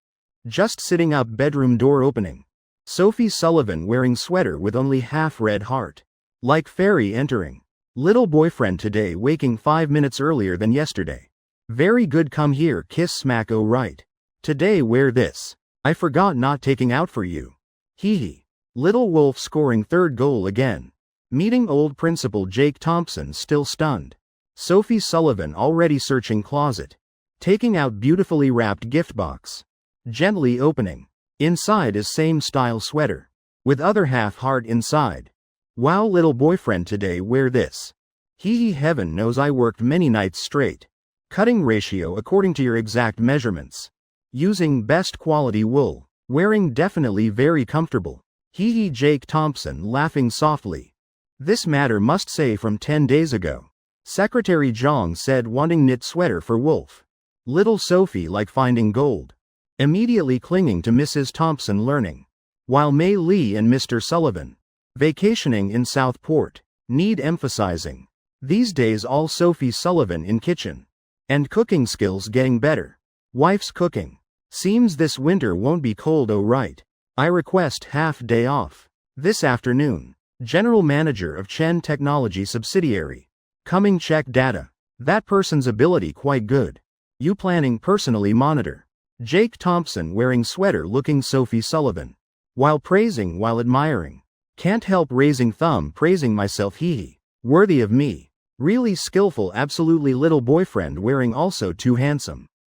Just sitting up bedroom door opening. Sophie Sullivan wearing sweater with only half red heart. Like fairy entering. Little boyfriend today waking 5 minutes earlier than yesterday. Very good come here kiss smack oh right. Today wear this. I forgot not taking out for you. Hee hee. Little Wolf scoring third goal again. Meeting old principal Jake Thompson still stunned. Sophie Sullivan already searching closet. Taking out beautifully wrapped gift box. Gently opening. Inside is same style sweater. With other half heart inside. Wow little boyfriend today wear this. Hee hee heaven knows I worked many nights straight. Cutting ratio according to your exact measurements. Using best quality wool. Wearing definitely very comfortable. Hee hee Jake Thompson laughing softly. This matter must say from 10 days ago. Secretary Zhang said wanting knit sweater for Wolf. Little Sophie like finding gold. Immediately clinging to Mrs. Thompson learning. While Mei Lee and Mr. Sullivan. Vacationing in Southport. Need emphasizing. These days all Sophie Sullivan in kitchen. And cooking skills getting better. Wife's cooking. Seems this winter won't be cold oh right. I request half day off. This afternoon. General Manager of Chen Technology subsidiary. Coming check data. That person's ability quite good. You planning personally monitor. Jake Thompson wearing sweater looking Sophie Sullivan. While praising while admiring. Can't help raising thumb praising myself hee hee. Worthy of me. Really skillful absolutely little boyfriend wearing also too handsome.